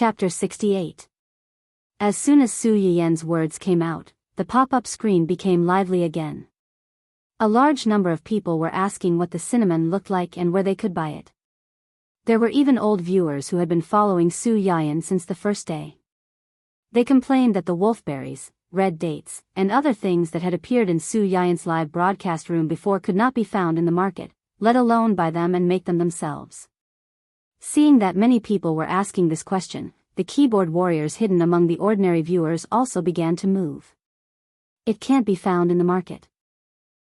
Chapter 68. As soon as Su Yiyan's words came out, the pop-up screen became lively again. A large number of people were asking what the cinnamon looked like and where they could buy it. There were even old viewers who had been following Su Yiyan since the first day. They complained that the wolfberries, red dates, and other things that had appeared in Su Yiyan's live broadcast room before could not be found in the market, let alone buy them and make them themselves. Seeing that many people were asking this question, the keyboard warriors hidden among the ordinary viewers also began to move. It can't be found in the market.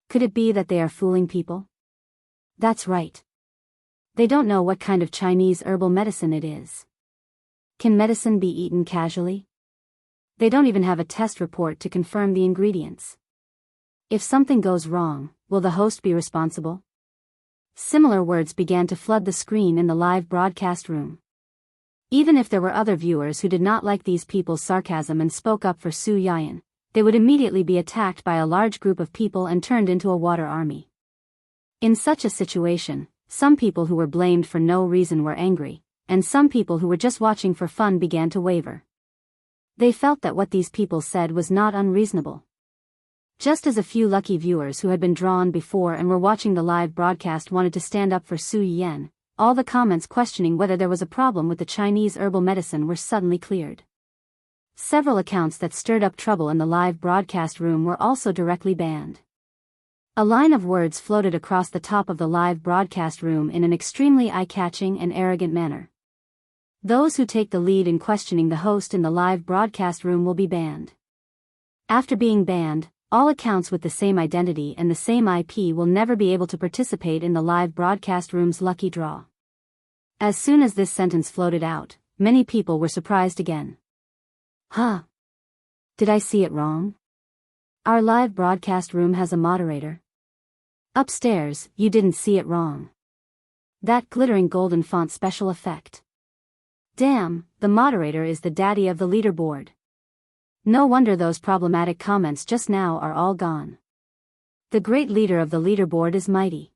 Could it be that they are fooling people? That's right. They don't know what kind of Chinese herbal medicine it is. Can medicine be eaten casually? They don't even have a test report to confirm the ingredients. If something goes wrong, will the host be responsible? Similar words began to flood the screen in the live broadcast room. Even if there were other viewers who did not like these people's sarcasm and spoke up for Su Yiyan, they would immediately be attacked by a large group of people and turned into a water army. In such a situation, some people who were blamed for no reason were angry, and some people who were just watching for fun began to waver. They felt that what these people said was not unreasonable. Just as a few lucky viewers who had been drawn before and were watching the live broadcast wanted to stand up for Su Yiyan, all the comments questioning whether there was a problem with the Chinese herbal medicine were suddenly cleared. Several accounts that stirred up trouble in the live broadcast room were also directly banned. A line of words floated across the top of the live broadcast room in an extremely eye-catching and arrogant manner. Those who take the lead in questioning the host in the live broadcast room will be banned. After being banned, all accounts with the same identity and the same IP will never be able to participate in the live broadcast room's lucky draw. As soon as this sentence floated out, many people were surprised again. Huh? Did I see it wrong? Our live broadcast room has a moderator. Upstairs, you didn't see it wrong. That glittering golden font special effect. Damn, the moderator is the daddy of the leaderboard. No wonder those problematic comments just now are all gone. The great leader of the leaderboard is mighty.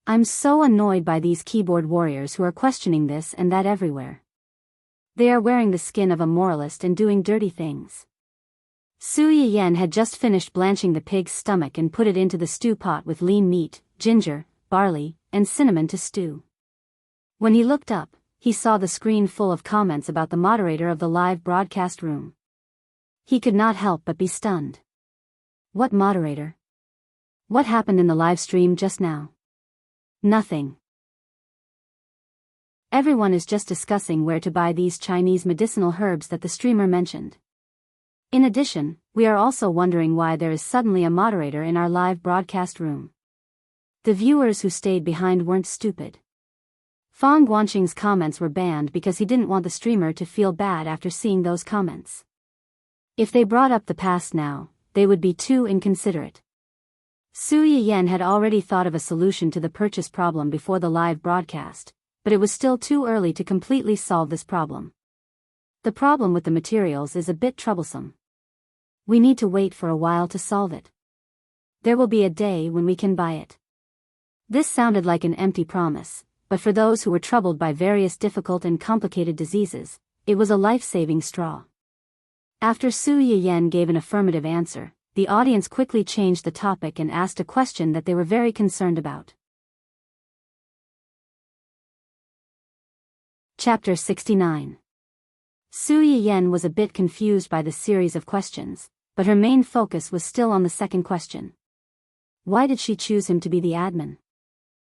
I'm so annoyed by these keyboard warriors who are questioning this and that everywhere. They are wearing the skin of a moralist and doing dirty things. Su Yiyan had just finished blanching the pig's stomach and put it into the stew pot with lean meat, ginger, barley, and cinnamon to stew. When he looked up, he saw the screen full of comments about the moderator of the live broadcast room. He could not help but be stunned. What moderator? What happened in the live stream just now? Nothing. Everyone is just discussing where to buy these Chinese medicinal herbs that the streamer mentioned. In addition, we are also wondering why there is suddenly a moderator in our live broadcast room. The viewers who stayed behind weren't stupid. Fang Guanqing's comments were banned because he didn't want the streamer to feel bad after seeing those comments. If they brought up the past now, they would be too inconsiderate. Su Yiyan had already thought of a solution to the purchase problem before the live broadcast, but it was still too early to completely solve this problem. The problem with the materials is a bit troublesome. We need to wait for a while to solve it. There will be a day when we can buy it. This sounded like an empty promise, but for those who were troubled by various difficult and complicated diseases, it was a life-saving straw. After Su Yiyan gave an affirmative answer, the audience quickly changed the topic and asked a question that they were very concerned about. Chapter 69. Su Yiyan was a bit confused by the series of questions, but her main focus was still on the second question. Why did she choose him to be the admin?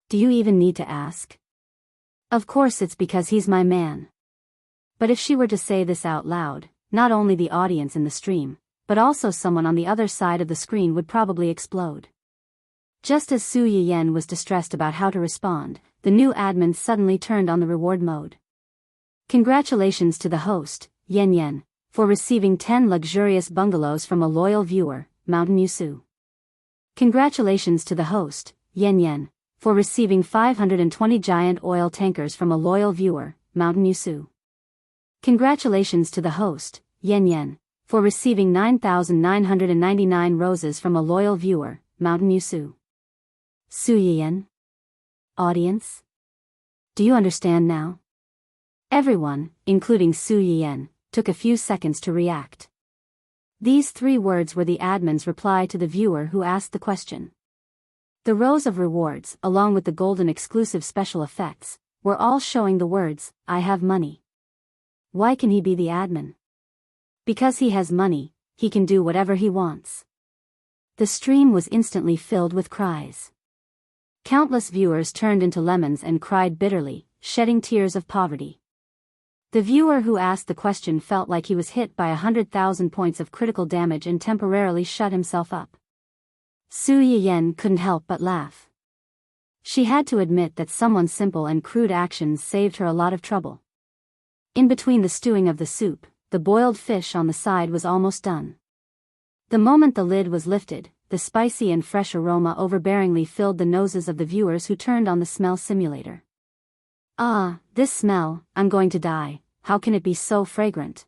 Do you even need to ask? Of course it's because he's my man. But if she were to say this out loud, not only the audience in the stream, but also someone on the other side of the screen would probably explode. Just as Su Yiyan was distressed about how to respond, the new admin suddenly turned on the reward mode. Congratulations to the host, Yan Yan, for receiving 10 luxurious bungalows from a loyal viewer, Mountain Yusu. Congratulations to the host, Yan Yan, for receiving 520 giant oil tankers from a loyal viewer, Mountain Yusu. Congratulations to the host, Yan Yan, for receiving 9,999 roses from a loyal viewer, Mountain Yusu. Su Yiyan? Audience? Do you understand now? Everyone, including Su Yiyan, took a few seconds to react. These 3 words were the admin's reply to the viewer who asked the question. The rows of rewards, along with the golden exclusive special effects, were all showing the words, "I have money." Why can he be the admin? Because he has money, he can do whatever he wants. The stream was instantly filled with cries. Countless viewers turned into lemons and cried bitterly, shedding tears of poverty. The viewer who asked the question felt like he was hit by 100,000 points of critical damage and temporarily shut himself up. Su Yiyan couldn't help but laugh. She had to admit that someone's simple and crude actions saved her a lot of trouble. In between the stewing of the soup, the boiled fish on the side was almost done. The moment the lid was lifted, the spicy and fresh aroma overbearingly filled the noses of the viewers who turned on the smell simulator. Ah, this smell, I'm going to die, how can it be so fragrant?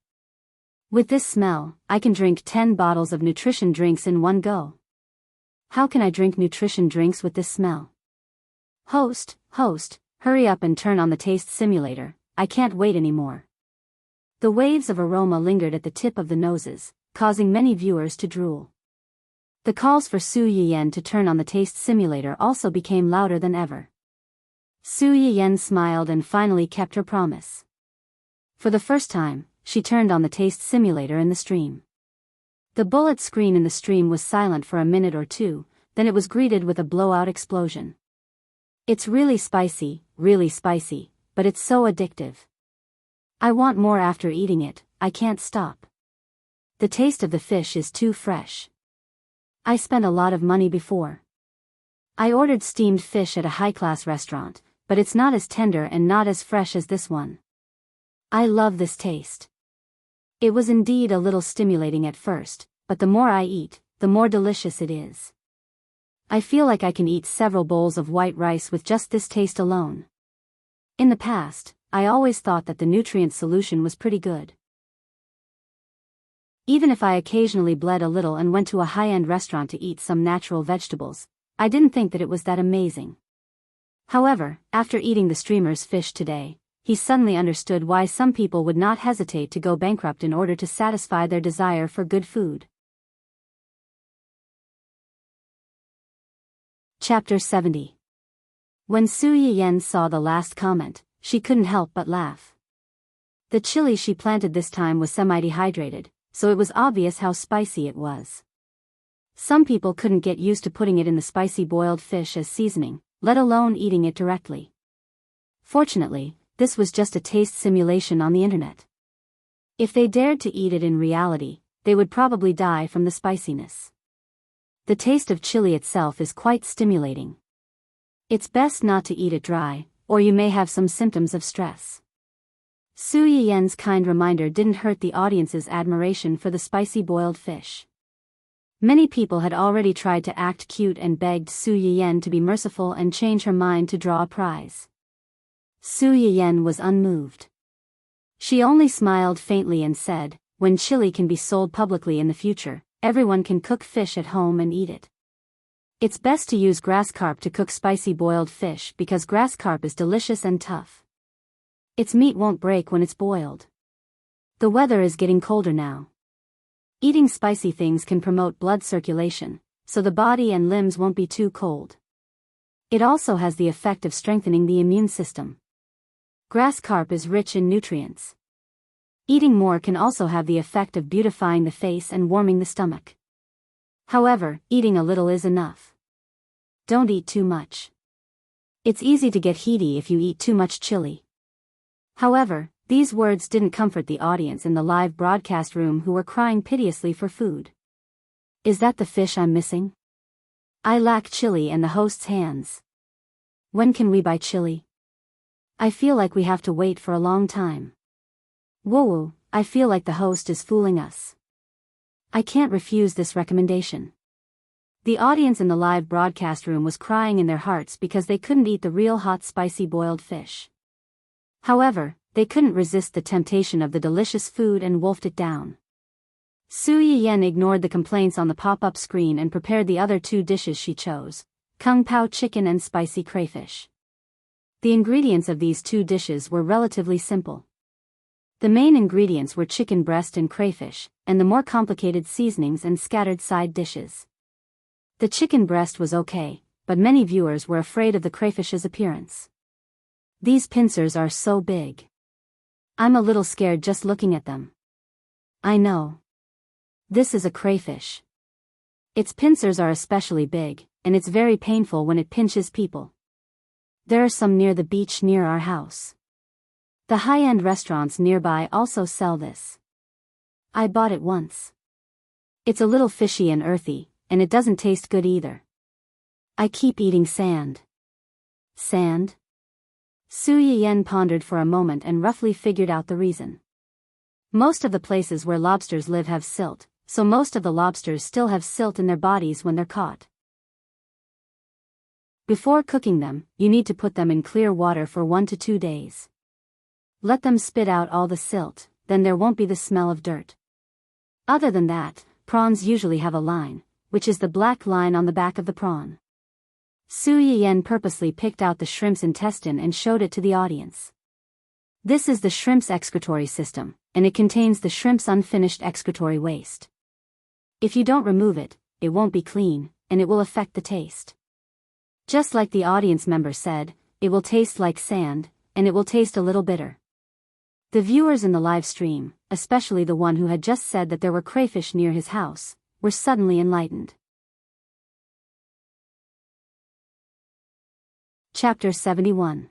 With this smell, I can drink 10 bottles of nutrition drinks in one go. How can I drink nutrition drinks with this smell? Host, hurry up and turn on the taste simulator, I can't wait anymore. The waves of aroma lingered at the tip of the noses, causing many viewers to drool. The calls for Su Yiyan to turn on the taste simulator also became louder than ever. Su Yiyan smiled and finally kept her promise. For the first time, she turned on the taste simulator in the stream. The bullet screen in the stream was silent for a minute or two, then it was greeted with a blowout explosion. It's really spicy, but it's so addictive. I want more after eating it, I can't stop. The taste of the fish is too fresh. I spent a lot of money before. I ordered steamed fish at a high-class restaurant, but it's not as tender and not as fresh as this one. I love this taste. It was indeed a little stimulating at first, but the more I eat, the more delicious it is. I feel like I can eat several bowls of white rice with just this taste alone. In the past, I always thought that the nutrient solution was pretty good. Even if I occasionally bled a little and went to a high-end restaurant to eat some natural vegetables, I didn't think that it was that amazing. However, after eating the streamer's fish today, he suddenly understood why some people would not hesitate to go bankrupt in order to satisfy their desire for good food. Chapter 70. When Su Yiyan saw the last comment, she couldn't help but laugh. The chili she planted this time was semi-dehydrated, so it was obvious how spicy it was. Some people couldn't get used to putting it in the spicy boiled fish as seasoning, let alone eating it directly. Fortunately, this was just a taste simulation on the internet. If they dared to eat it in reality, they would probably die from the spiciness. The taste of chili itself is quite stimulating. It's best not to eat it dry, or you may have some symptoms of stress. Su Yiyan's kind reminder didn't hurt the audience's admiration for the spicy boiled fish. Many people had already tried to act cute and begged Su Yiyan to be merciful and change her mind to draw a prize. Su Yiyan was unmoved. She only smiled faintly and said, "When chili can be sold publicly in the future, everyone can cook fish at home and eat it. It's best to use grass carp to cook spicy boiled fish because grass carp is delicious and tough. Its meat won't break when it's boiled. The weather is getting colder now. Eating spicy things can promote blood circulation, so the body and limbs won't be too cold. It also has the effect of strengthening the immune system. Grass carp is rich in nutrients. Eating more can also have the effect of beautifying the face and warming the stomach. However, eating a little is enough. Don't eat too much. It's easy to get heaty if you eat too much chili." However, these words didn't comfort the audience in the live broadcast room who were crying piteously for food. Is that the fish I'm missing? I lack chili and the host's hands. When can we buy chili? I feel like we have to wait for a long time. Whoa, I feel like the host is fooling us. I can't refuse this recommendation. The audience in the live broadcast room was crying in their hearts because they couldn't eat the real hot spicy boiled fish. However, they couldn't resist the temptation of the delicious food and wolfed it down. Su Yiyan ignored the complaints on the pop-up screen and prepared the other 2 dishes she chose, Kung Pao chicken and spicy crayfish. The ingredients of these 2 dishes were relatively simple. The main ingredients were chicken breast and crayfish, and the more complicated seasonings and scattered side dishes. The chicken breast was okay, but many viewers were afraid of the crayfish's appearance. These pincers are so big. I'm a little scared just looking at them. I know. This is a crayfish. Its pincers are especially big, and it's very painful when it pinches people. There are some near the beach near our house. The high-end restaurants nearby also sell this. I bought it once. It's a little fishy and earthy, and it doesn't taste good either. I keep eating sand. Sand? Su Yiyen pondered for a moment and roughly figured out the reason. Most of the places where lobsters live have silt, so most of the lobsters still have silt in their bodies when they're caught. Before cooking them, you need to put them in clear water for 1 to 2 days. Let them spit out all the silt, then there won't be the smell of dirt. Other than that, prawns usually have a line, which is the black line on the back of the prawn. Su Yiyen purposely picked out the shrimp's intestine and showed it to the audience. This is the shrimp's excretory system, and it contains the shrimp's unfinished excretory waste. If you don't remove it, it won't be clean, and it will affect the taste. Just like the audience member said, it will taste like sand, and it will taste a little bitter. The viewers in the live stream, especially the one who had just said that there were crayfish near his house, were suddenly enlightened. Chapter 71.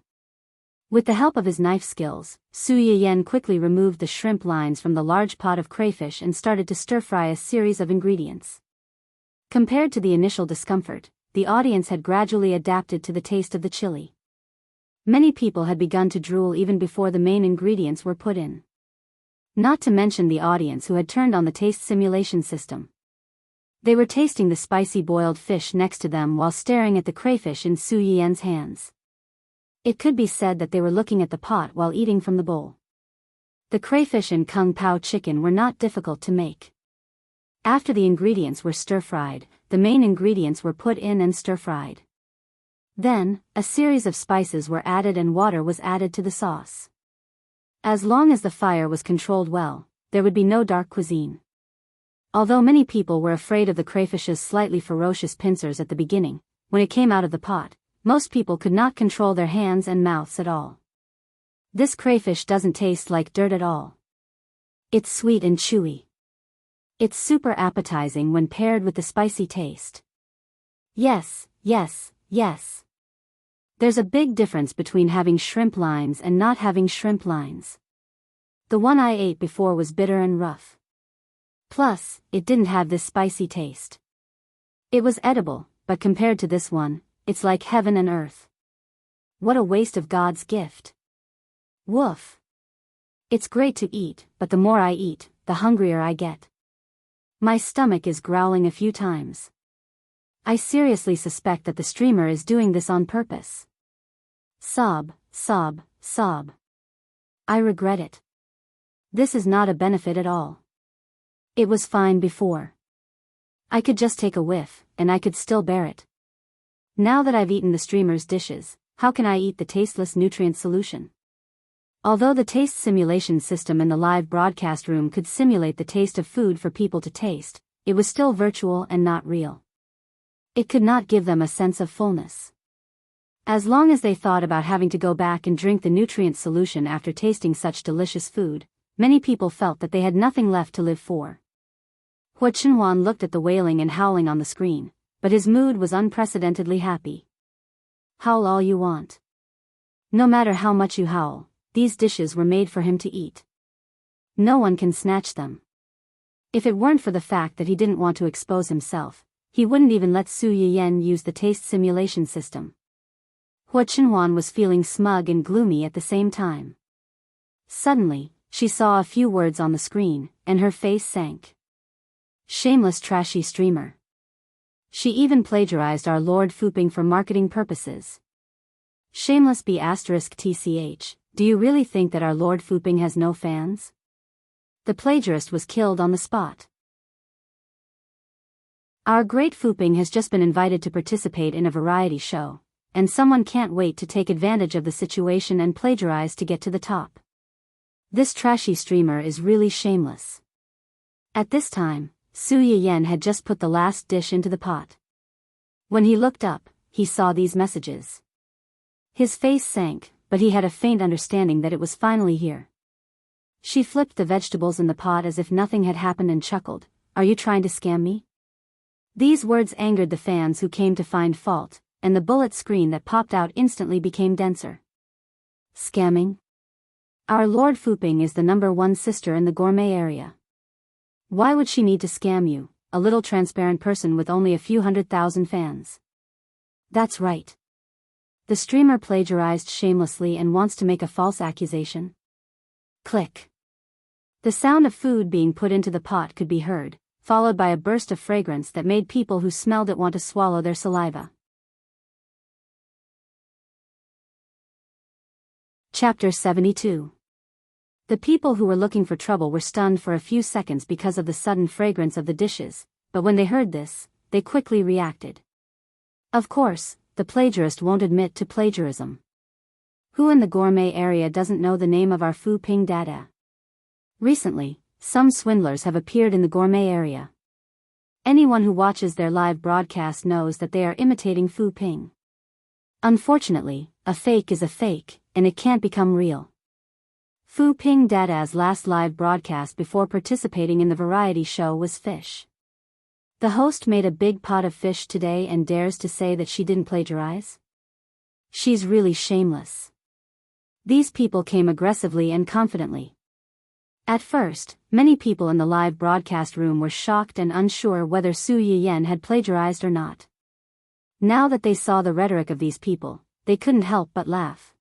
With the help of his knife skills, Su Yiyen quickly removed the shrimp lines from the large pot of crayfish and started to stir-fry a series of ingredients. Compared to the initial discomfort, the audience had gradually adapted to the taste of the chili. Many people had begun to drool even before the main ingredients were put in. Not to mention the audience who had turned on the taste simulation system. They were tasting the spicy boiled fish next to them while staring at the crayfish in Su Yiyen's hands. It could be said that they were looking at the pot while eating from the bowl. The crayfish and kung pao chicken were not difficult to make. After the ingredients were stir-fried, the main ingredients were put in and stir-fried. Then, a series of spices were added and water was added to the sauce. As long as the fire was controlled well, there would be no dark cuisine. Although many people were afraid of the crayfish's slightly ferocious pincers at the beginning, when it came out of the pot, most people could not control their hands and mouths at all. This crayfish doesn't taste like dirt at all. It's sweet and chewy. It's super appetizing when paired with the spicy taste. Yes, yes, yes. There's a big difference between having shrimp lines and not having shrimp lines. The one I ate before was bitter and rough. Plus, it didn't have this spicy taste. It was edible, but compared to this one, it's like heaven and earth. What a waste of God's gift. Woof. It's great to eat, but the more I eat, the hungrier I get. My stomach is growling a few times. I seriously suspect that the streamer is doing this on purpose. Sob, sob, sob. I regret it. This is not a benefit at all. It was fine before. I could just take a whiff, and I could still bear it. Now that I've eaten the streamer's dishes, how can I eat the tasteless nutrient solution? Although the taste simulation system in the live broadcast room could simulate the taste of food for people to taste, it was still virtual and not real. It could not give them a sense of fullness. As long as they thought about having to go back and drink the nutrient solution after tasting such delicious food, many people felt that they had nothing left to live for. Hua Chenhuan looked at the wailing and howling on the screen, but his mood was unprecedentedly happy. Howl all you want. No matter how much you howl, these dishes were made for him to eat. No one can snatch them. If it weren't for the fact that he didn't want to expose himself, he wouldn't even let Su Yiyen use the taste simulation system. Hua Chenhuan was feeling smug and gloomy at the same time. Suddenly, she saw a few words on the screen, and her face sank. Shameless trashy streamer. She even plagiarized our Lord Fooping for marketing purposes. Shameless B*TCH, do you really think that our Lord Fooping has no fans? The plagiarist was killed on the spot. Our great Fooping has just been invited to participate in a variety show, and someone can't wait to take advantage of the situation and plagiarize to get to the top. This trashy streamer is really shameless. At this time, Su Yiyan had just put the last dish into the pot. When he looked up, he saw these messages. His face sank, but he had a faint understanding that it was finally here. She flipped the vegetables in the pot as if nothing had happened and chuckled, "Are you trying to scam me?" These words angered the fans who came to find fault, and the bullet screen that popped out instantly became denser. Scamming? Our Lord Fuping is the #1 sister in the gourmet area. Why would she need to scam you, a little transparent person with only a few 100,000 fans? That's right. The streamer plagiarized shamelessly and wants to make a false accusation. Click. The sound of food being put into the pot could be heard, followed by a burst of fragrance that made people who smelled it want to swallow their saliva. Chapter 72. The people who were looking for trouble were stunned for a few seconds because of the sudden fragrance of the dishes, but when they heard this, they quickly reacted. Of course, the plagiarist won't admit to plagiarism. Who in the gourmet area doesn't know the name of our Fu Ping Dada? Recently, some swindlers have appeared in the gourmet area. Anyone who watches their live broadcast knows that they are imitating Fu Ping. Unfortunately, a fake is a fake, and it can't become real. Fu Ping Dada's last live broadcast before participating in the variety show was fish. The host made a big pot of fish today and dares to say that she didn't plagiarize? She's really shameless. These people came aggressively and confidently. At first, many people in the live broadcast room were shocked and unsure whether Su Yiyan had plagiarized or not. Now that they saw the rhetoric of these people, they couldn't help but laugh.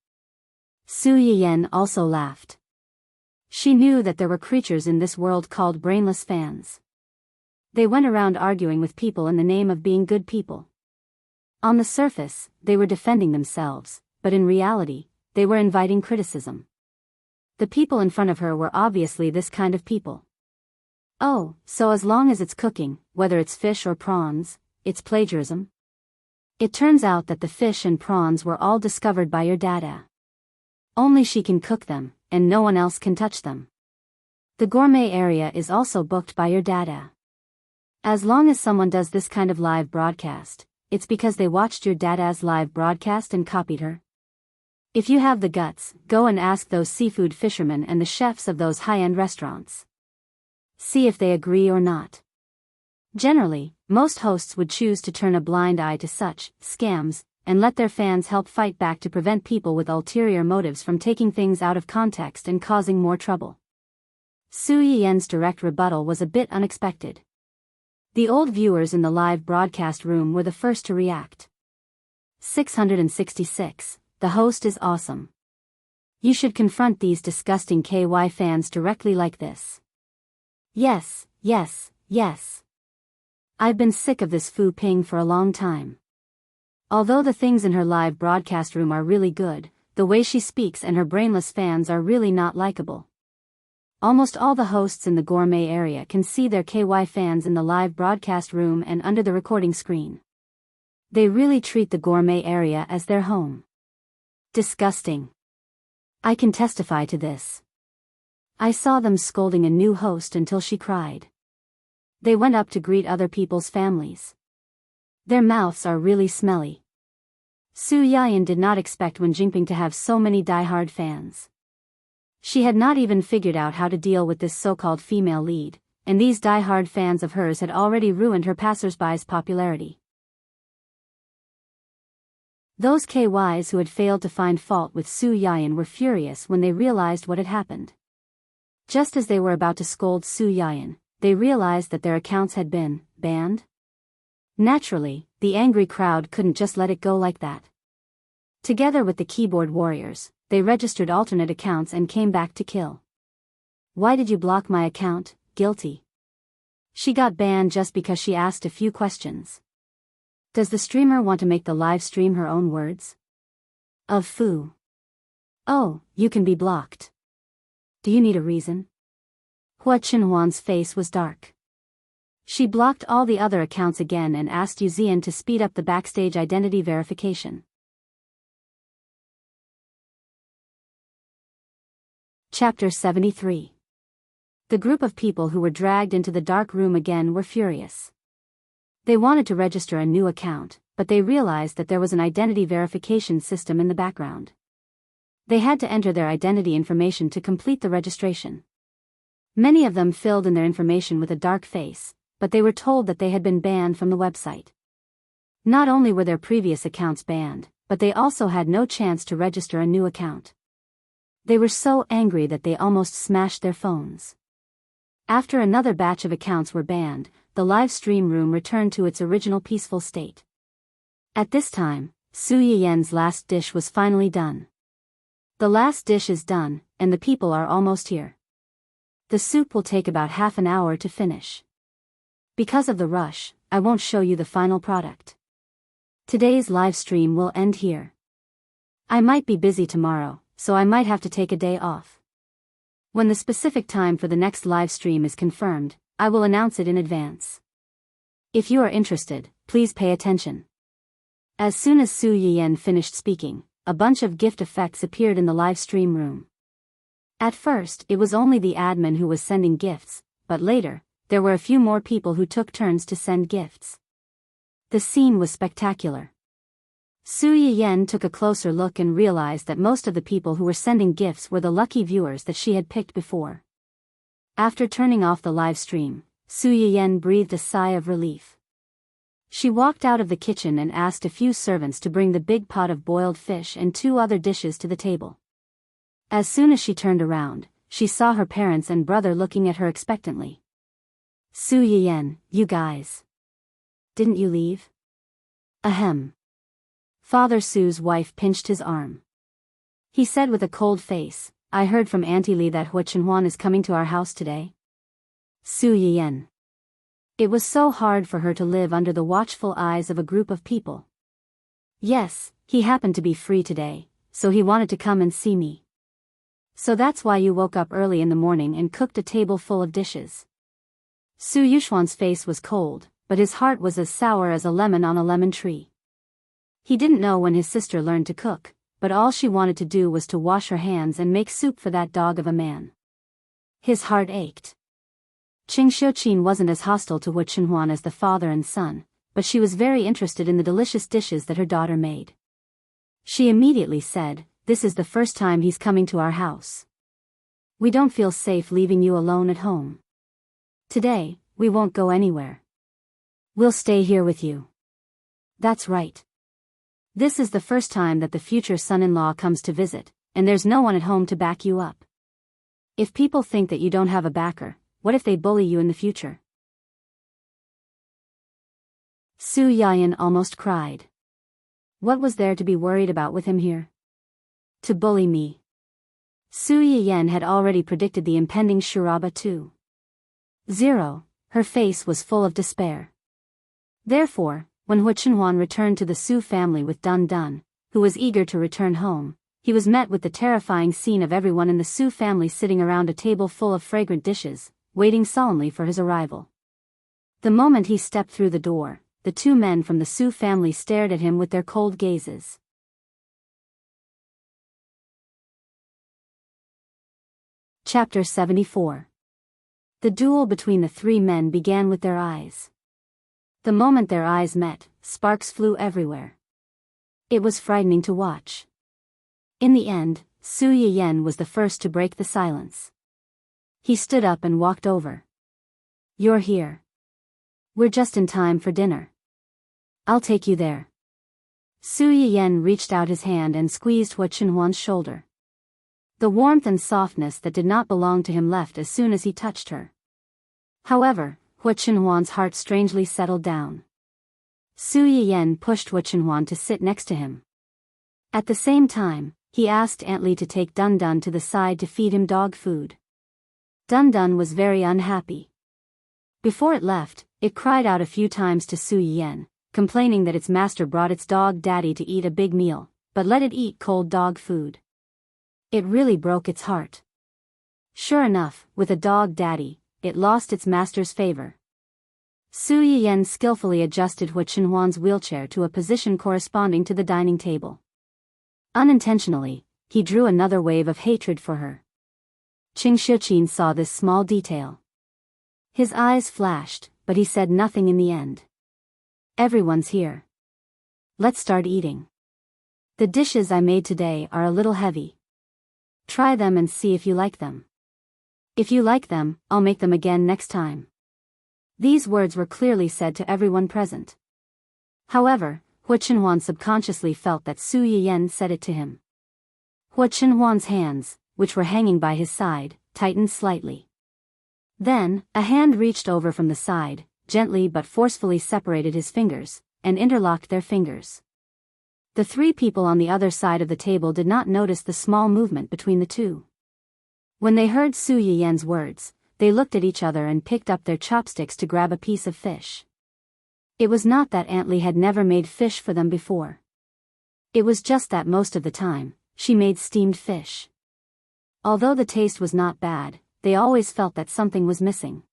Su Yiyan also laughed. She knew that there were creatures in this world called brainless fans. They went around arguing with people in the name of being good people. On the surface, they were defending themselves, but in reality, they were inviting criticism. The people in front of her were obviously this kind of people. Oh, so as long as it's cooking, whether it's fish or prawns, it's plagiarism? It turns out that the fish and prawns were all discovered by your dada. Only she can cook them, and no one else can touch them. The gourmet area is also booked by your dada. As long as someone does this kind of live broadcast, it's because they watched your dada's live broadcast and copied her. If you have the guts, go and ask those seafood fishermen and the chefs of those high-end restaurants. See if they agree or not. Generally, most hosts would choose to turn a blind eye to such scams, and let their fans help fight back to prevent people with ulterior motives from taking things out of context and causing more trouble. Su Yiyan's direct rebuttal was a bit unexpected. The old viewers in the live broadcast room were the first to react. 666. The host is awesome. You should confront these disgusting KY fans directly like this. Yes, yes, yes. I've been sick of this Fu Ping for a long time. Although the things in her live broadcast room are really good, the way she speaks and her brainless fans are really not likable. Almost all the hosts in the gourmet area can see their KY fans in the live broadcast room and under the recording screen. They really treat the gourmet area as their home. Disgusting. I can testify to this. I saw them scolding a new host until she cried. They went up to greet other people's families. Their mouths are really smelly. Su Yiyan did not expect Wen Jingping to have so many die-hard fans. She had not even figured out how to deal with this so-called female lead, and these die-hard fans of hers had already ruined her passersby's popularity. Those KYs who had failed to find fault with Su Yiyan were furious when they realized what had happened. Just as they were about to scold Su Yiyan, they realized that their accounts had been banned. Naturally, the angry crowd couldn't just let it go like that. Together with the keyboard warriors, they registered alternate accounts and came back to kill. Why did you block my account, guilty? She got banned just because she asked a few questions. Does the streamer want to make the live stream her own words? Of Fu. Oh, you can be blocked. Do you need a reason? Hua Qinhuan's face was dark. She blocked all the other accounts again and asked Yuzian to speed up the backstage identity verification. Chapter 73. The group of people who were dragged into the dark room again were furious. They wanted to register a new account, but they realized that there was an identity verification system in the background. They had to enter their identity information to complete the registration. Many of them filled in their information with a dark face, but they were told that they had been banned from the website. Not only were their previous accounts banned, but they also had no chance to register a new account. They were so angry that they almost smashed their phones. After another batch of accounts were banned, the live stream room returned to its original peaceful state. At this time, Su Yiyen's last dish was finally done. The last dish is done, and the people are almost here. The soup will take about half an hour to finish. Because of the rush, I won't show you the final product. Today's live stream will end here. I might be busy tomorrow, so I might have to take a day off. When the specific time for the next live stream is confirmed, I will announce it in advance. If you are interested, please pay attention. As soon as Su Yiyen finished speaking, a bunch of gift effects appeared in the live stream room. At first, it was only the admin who was sending gifts, but later, there were a few more people who took turns to send gifts. The scene was spectacular. Su Yiyen took a closer look and realized that most of the people who were sending gifts were the lucky viewers that she had picked before. After turning off the live stream, Su Yiyen breathed a sigh of relief. She walked out of the kitchen and asked a few servants to bring the big pot of boiled fish and 2 other dishes to the table. As soon as she turned around, she saw her parents and brother looking at her expectantly. Su Yiyen, you guys. Didn't you leave? Ahem. Father Su's wife pinched his arm. He said with a cold face, I heard from Auntie Li that Hu Chenhuan is coming to our house today. Su Yiyen. It was so hard for her to live under the watchful eyes of a group of people. Yes, he happened to be free today, so he wanted to come and see me. So that's why you woke up early in the morning and cooked a table full of dishes. Su Yuxuan's face was cold, but his heart was as sour as a lemon on a lemon tree. He didn't know when his sister learned to cook, but all she wanted to do was to wash her hands and make soup for that dog of a man. His heart ached. Qing Xiuqin wasn't as hostile to Hu Chenhuan as the father and son, but she was very interested in the delicious dishes that her daughter made. She immediately said, this is the first time he's coming to our house. We don't feel safe leaving you alone at home. Today, we won't go anywhere. We'll stay here with you. That's right. This is the first time that the future son-in-law comes to visit, and there's no one at home to back you up. If people think that you don't have a backer, what if they bully you in the future? Su Yiyen almost cried. What was there to be worried about with him here? To bully me. Su Yiyen had already predicted the impending Shuraba 2.0. Her face was full of despair. Therefore, when Hu Chenhuan returned to the Su family with Dun Dun, who was eager to return home, he was met with the terrifying scene of everyone in the Su family sitting around a table full of fragrant dishes, waiting solemnly for his arrival. The moment he stepped through the door, the 2 men from the Su family stared at him with their cold gazes. Chapter 74. The duel between the 3 men began with their eyes. The moment their eyes met, sparks flew everywhere. It was frightening to watch. In the end, Su Yiyen was the first to break the silence. He stood up and walked over. You're here. We're just in time for dinner. I'll take you there. Su Yiyen reached out his hand and squeezed Hu Chenhuan's shoulder. The warmth and softness that did not belong to him left as soon as he touched her. However, Hu Chenhuan's heart strangely settled down. Su Yiyen pushed Hu Chenhuan to sit next to him. At the same time, he asked Aunt Li to take Dun Dun to the side to feed him dog food. Dun Dun was very unhappy. Before it left, it cried out a few times to Su Yiyen, complaining that its master brought its dog daddy to eat a big meal, but let it eat cold dog food. It really broke its heart. Sure enough, with a dog daddy, it lost its master's favor. Su Yiyen skillfully adjusted Hu Chenhuan's wheelchair to a position corresponding to the dining table. Unintentionally, he drew another wave of hatred for her. Qing Shiqin saw this small detail. His eyes flashed, but he said nothing in the end. Everyone's here. Let's start eating. The dishes I made today are a little heavy. Try them and see if you like them. If you like them, I'll make them again next time. These words were clearly said to everyone present. However, Hua Chenhuan subconsciously felt that Su Yiyan said it to him. Hua Chenhuan's hands, which were hanging by his side, tightened slightly. Then, a hand reached over from the side, gently but forcefully separated his fingers, and interlocked their fingers. The three people on the other side of the table did not notice the small movement between the two. When they heard Su Yiyan's words, they looked at each other and picked up their chopsticks to grab a piece of fish. It was not that Aunt Li had never made fish for them before. It was just that most of the time, she made steamed fish. Although the taste was not bad, they always felt that something was missing.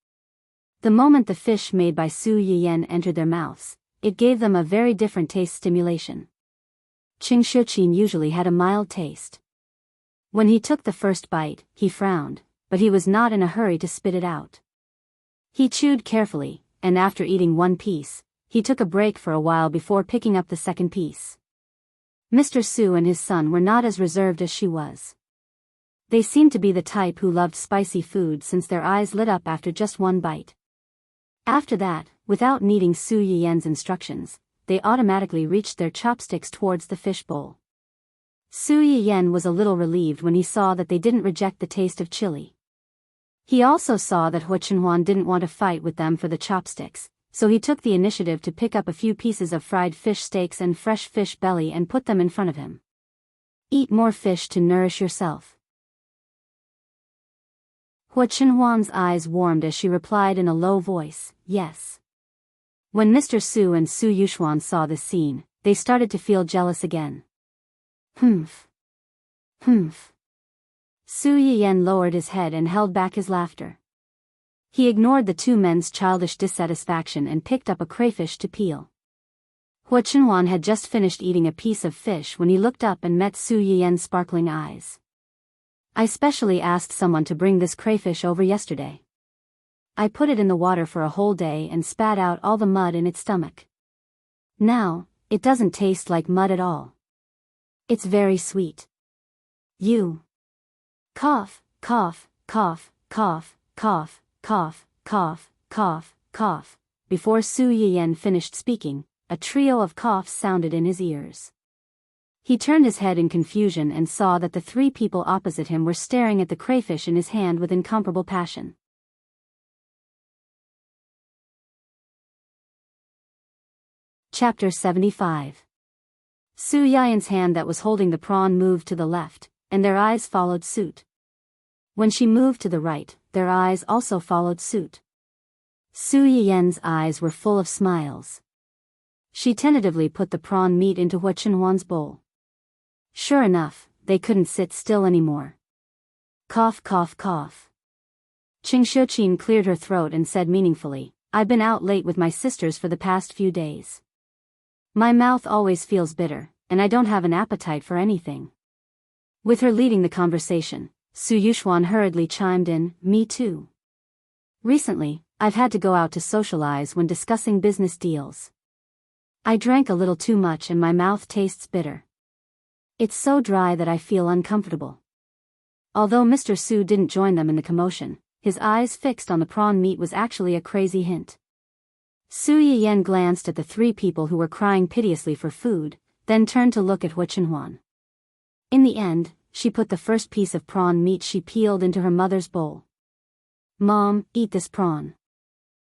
The moment the fish made by Su Yiyan entered their mouths, it gave them a very different taste stimulation. Qing Shiqin usually had a mild taste. When he took the first bite, he frowned, but he was not in a hurry to spit it out. He chewed carefully, and after eating one piece, he took a break for a while before picking up the second piece. Mr. Su and his son were not as reserved as she was. They seemed to be the type who loved spicy food since their eyes lit up after just one bite. After that, without needing Su Yiyan's instructions, they automatically reached their chopsticks towards the fish bowl. Su Yiyan was a little relieved when he saw that they didn't reject the taste of chili. He also saw that Hua Chenhuan didn't want to fight with them for the chopsticks, so he took the initiative to pick up a few pieces of fried fish steaks and fresh fish belly and put them in front of him. Eat more fish to nourish yourself. Hua Chenhuan's eyes warmed as she replied in a low voice, yes. When Mr. Su and Su Yuxuan saw this scene, they started to feel jealous again. Humph. Humph. Su Yiyan lowered his head and held back his laughter. He ignored the two men's childish dissatisfaction and picked up a crayfish to peel. Hua Chenhuan had just finished eating a piece of fish when he looked up and met Su Yiyan's sparkling eyes. I specially asked someone to bring this crayfish over yesterday. I put it in the water for a whole day and spat out all the mud in its stomach. Now, it doesn't taste like mud at all. It's very sweet. You. Cough, cough, cough, cough, cough, cough, cough, cough, cough. Before Su Yiyan finished speaking, a trio of coughs sounded in his ears. He turned his head in confusion and saw that the three people opposite him were staring at the crayfish in his hand with incomparable passion. Chapter 75. Su Yiyan's hand that was holding the prawn moved to the left, and their eyes followed suit. When she moved to the right, their eyes also followed suit. Su Yiyan's eyes were full of smiles. She tentatively put the prawn meat into Hua Chenhuan's bowl. Sure enough, they couldn't sit still anymore. Cough, cough, cough. Qing Shiqin cleared her throat and said meaningfully, I've been out late with my sisters for the past few days. My mouth always feels bitter, and I don't have an appetite for anything. With her leading the conversation, Su Yuxuan hurriedly chimed in, me too. Recently, I've had to go out to socialize when discussing business deals. I drank a little too much and my mouth tastes bitter. It's so dry that I feel uncomfortable. Although Mr. Su didn't join them in the commotion, his eyes fixed on the prawn meat was actually a crazy hint. Su Yiyan glanced at the three people who were crying piteously for food, then turned to look at Hua Chenhuan. In the end, she put the first piece of prawn meat she peeled into her mother's bowl. Mom, eat this prawn.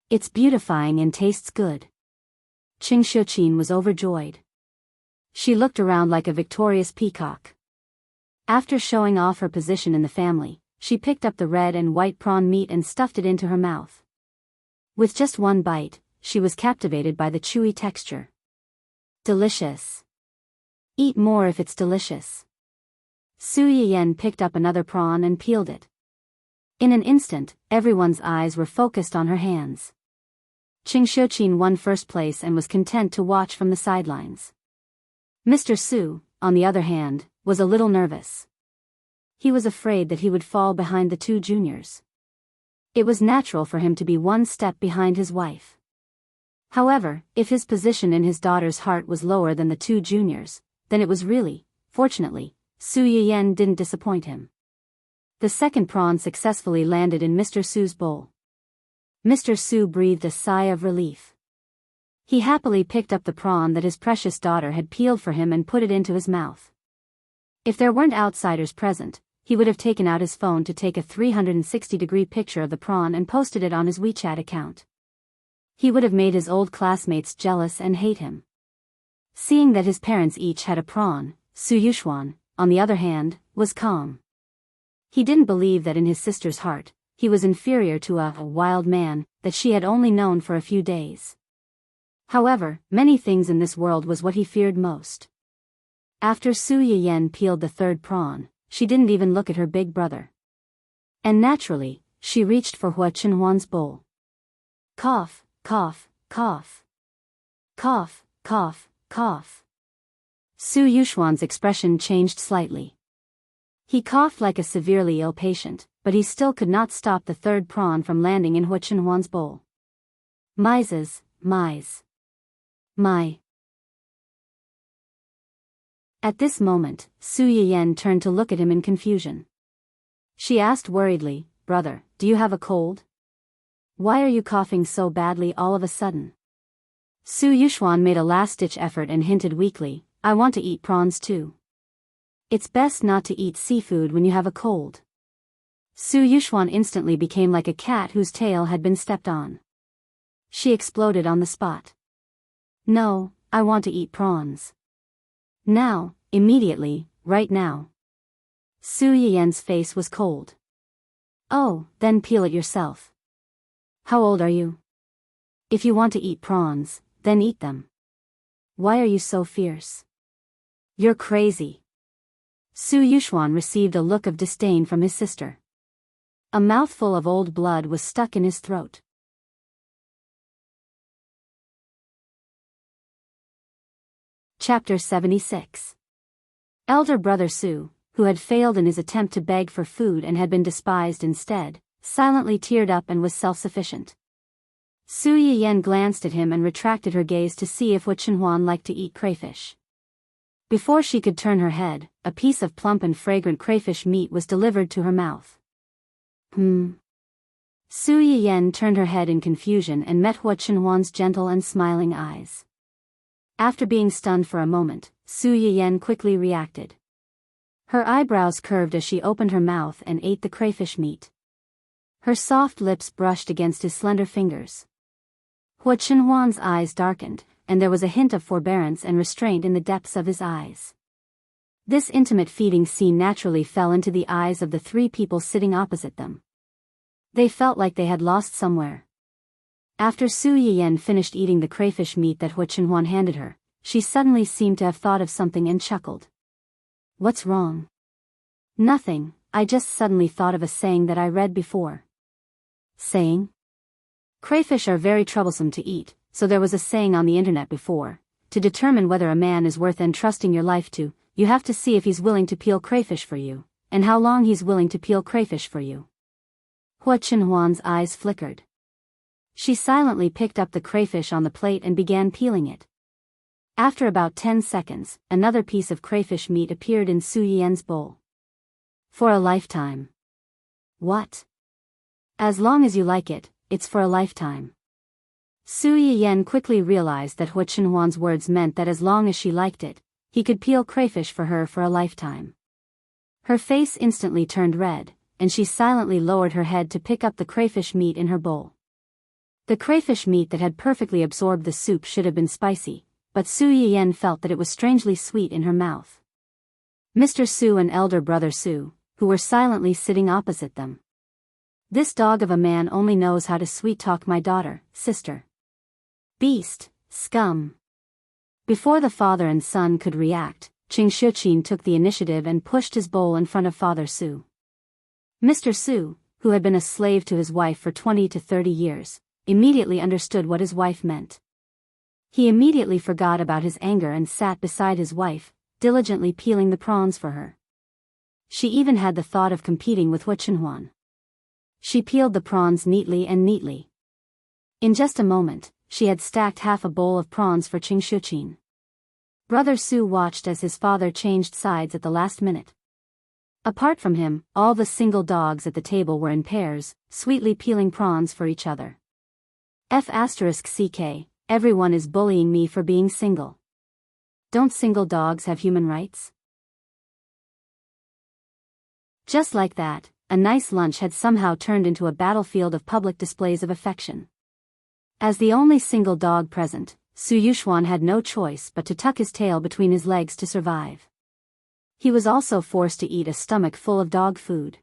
It's beautifying and tastes good. Qing Shiqin was overjoyed. She looked around like a victorious peacock. After showing off her position in the family, she picked up the red and white prawn meat and stuffed it into her mouth. With just one bite, she was captivated by the chewy texture. Delicious. Eat more if it's delicious. Su Yiyan picked up another prawn and peeled it. In an instant, everyone's eyes were focused on her hands. Qing Shiqin won first place and was content to watch from the sidelines. Mr. Su, on the other hand, was a little nervous. He was afraid that he would fall behind the two juniors. It was natural for him to be one step behind his wife. However, if his position in his daughter's heart was lower than the two juniors, then it was really, fortunately, Su Yiyan didn't disappoint him. The second prawn successfully landed in Mr. Su's bowl. Mr. Su breathed a sigh of relief. He happily picked up the prawn that his precious daughter had peeled for him and put it into his mouth. If there weren't outsiders present, he would have taken out his phone to take a 360-degree picture of the prawn and posted it on his WeChat account. He would have made his old classmates jealous and hate him. Seeing that his parents each had a prawn, Su Yuxuan, on the other hand, was calm. He didn't believe that in his sister's heart, he was inferior to a wild man that she had only known for a few days. However, many things in this world was what he feared most. After Su Yiyan peeled the third prawn, she didn't even look at her big brother. And naturally, she reached for Hua Chenhuan's bowl. Cough, cough, cough. Cough, cough, cough. Su Yuxuan's expression changed slightly. He coughed like a severely ill patient, but he still could not stop the third prawn from landing in Hua Chenhuan's bowl. Mises, mise. My. At this moment, Su Yiyan turned to look at him in confusion. She asked worriedly, "Brother, do you have a cold? Why are you coughing so badly all of a sudden?" Su Yuxuan made a last-ditch effort and hinted weakly, "I want to eat prawns too. It's best not to eat seafood when you have a cold." Su Yuxuan instantly became like a cat whose tail had been stepped on. She exploded on the spot. "No, I want to eat prawns. Now, immediately, right now." Su Yiyan's face was cold. "Oh, then peel it yourself. How old are you? If you want to eat prawns, then eat them. Why are you so fierce? You're crazy." Su Yuxuan received a look of disdain from his sister. A mouthful of old blood was stuck in his throat. Chapter 76. Elder brother Su, who had failed in his attempt to beg for food and had been despised instead, silently teared up and was self-sufficient. Su Yiyan glanced at him and retracted her gaze to see if Hua Chenhuan liked to eat crayfish. Before she could turn her head, a piece of plump and fragrant crayfish meat was delivered to her mouth. Su Yiyan turned her head in confusion and met Hua Chenhuan's gentle and smiling eyes. After being stunned for a moment, Su Yiyan quickly reacted. Her eyebrows curved as she opened her mouth and ate the crayfish meat. Her soft lips brushed against his slender fingers. Hua Chenhuan's eyes darkened, and there was a hint of forbearance and restraint in the depths of his eyes. This intimate feeding scene naturally fell into the eyes of the three people sitting opposite them. They felt like they had lost somewhere. After Su Yiyan finished eating the crayfish meat that Hua Chenhuan handed her, she suddenly seemed to have thought of something and chuckled. "What's wrong?" "Nothing, I just suddenly thought of a saying that I read before." "Saying?" "Crayfish are very troublesome to eat, so there was a saying on the internet before. To determine whether a man is worth entrusting your life to, you have to see if he's willing to peel crayfish for you, and how long he's willing to peel crayfish for you." Hua Chenhuan's eyes flickered. She silently picked up the crayfish on the plate and began peeling it. After about 10 seconds, another piece of crayfish meat appeared in Su Yiyan's bowl. "For a lifetime." "What?" "As long as you like it, it's for a lifetime." Su Yiyan quickly realized that Hua Chenhuan's words meant that as long as she liked it, he could peel crayfish for her for a lifetime. Her face instantly turned red, and she silently lowered her head to pick up the crayfish meat in her bowl. The crayfish meat that had perfectly absorbed the soup should have been spicy, but Su Yiyan felt that it was strangely sweet in her mouth. Mr. Su and elder brother Su, who were silently sitting opposite them. "This dog of a man only knows how to sweet-talk my daughter, sister. Beast, scum." Before the father and son could react, Qing Shuqin took the initiative and pushed his bowl in front of Father Su. Mr. Su, who had been a slave to his wife for 20 to 30 years, immediately understood what his wife meant. He immediately forgot about his anger and sat beside his wife, diligently peeling the prawns for her. She even had the thought of competing with Hua Chenhuan. She peeled the prawns neatly. In just a moment, she had stacked half a bowl of prawns for Qing Shuqin. Brother Su watched as his father changed sides at the last minute. Apart from him, all the single dogs at the table were in pairs, sweetly peeling prawns for each other. F***ck, everyone is bullying me for being single. Don't single dogs have human rights? Just like that, a nice lunch had somehow turned into a battlefield of public displays of affection. As the only single dog present, Su Yuxuan had no choice but to tuck his tail between his legs to survive. He was also forced to eat a stomach full of dog food.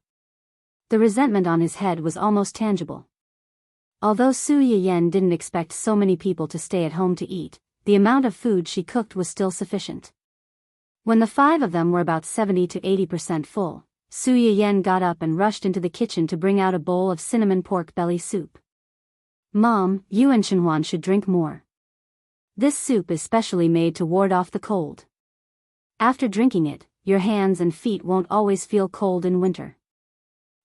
The resentment on his head was almost tangible. Although Su Yiyan didn't expect so many people to stay at home to eat, the amount of food she cooked was still sufficient. When the 5 of them were about 70 to 80% full, Su Yiyan got up and rushed into the kitchen to bring out a bowl of cinnamon pork belly soup. Mom, you and Chenhuan should drink more. This soup is specially made to ward off the cold. After drinking it, your hands and feet won't always feel cold in winter.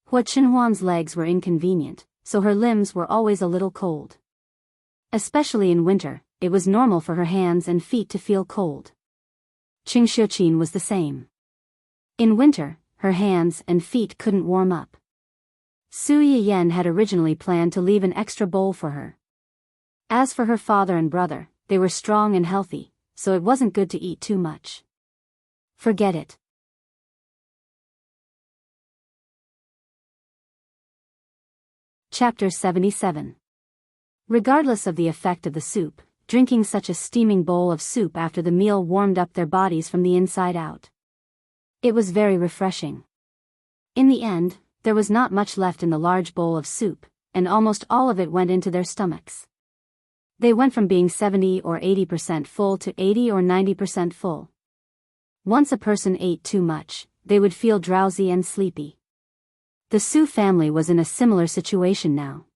Hua Chenhuan's legs were inconvenient, so her limbs were always a little cold. Especially in winter, it was normal for her hands and feet to feel cold. Qing Shuqin was the same. In winter, her hands and feet couldn't warm up. Su Yiyan had originally planned to leave an extra bowl for her. As for her father and brother, they were strong and healthy, so it wasn't good to eat too much. Forget it. Chapter 77. Regardless of the effect of the soup, drinking such a steaming bowl of soup after the meal warmed up their bodies from the inside out. It was very refreshing. In the end, there was not much left in the large bowl of soup, and almost all of it went into their stomachs. They went from being 70 or 80% full to 80 or 90% full. Once a person ate too much, they would feel drowsy and sleepy. The Su family was in a similar situation now.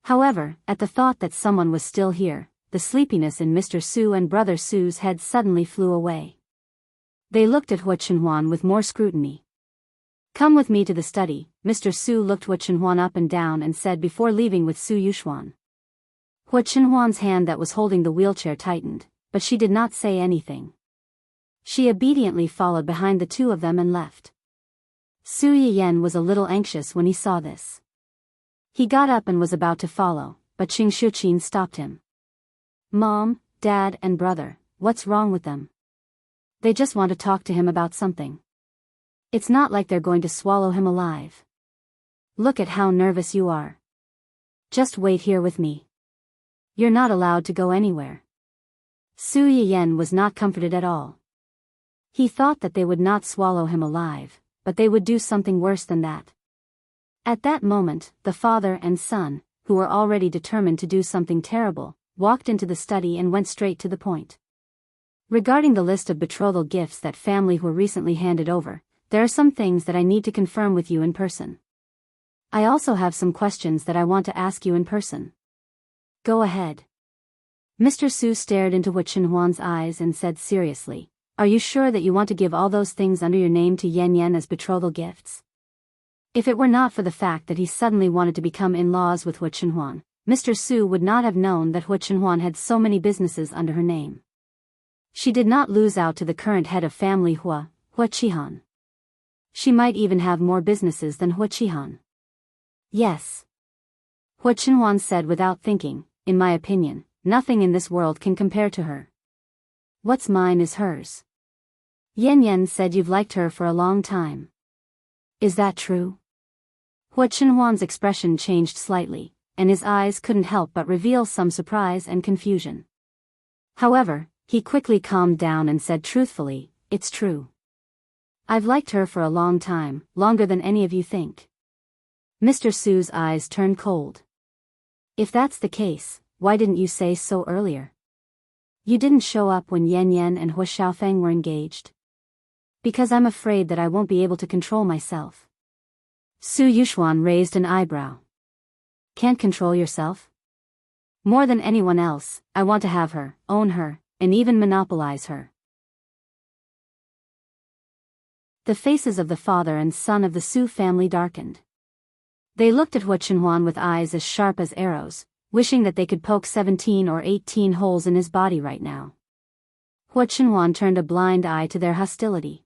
However, at the thought that someone was still here, the sleepiness in Mr. Su and Brother Su's head suddenly flew away. They looked at Hua Chenhuan with more scrutiny. Come with me to the study, Mr. Su looked Hua Chenhuan up and down and said before leaving with Su Yuxuan. Hua Chenhuan's hand that was holding the wheelchair tightened, but she did not say anything. She obediently followed behind the 2 of them and left. Su Yiyan was a little anxious when he saw this. He got up and was about to follow, but Qing Shuqin stopped him. Mom, Dad and brother, what's wrong with them? They just want to talk to him about something. It's not like they're going to swallow him alive. Look at how nervous you are. Just wait here with me. You're not allowed to go anywhere. Su Yiyan was not comforted at all. He thought that they would not swallow him alive, but they would do something worse than that. At that moment, the father and son, who were already determined to do something terrible, walked into the study and went straight to the point. Regarding the list of betrothal gifts that family were recently handed over, there are some things that I need to confirm with you in person. I also have some questions that I want to ask you in person. Go ahead. Mr. Su stared into Hua Chenhuan's eyes and said seriously, are you sure that you want to give all those things under your name to Yan Yan as betrothal gifts? If it were not for the fact that he suddenly wanted to become in-laws with Hua Chenhuan, Mr. Su would not have known that Hua Chenhuan had so many businesses under her name. She did not lose out to the current head of family Hua Qihan. She might even have more businesses than Hua Qihan. Yes. Hua Chenhuan said without thinking, in my opinion, nothing in this world can compare to her. What's mine is hers. Yan Yan said you've liked her for a long time. Is that true? Hua Chenhuan's expression changed slightly, and his eyes couldn't help but reveal some surprise and confusion. However, he quickly calmed down and said truthfully, it's true. I've liked her for a long time, longer than any of you think. Mr. Su's eyes turned cold. If that's the case, why didn't you say so earlier? You didn't show up when Yan Yan and Hua Xiaofeng were engaged. Because I'm afraid that I won't be able to control myself. Su Yuxuan raised an eyebrow. Can't control yourself? More than anyone else, I want to have her, own her, and even monopolize her. The faces of the father and son of the Su family darkened. They looked at Hua Chenhuan with eyes as sharp as arrows, wishing that they could poke 17 or 18 holes in his body right now. Hua Chenhuan turned a blind eye to their hostility.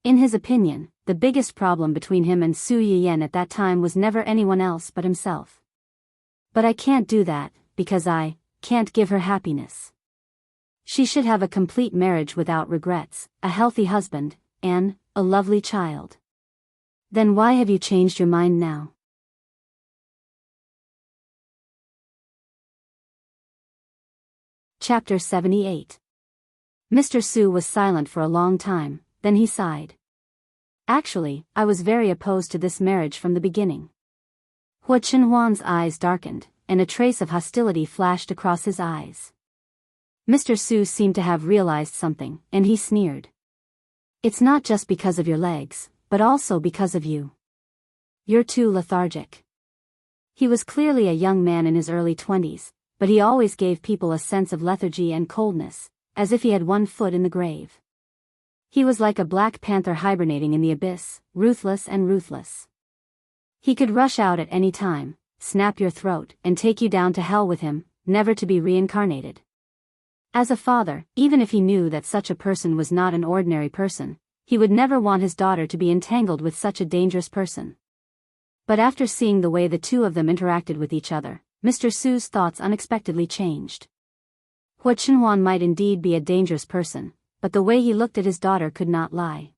In his opinion, the biggest problem between him and Su Yiyan at that time was never anyone else but himself. But I can't do that, because I can't give her happiness. She should have a complete marriage without regrets, a healthy husband, and a lovely child. Then why have you changed your mind now? Chapter 78. Mr. Su was silent for a long time, then he sighed. Actually, I was very opposed to this marriage from the beginning. Hua Chenhuan's eyes darkened, and a trace of hostility flashed across his eyes. Mr. Su seemed to have realized something, and he sneered. It's not just because of your legs, but also because of you. You're too lethargic. He was clearly a young man in his early 20s, but he always gave people a sense of lethargy and coldness, as if he had one foot in the grave. He was like a black panther hibernating in the abyss, ruthless and ruthless. He could rush out at any time, snap your throat, and take you down to hell with him, never to be reincarnated. As a father, even if he knew that such a person was not an ordinary person, he would never want his daughter to be entangled with such a dangerous person. But after seeing the way the two of them interacted with each other, Mr. Su's thoughts unexpectedly changed. Hua Chenhuan might indeed be a dangerous person, but the way he looked at his daughter could not lie.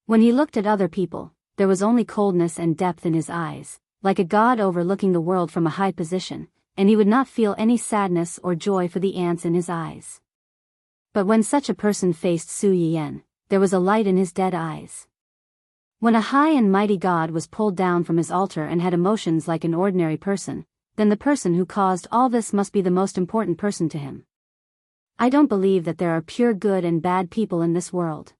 When he looked at other people, there was only coldness and depth in his eyes, like a god overlooking the world from a high position, and he would not feel any sadness or joy for the ants in his eyes. But when such a person faced Su Yiyan, there was a light in his dead eyes. When a high and mighty god was pulled down from his altar and had emotions like an ordinary person, then the person who caused all this must be the most important person to him. I don't believe that there are pure good and bad people in this world.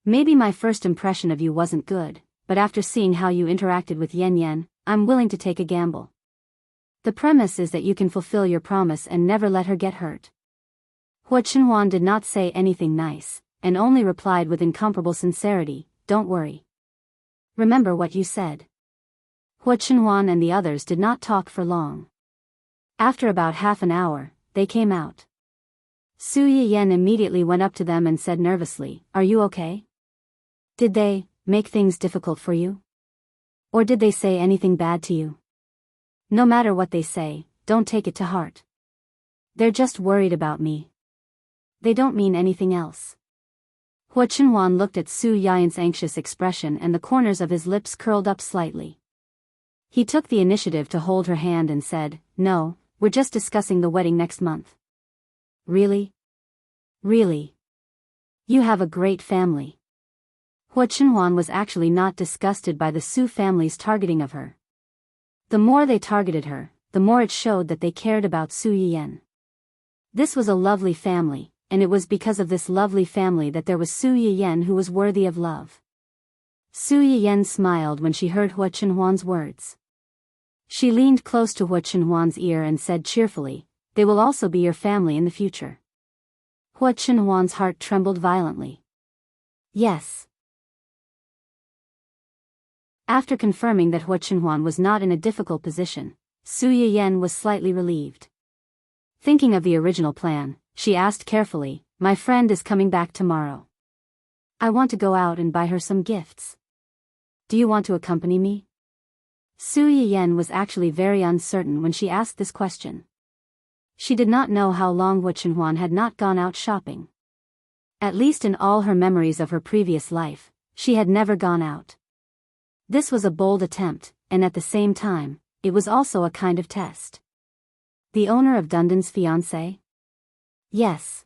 Maybe my first impression of you wasn't good, but after seeing how you interacted with Yan Yan, I'm willing to take a gamble. The premise is that you can fulfill your promise and never let her get hurt. Hua Chenhuan did not say anything nice, and only replied with incomparable sincerity, "Don't worry. Remember what you said." Hua Chenhuan and the others did not talk for long. After about half an hour, they came out. Su Yiyan immediately went up to them and said nervously, "Are you okay? Did they make things difficult for you? Or did they say anything bad to you? No matter what they say, don't take it to heart. They're just worried about me. They don't mean anything else." Hua Chenhuan looked at Su Yiyan's anxious expression and the corners of his lips curled up slightly. He took the initiative to hold her hand and said, "No, we're just discussing the wedding next month." "Really? Really? You have a great family." Hua Chenhuan was actually not disgusted by the Su family's targeting of her. The more they targeted her, the more it showed that they cared about Su Yiyan. This was a lovely family, and it was because of this lovely family that there was Su Yiyan who was worthy of love. Su Yiyan smiled when she heard Hua Chenhuan's words. She leaned close to Hua Chenhuan's ear and said cheerfully, "They will also be your family in the future." Hua Chenhuan's heart trembled violently. Yes. After confirming that Hua Chenhuan was not in a difficult position, Su Yiyan was slightly relieved. Thinking of the original plan, she asked carefully, "My friend is coming back tomorrow. I want to go out and buy her some gifts. Do you want to accompany me?" Su Yiyan was actually very uncertain when she asked this question. She did not know how long Hua Chenhuan had not gone out shopping. At least in all her memories of her previous life, she had never gone out. This was a bold attempt, and at the same time, it was also a kind of test. The owner of Dundon's fiancé? Yes.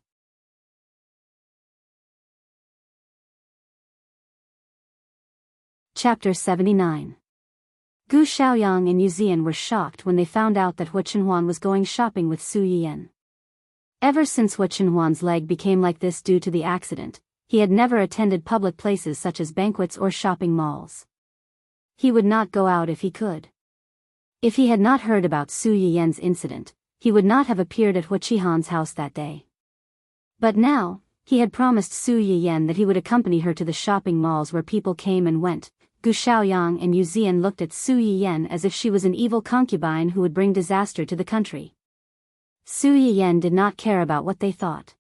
Chapter 79. Gu Xiaoyang and Yu Zian were shocked when they found out that Hua Chenhuan was going shopping with Su Yiyan. Ever since Hua Chenhuan's leg became like this due to the accident, he had never attended public places such as banquets or shopping malls. He would not go out if he could. If he had not heard about Su Yiyan's incident, he would not have appeared at Hua Qihan's house that day. But now, He had promised Su Yiyan that he would accompany her to the shopping malls where people came and went. Gu Xiaoyang and Yu Zian looked at Su Yiyan as if she was an evil concubine who would bring disaster to the country. Su Yiyan did not care about what they thought.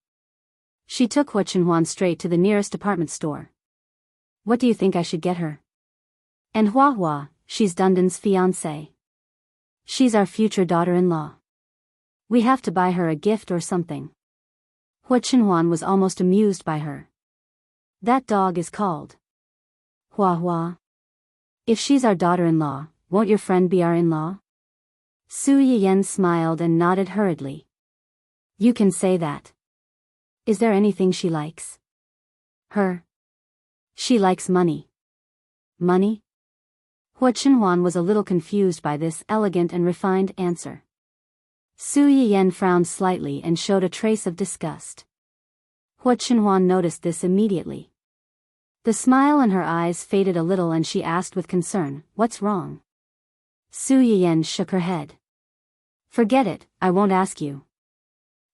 She took Hua Chenhuan straight to the nearest department store. What do you think I should get her? And Hua Hua, she's Dundan's fiancée. She's our future daughter-in-law. We have to buy her a gift or something. Hua Chenhuan was almost amused by her. That dog is called Hua Hua. If she's our daughter-in-law, won't your friend be our in-law? Su Yiyan smiled and nodded hurriedly. You can say that. Is there anything she likes? Her. She likes money. Money? Hua Chenhuan was a little confused by this elegant and refined answer. Su Yiyan frowned slightly and showed a trace of disgust. Hua Chenhuan noticed this immediately. The smile in her eyes faded a little and she asked with concern, "What's wrong?" Su Yiyan shook her head. Forget it, I won't ask you.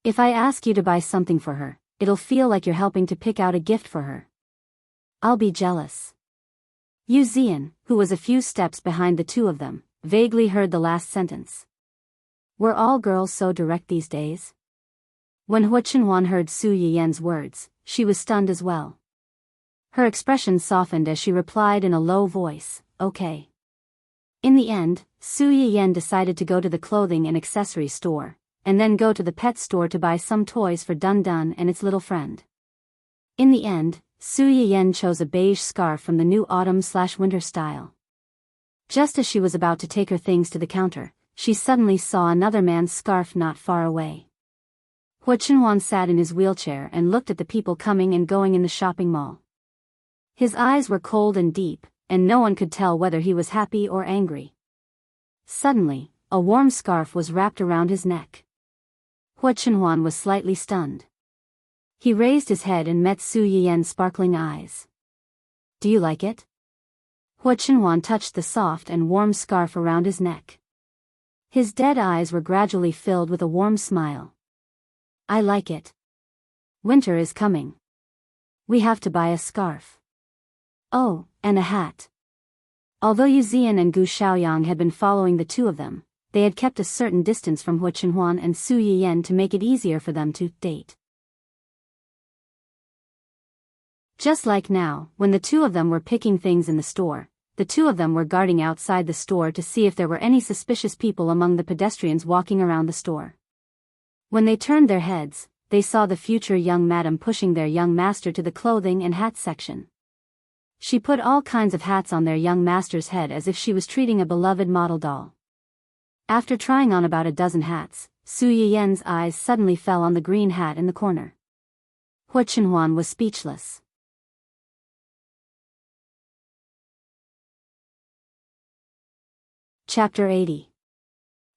If I ask you to buy something for her, it'll feel like you're helping to pick out a gift for her. I'll be jealous. Yu Zian, who was a few steps behind the two of them, vaguely heard the last sentence. Were all girls so direct these days? When Hua Chenhuan heard Su Yiyan's words, she was stunned as well. Her expression softened as she replied in a low voice, okay. In the end, Su Yiyan decided to go to the clothing and accessory store, and then go to the pet store to buy some toys for Dun Dun and its little friend. In the end, Su Yiyan chose a beige scarf from the new autumn/winter style. Just as she was about to take her things to the counter, she suddenly saw another man's scarf not far away. Hua Chenhuan sat in his wheelchair and looked at the people coming and going in the shopping mall. His eyes were cold and deep, and no one could tell whether he was happy or angry. Suddenly, a warm scarf was wrapped around his neck. Hua Chenhuan was slightly stunned. He raised his head and met Su Yiyan's sparkling eyes. Do you like it? Hua Chenhuan touched the soft and warm scarf around his neck. His dead eyes were gradually filled with a warm smile. I like it. Winter is coming. We have to buy a scarf. Oh, and a hat. Although Yu Zian and Gu Xiaoyang had been following the two of them, they had kept a certain distance from Hua Chenhuan and Su Yiyan to make it easier for them to date. Just like now, when the two of them were picking things in the store, the two of them were guarding outside the store to see if there were any suspicious people among the pedestrians walking around the store. When they turned their heads, they saw the future young madam pushing their young master to the clothing and hat section. She put all kinds of hats on their young master's head as if she was treating a beloved model doll. After trying on about a dozen hats, Su Yiyan's eyes suddenly fell on the green hat in the corner. Hua Chenhuan was speechless. Chapter 80.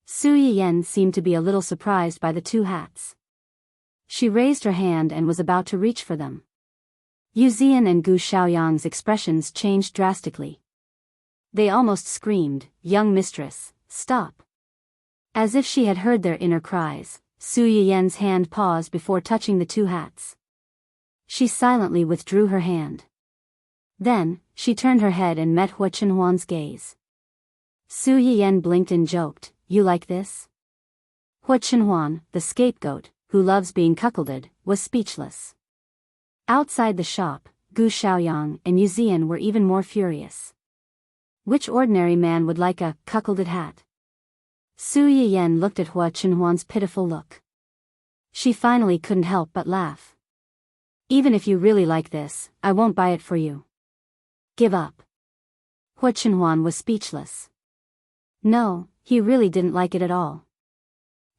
Su Yiyan seemed to be a little surprised by the two hats. She raised her hand and was about to reach for them. Yu Zian and Gu Xiaoyang's expressions changed drastically. They almost screamed, "Young mistress, stop!" As if she had heard their inner cries, Su Yiyan's hand paused before touching the two hats. She silently withdrew her hand. Then, she turned her head and met Hua Chenhuan's gaze. Su Yiyan blinked and joked, "You like this?" Hua Chenhuan, the scapegoat, who loves being cuckolded, was speechless. Outside the shop, Gu Xiaoyang and Yu Zian were even more furious. Which ordinary man would like a cuckolded hat? Su Yiyan looked at Hua Chenhuan's pitiful look. She finally couldn't help but laugh. Even if you really like this, I won't buy it for you. Give up. Hua Chenhuan was speechless. No, he really didn't like it at all.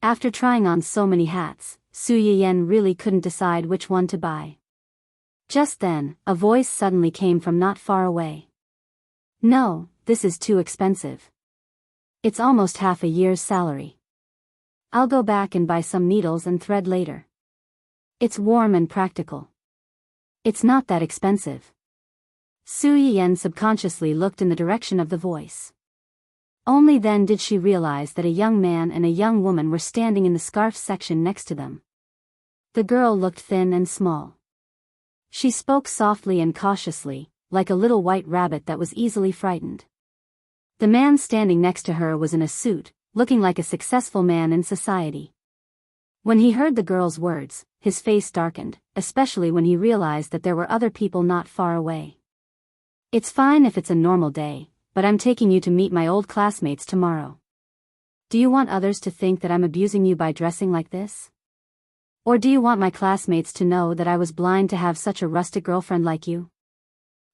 After trying on so many hats, Su Yiyan really couldn't decide which one to buy. Just then, a voice suddenly came from not far away. No, this is too expensive. It's almost half a year's salary. I'll go back and buy some needles and thread later. It's warm and practical. It's not that expensive. Su Yiyan subconsciously looked in the direction of the voice. Only then did she realize that a young man and a young woman were standing in the scarf section next to them. The girl looked thin and small. She spoke softly and cautiously, like a little white rabbit that was easily frightened. The man standing next to her was in a suit, looking like a successful man in society. When he heard the girl's words, his face darkened, especially when he realized that there were other people not far away. "It's fine if it's a normal day, but I'm taking you to meet my old classmates tomorrow. Do you want others to think that I'm abusing you by dressing like this? Or do you want my classmates to know that I was blind to have such a rustic girlfriend like you?"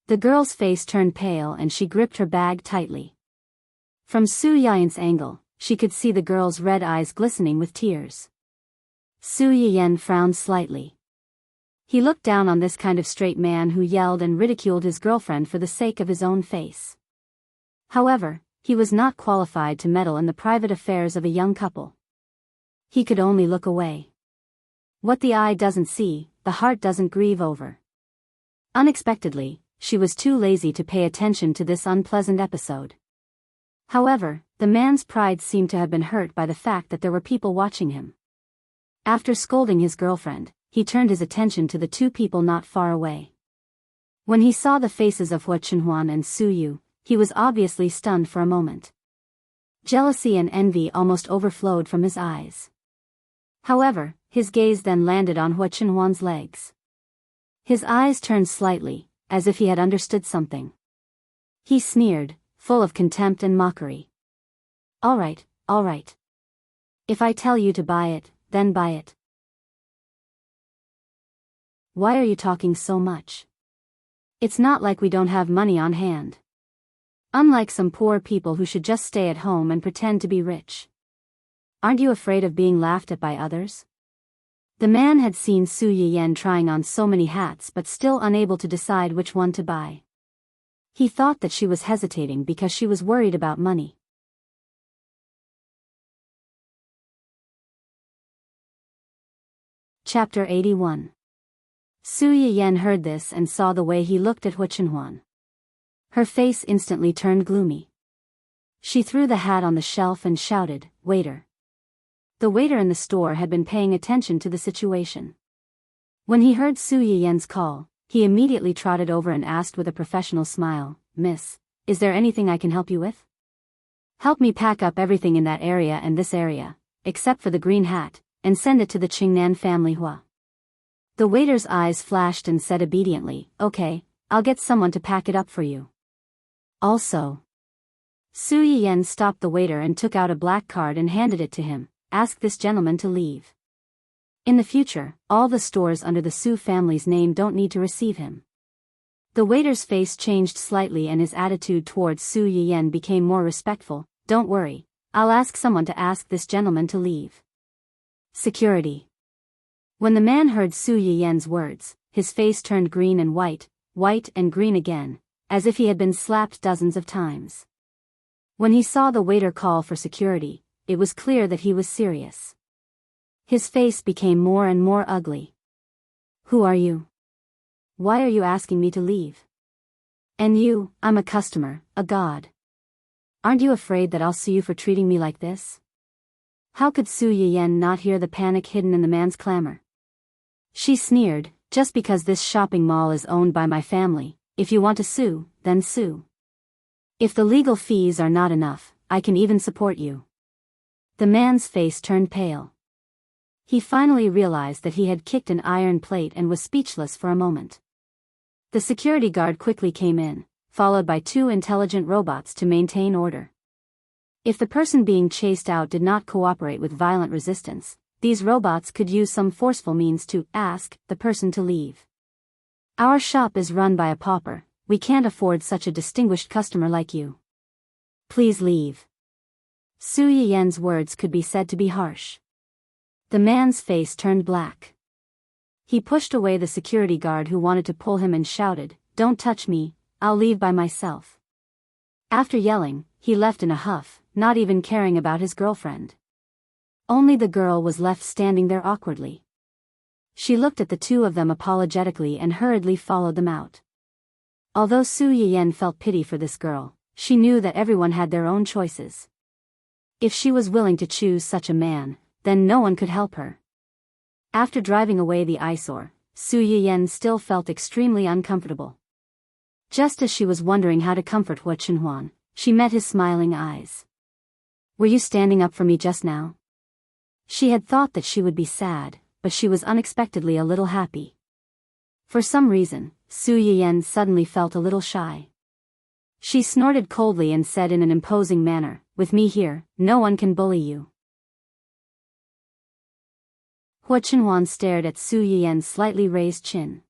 The girl's face turned pale and she gripped her bag tightly. From Su Yian's angle, she could see the girl's red eyes glistening with tears. Su Yian frowned slightly. He looked down on this kind of straight man who yelled and ridiculed his girlfriend for the sake of his own face. However, he was not qualified to meddle in the private affairs of a young couple. He could only look away. What the eye doesn't see, the heart doesn't grieve over. Unexpectedly, she was too lazy to pay attention to this unpleasant episode. However, the man's pride seemed to have been hurt by the fact that there were people watching him. After scolding his girlfriend, he turned his attention to the two people not far away. When he saw the faces of Hua Chenhuan and Su Yu, he was obviously stunned for a moment. Jealousy and envy almost overflowed from his eyes. However, his gaze then landed on Hua Chenhuan's legs. His eyes turned slightly, as if he had understood something. He sneered, full of contempt and mockery. All right. If I tell you to buy it, then buy it. Why are you talking so much? It's not like we don't have money on hand. Unlike some poor people who should just stay at home and pretend to be rich. Aren't you afraid of being laughed at by others? The man had seen Su Yiyan trying on so many hats but still unable to decide which one to buy. He thought that she was hesitating because she was worried about money. Chapter 81. Su Yiyan heard this and saw the way he looked at Hua Chenhuan. Her face instantly turned gloomy. She threw the hat on the shelf and shouted, "Waiter." The waiter in the store had been paying attention to the situation. When he heard Su Yiyan's call, he immediately trotted over and asked with a professional smile, "Miss, is there anything I can help you with? Help me pack up everything in that area and this area, except for the green hat, and send it to the Qingnan family Hua." The waiter's eyes flashed and said obediently, "Okay, I'll get someone to pack it up for you." Also, Su Yiyan stopped the waiter and took out a black card and handed it to him. "Ask this gentleman to leave. In the future, all the stores under the Su family's name don't need to receive him." The waiter's face changed slightly and his attitude towards Su Yiyan became more respectful. "Don't worry, I'll ask someone to ask this gentleman to leave." Security. When the man heard Su Yiyan's words, his face turned green and white and green again, as if he had been slapped dozens of times. When he saw the waiter call for security, it was clear that he was serious. His face became more and more ugly. "Who are you? Why are you asking me to leave? And you, I'm a customer, a god. Aren't you afraid that I'll sue you for treating me like this?" How could Su Yiyan not hear the panic hidden in the man's clamor? She sneered, "Just because this shopping mall is owned by my family, if you want to sue, then sue. If the legal fees are not enough, I can even support you." The man's face turned pale. He finally realized that he had kicked an iron plate and was speechless for a moment. The security guard quickly came in, followed by two intelligent robots to maintain order. If the person being chased out did not cooperate with violent resistance, these robots could use some forceful means to ask the person to leave. "Our shop is run by a pauper. We can't afford such a distinguished customer like you. Please leave." Su Yiyan's words could be said to be harsh. The man's face turned black. He pushed away the security guard who wanted to pull him and shouted, "Don't touch me, I'll leave by myself." After yelling, he left in a huff, not even caring about his girlfriend. Only the girl was left standing there awkwardly. She looked at the two of them apologetically and hurriedly followed them out. Although Su Yiyan felt pity for this girl, she knew that everyone had their own choices. If she was willing to choose such a man, then no one could help her. After driving away the eyesore, Su Yiyan still felt extremely uncomfortable. Just as she was wondering how to comfort Hua Chenhuan, she met his smiling eyes. "Were you standing up for me just now?" She had thought that she would be sad, but she was unexpectedly a little happy. For some reason, Su Yiyan suddenly felt a little shy. She snorted coldly and said in an imposing manner, "With me here, no one can bully you." Hua Chenhuan stared at Su Yiyan's slightly raised chin.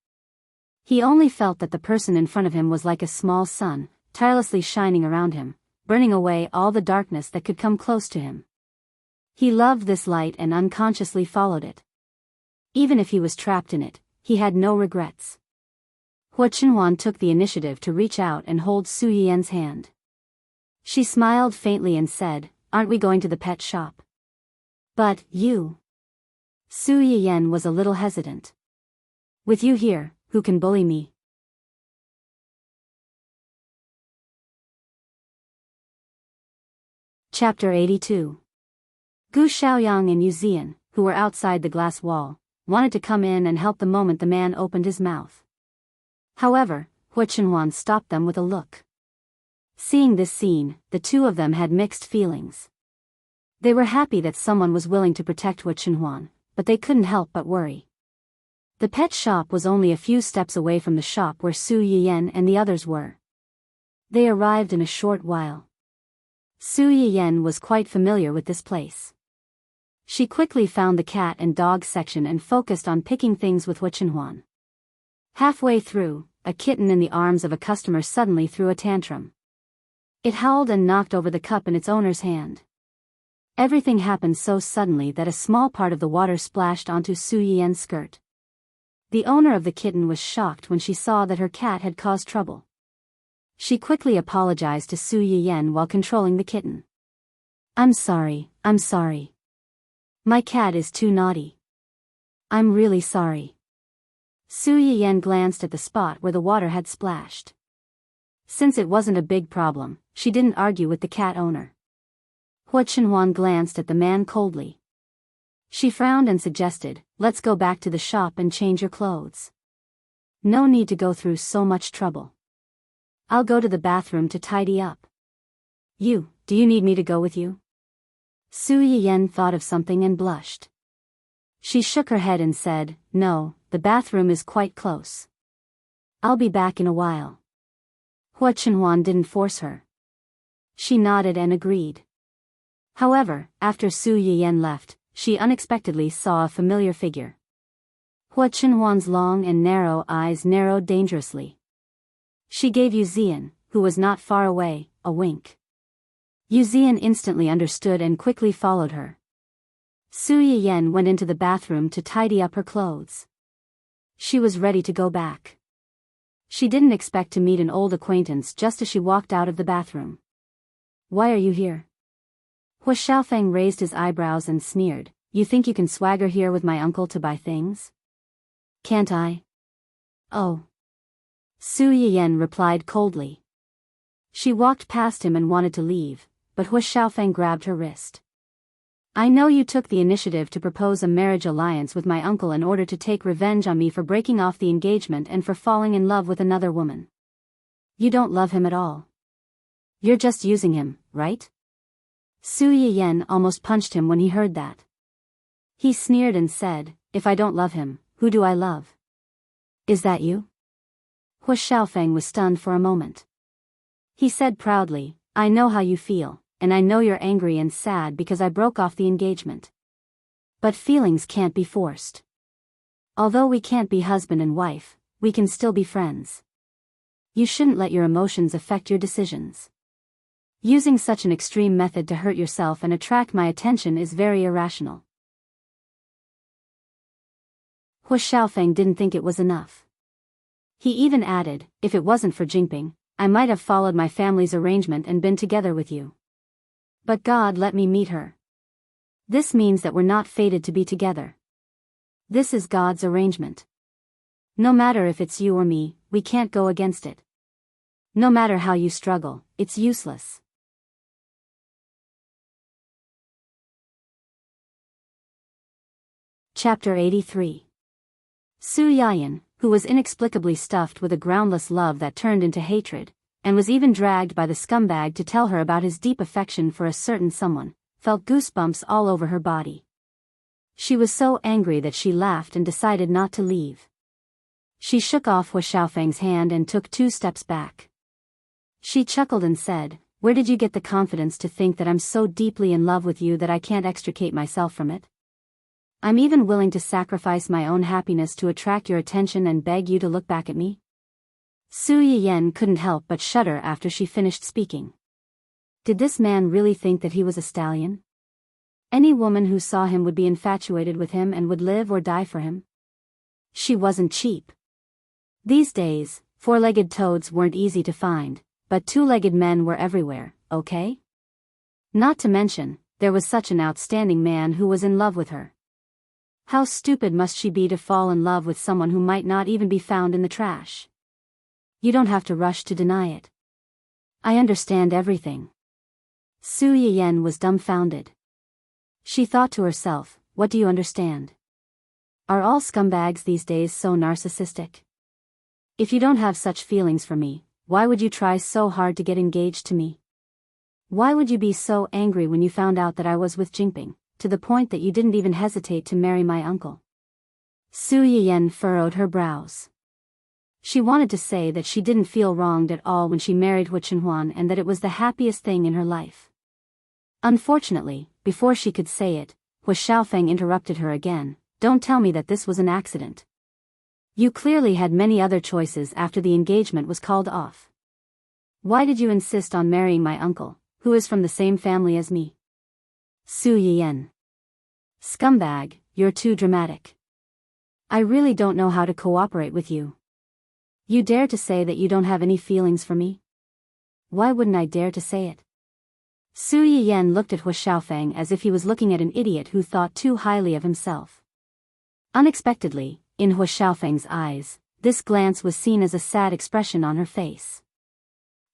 He only felt that the person in front of him was like a small sun, tirelessly shining around him, burning away all the darkness that could come close to him. He loved this light and unconsciously followed it. Even if he was trapped in it, he had no regrets. Hua Chenhuan took the initiative to reach out and hold Su Yiyan's hand. She smiled faintly and said, "Aren't we going to the pet shop?" "But, you..." Su Yiyan was a little hesitant. "With you here, who can bully me?" Chapter 82. Gu Xiaoyang and Yu Zian, who were outside the glass wall, wanted to come in and help the moment the man opened his mouth. However, Hua Chenhuan stopped them with a look. Seeing this scene, the two of them had mixed feelings. They were happy that someone was willing to protect Hua Chenhuan, but they couldn't help but worry. The pet shop was only a few steps away from the shop where Su Yiyan and the others were. They arrived in a short while. Su Yiyan was quite familiar with this place. She quickly found the cat and dog section and focused on picking things with Hua Chenhuan. Halfway through, a kitten in the arms of a customer suddenly threw a tantrum. It howled and knocked over the cup in its owner's hand. Everything happened so suddenly that a small part of the water splashed onto Su Yiyan's skirt. The owner of the kitten was shocked when she saw that her cat had caused trouble. She quickly apologized to Su Yiyan while controlling the kitten. I'm sorry. My cat is too naughty. I'm really sorry." Su Yiyan glanced at the spot where the water had splashed. Since it wasn't a big problem, she didn't argue with the cat owner. Hua Chenhuan glanced at the man coldly. She frowned and suggested, "Let's go back to the shop and change your clothes. No need to go through so much trouble. I'll go to the bathroom to tidy up. Do you need me to go with you?" Su Yiyan thought of something and blushed. She shook her head and said, "No, the bathroom is quite close. I'll be back in a while." Hua Chenhuan didn't force her. She nodded and agreed. However, after Su Yiyan left, she unexpectedly saw a familiar figure. Hua Chenhuan's long and narrow eyes narrowed dangerously. She gave Yu Zian, who was not far away, a wink. Yu Zian instantly understood and quickly followed her. Su Yiyan went into the bathroom to tidy up her clothes. She was ready to go back. She didn't expect to meet an old acquaintance just as she walked out of the bathroom. "Why are you here?" Hua Xiaofeng raised his eyebrows and sneered, "You think you can swagger here with my uncle to buy things? Can't I?" "Oh." Su Yiyan replied coldly. She walked past him and wanted to leave, but Hua Xiaofeng grabbed her wrist. "I know you took the initiative to propose a marriage alliance with my uncle in order to take revenge on me for breaking off the engagement and for falling in love with another woman. You don't love him at all. You're just using him, right?" Su Yiyan almost punched him when he heard that. He sneered and said, "If I don't love him, who do I love? Is that you?" Hua Xiaofeng was stunned for a moment. He said proudly, "I know how you feel, and I know you're angry and sad because I broke off the engagement. But feelings can't be forced. Although we can't be husband and wife, we can still be friends. You shouldn't let your emotions affect your decisions. Using such an extreme method to hurt yourself and attract my attention is very irrational." Hua Xiaofeng didn't think it was enough. He even added, "If it wasn't for Jingping, I might have followed my family's arrangement and been together with you. But God let me meet her. This means that we're not fated to be together. This is God's arrangement. No matter if it's you or me, we can't go against it. No matter how you struggle, it's useless." Chapter 83. Su Yayan, who was inexplicably stuffed with a groundless love that turned into hatred, and was even dragged by the scumbag to tell her about his deep affection for a certain someone, felt goosebumps all over her body. She was so angry that she laughed and decided not to leave. She shook off Hua Xiaofeng's hand and took 2 steps back. She chuckled and said, "Where did you get the confidence to think that I'm so deeply in love with you that I can't extricate myself from it? I'm even willing to sacrifice my own happiness to attract your attention and beg you to look back at me?" Su Yiyen couldn't help but shudder after she finished speaking. Did this man really think that he was a stallion? Any woman who saw him would be infatuated with him and would live or die for him. She wasn't cheap. These days, 4-legged toads weren't easy to find, but 2-legged men were everywhere, okay? Not to mention, there was such an outstanding man who was in love with her. How stupid must she be to fall in love with someone who might not even be found in the trash? You don't have to rush to deny it. I understand everything. Su Yiyen was dumbfounded. She thought to herself, what do you understand? Are all scumbags these days so narcissistic? If you don't have such feelings for me, why would you try so hard to get engaged to me? Why would you be so angry when you found out that I was with Jingping, to the point that you didn't even hesitate to marry my uncle? Su Yiyen furrowed her brows. She wanted to say that she didn't feel wronged at all when she married Hu Chenhuan and that it was the happiest thing in her life. Unfortunately, before she could say it, Hua Xiaofeng interrupted her again. Don't tell me that this was an accident. You clearly had many other choices after the engagement was called off. Why did you insist on marrying my uncle, who is from the same family as me? Su Yiyen. Scumbag, you're too dramatic. I really don't know how to cooperate with you. You dare to say that you don't have any feelings for me? Why wouldn't I dare to say it? Su Yiyen looked at Hua Xiaofeng as if he was looking at an idiot who thought too highly of himself. Unexpectedly, in Hua Xiaofeng's eyes, this glance was seen as a sad expression on her face.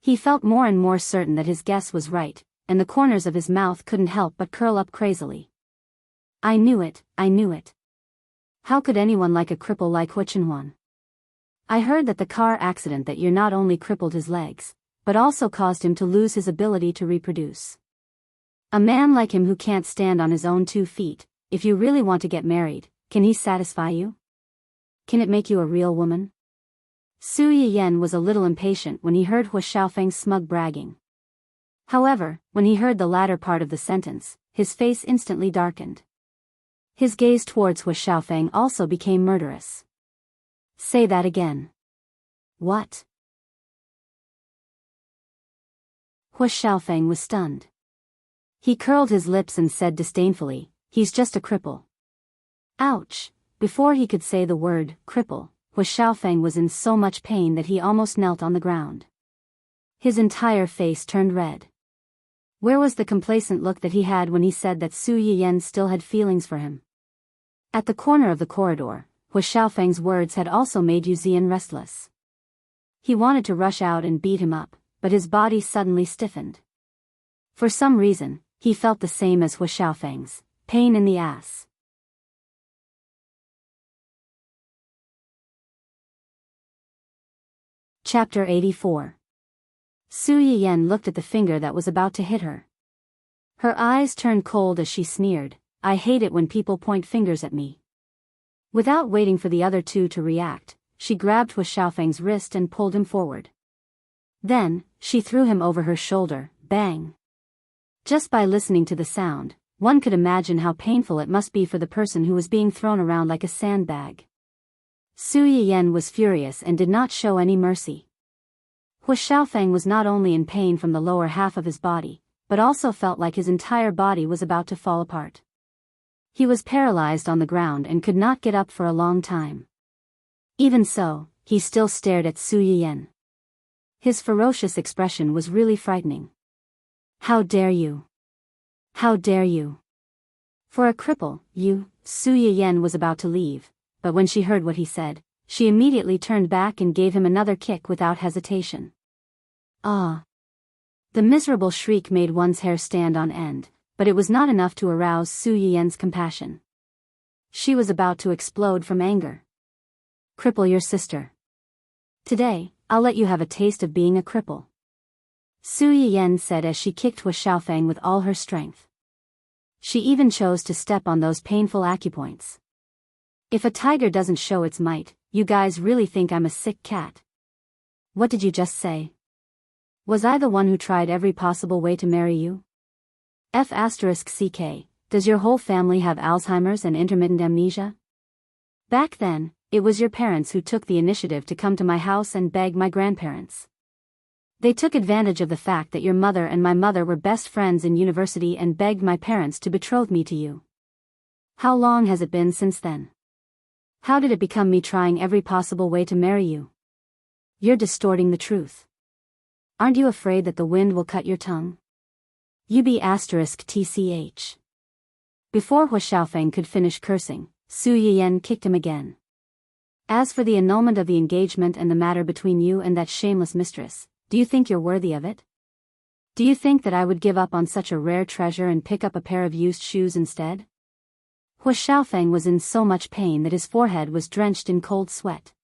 He felt more and more certain that his guess was right, and the corners of his mouth couldn't help but curl up crazily. I knew it, I knew it. How could anyone like a cripple like Hu Chenhuan? I heard that the car accident that year not only crippled his legs, but also caused him to lose his ability to reproduce. A man like him who can't stand on his own 2 feet, if you really want to get married, can he satisfy you? Can it make you a real woman? Su Yiyen was a little impatient when he heard Hua Xiaofeng's smug bragging. However, when he heard the latter part of the sentence, his face instantly darkened. His gaze towards Hua Xiaofeng also became murderous. Say that again. What? Hua Xiaofeng was stunned. He curled his lips and said disdainfully, he's just a cripple. Ouch! Before he could say the word, cripple, Hua Xiaofeng was in so much pain that he almost knelt on the ground. His entire face turned red. Where was the complacent look that he had when he said that Su Yiyen still had feelings for him? At the corner of the corridor, Hua Xiaofeng's words had also made Yu Zian restless. He wanted to rush out and beat him up, but his body suddenly stiffened. For some reason, he felt the same as Hua Xiaofeng's, pain in the ass. Chapter 84. Su Yiyen looked at the finger that was about to hit her. Her eyes turned cold as she sneered, I hate it when people point fingers at me. Without waiting for the other 2 to react, she grabbed Hua Xiaofeng's wrist and pulled him forward. Then, she threw him over her shoulder, bang. Just by listening to the sound, one could imagine how painful it must be for the person who was being thrown around like a sandbag. Su Yiyen was furious and did not show any mercy. Hua Xiaofeng was not only in pain from the lower half of his body, but also felt like his entire body was about to fall apart. He was paralyzed on the ground and could not get up for a long time. Even so, he still stared at Su Yiyen. His ferocious expression was really frightening. How dare you? How dare you? For a cripple, you, Su Yiyen was about to leave, but when she heard what he said, she immediately turned back and gave him another kick without hesitation. Ah! The miserable shriek made one's hair stand on end, but it was not enough to arouse Su Yiyen's compassion. She was about to explode from anger. cripple your sister. Today, I'll let you have a taste of being a cripple. Su Yiyan said as she kicked Hua Xiaofeng with all her strength. She even chose to step on those painful acupoints. If a tiger doesn't show its might, you guys really think I'm a sick cat. What did you just say? Was I the one who tried every possible way to marry you? F***CK, does your whole family have Alzheimer's and intermittent amnesia? Back then, it was your parents who took the initiative to come to my house and beg my grandparents. They took advantage of the fact that your mother and my mother were best friends in university and begged my parents to betroth me to you. How long has it been since then? How did it become me trying every possible way to marry you? You're distorting the truth. Aren't you afraid that the wind will cut your tongue? UB*TCH. Before Hua Xiaofeng could finish cursing, Su Yiyan kicked him again. As for the annulment of the engagement and the matter between you and that shameless mistress, do you think you're worthy of it? Do you think that I would give up on such a rare treasure and pick up a pair of used shoes instead? Hua Xiaofeng was in so much pain that his forehead was drenched in cold sweat.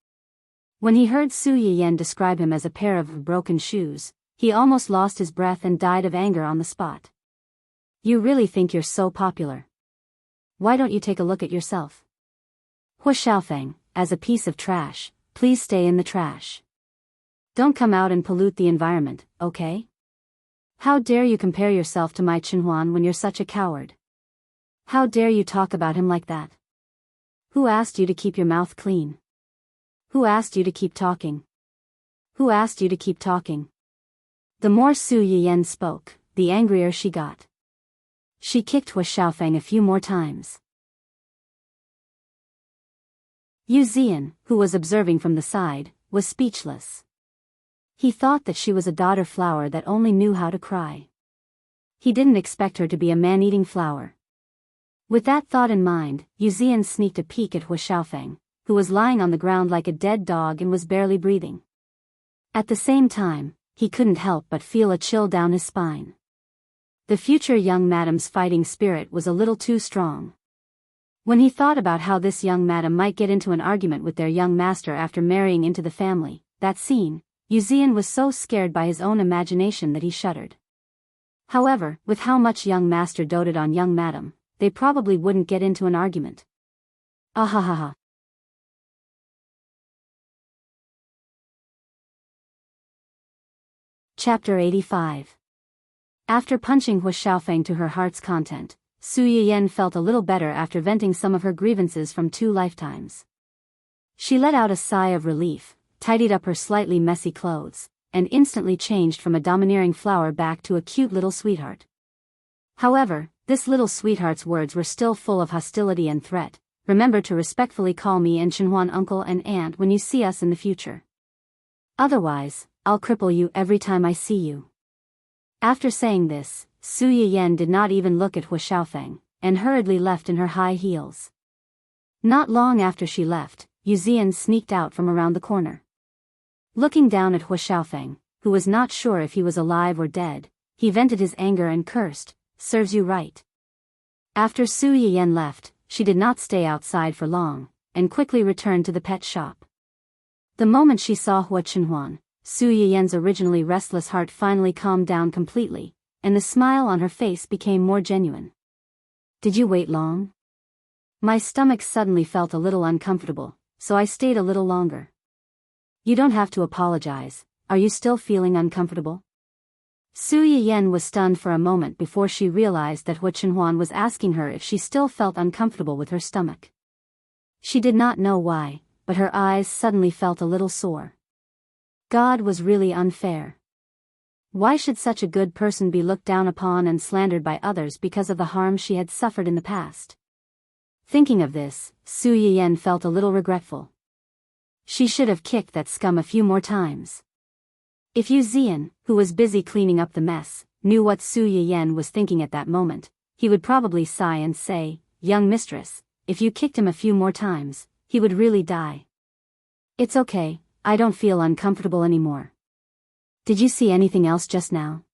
When he heard Su Yiyan describe him as a pair of broken shoes, he almost lost his breath and died of anger on the spot. You really think you're so popular? Why don't you take a look at yourself? Hua Xiaofeng, as a piece of trash, please stay in the trash. Don't come out and pollute the environment, okay? How dare you compare yourself to my Chenhuan when you're such a coward? How dare you talk about him like that? Who asked you to keep your mouth clean? Who asked you to keep talking? Who asked you to keep talking? The more Su Yiyan spoke, the angrier she got. She kicked Hua Xiaofeng a few more times. Yu Zian, who was observing from the side, was speechless. He thought that she was a daughter flower that only knew how to cry. He didn't expect her to be a man-eating flower. With that thought in mind, Yu Zian sneaked a peek at Hua Xiaofeng, who was lying on the ground like a dead dog and was barely breathing. At the same time, he couldn't help but feel a chill down his spine. The future young madam's fighting spirit was a little too strong. When he thought about how this young madam might get into an argument with their young master after marrying into the family, that scene, Yu Zian was so scared by his own imagination that he shuddered. However, with how much young master doted on young madam, they probably wouldn't get into an argument. Ahahaha. Chapter 85. After punching Hua Xiaofeng to her heart's content, Su Yiyan felt a little better after venting some of her grievances from 2 lifetimes. She let out a sigh of relief, tidied up her slightly messy clothes, and instantly changed from a domineering flower back to a cute little sweetheart. However, this little sweetheart's words were still full of hostility and threat. Remember to respectfully call me and Chenhuan uncle and aunt when you see us in the future. Otherwise, I'll cripple you every time I see you. After saying this, Su Yiyan did not even look at Hua Xiaofeng, and hurriedly left in her high heels. Not long after she left, Yu Zian sneaked out from around the corner. Looking down at Hua Xiaofeng, who was not sure if he was alive or dead, he vented his anger and cursed, "Serves you right." After Su Yiyan left, she did not stay outside for long, and quickly returned to the pet shop. The moment she saw Hua Chenhuan, Su Yiyan's originally restless heart finally calmed down completely, and the smile on her face became more genuine. "Did you wait long?" "My stomach suddenly felt a little uncomfortable, so I stayed a little longer." "You don't have to apologize. Are you still feeling uncomfortable?" Su Yiyan was stunned for a moment before she realized that Hua Chenhuan was asking her if she still felt uncomfortable with her stomach. She did not know why, but her eyes suddenly felt a little sore. God was really unfair. Why should such a good person be looked down upon and slandered by others because of the harm she had suffered in the past? Thinking of this, Su Yiyan felt a little regretful. She should have kicked that scum a few more times. If Yu Zian, who was busy cleaning up the mess, knew what Su Yiyan was thinking at that moment, he would probably sigh and say, "Young mistress, if you kicked him a few more times, he would really die." "It's okay, I don't feel uncomfortable anymore." "Did you see anything else just now?"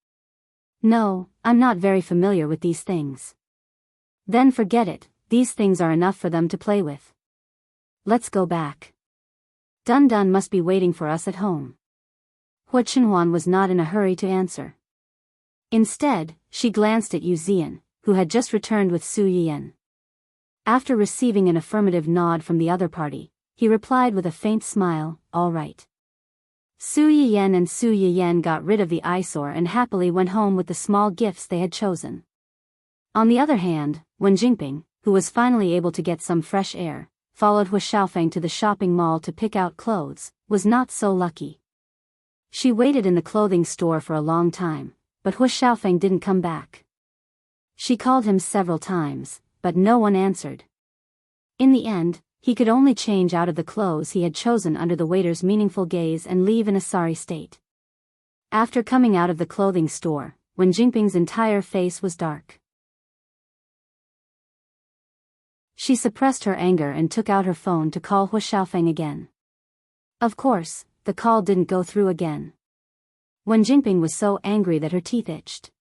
"No, I'm not very familiar with these things." "Then forget it, these things are enough for them to play with. Let's go back." Dun Dun must be waiting for us at home. Hua Chenhuan was not in a hurry to answer. Instead, she glanced at Yu Zian, who had just returned with Su Yiyan. After receiving an affirmative nod from the other party, he replied with a faint smile, "All right." Su Yiyan and Su Yiyan got rid of the eyesore and happily went home with the small gifts they had chosen. On the other hand, Wen Jingping, who was finally able to get some fresh air, followed Hua Xiaofeng to the shopping mall to pick out clothes, was not so lucky. She waited in the clothing store for a long time, but Hua Xiaofeng didn't come back. She called him several times, but no one answered. In the end, he could only change out of the clothes he had chosen under the waiter's meaningful gaze and leave in a sorry state. After coming out of the clothing store, Wen Jingping's entire face was dark. She suppressed her anger and took out her phone to call Hua Xiaofeng again. Of course, the call didn't go through again. Wen Jingping was so angry that her teeth itched.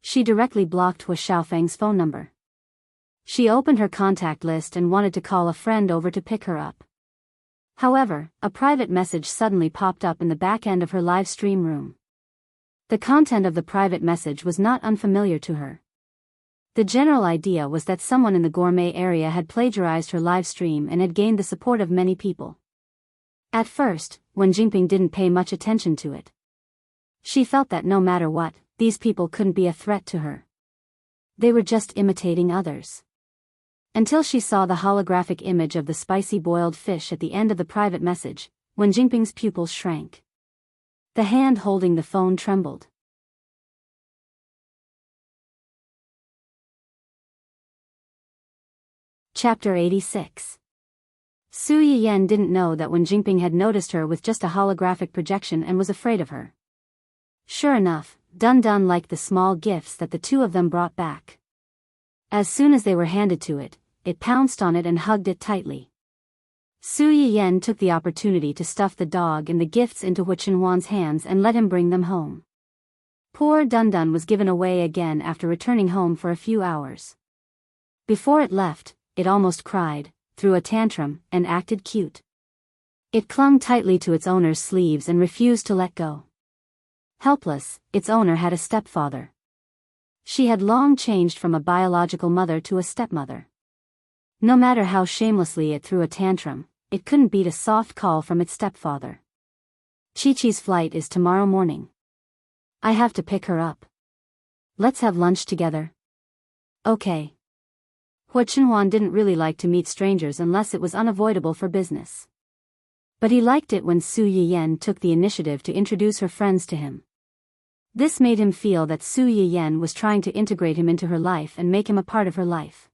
She directly blocked Hua Xiaofeng's phone number. She opened her contact list and wanted to call a friend over to pick her up. However, a private message suddenly popped up in the back end of her live stream room. The content of the private message was not unfamiliar to her. The general idea was that someone in the gourmet area had plagiarized her live stream and had gained the support of many people. At first, Wen Jingping didn't pay much attention to it. She felt that no matter what, these people couldn't be a threat to her. They were just imitating others. Until she saw the holographic image of the spicy boiled fish at the end of the private message, Wen Jingping's pupils shrank. The hand holding the phone trembled. Chapter 86. Su Yiyan didn't know that Wen Jingping had noticed her with just a holographic projection and was afraid of her. Sure enough, Dun Dun liked the small gifts that the two of them brought back. As soon as they were handed to it, it pounced on it and hugged it tightly. Su Yiyan took the opportunity to stuff the dog and the gifts into Hua Chenhuan's hands and let him bring them home. Poor Dun Dun was given away again after returning home for a few hours. Before it left, it almost cried, threw a tantrum, and acted cute. It clung tightly to its owner's sleeves and refused to let go. Helpless, its owner had a stepfather. She had long changed from a biological mother to a stepmother. No matter how shamelessly it threw a tantrum, it couldn't beat a soft call from its stepfather. Chi-Chi's flight is tomorrow morning. I have to pick her up. Let's have lunch together. Okay. Hua Chenhuan didn't really like to meet strangers unless it was unavoidable for business. But he liked it when Su Yiyan took the initiative to introduce her friends to him. This made him feel that Su Yiyan was trying to integrate him into her life and make him a part of her life.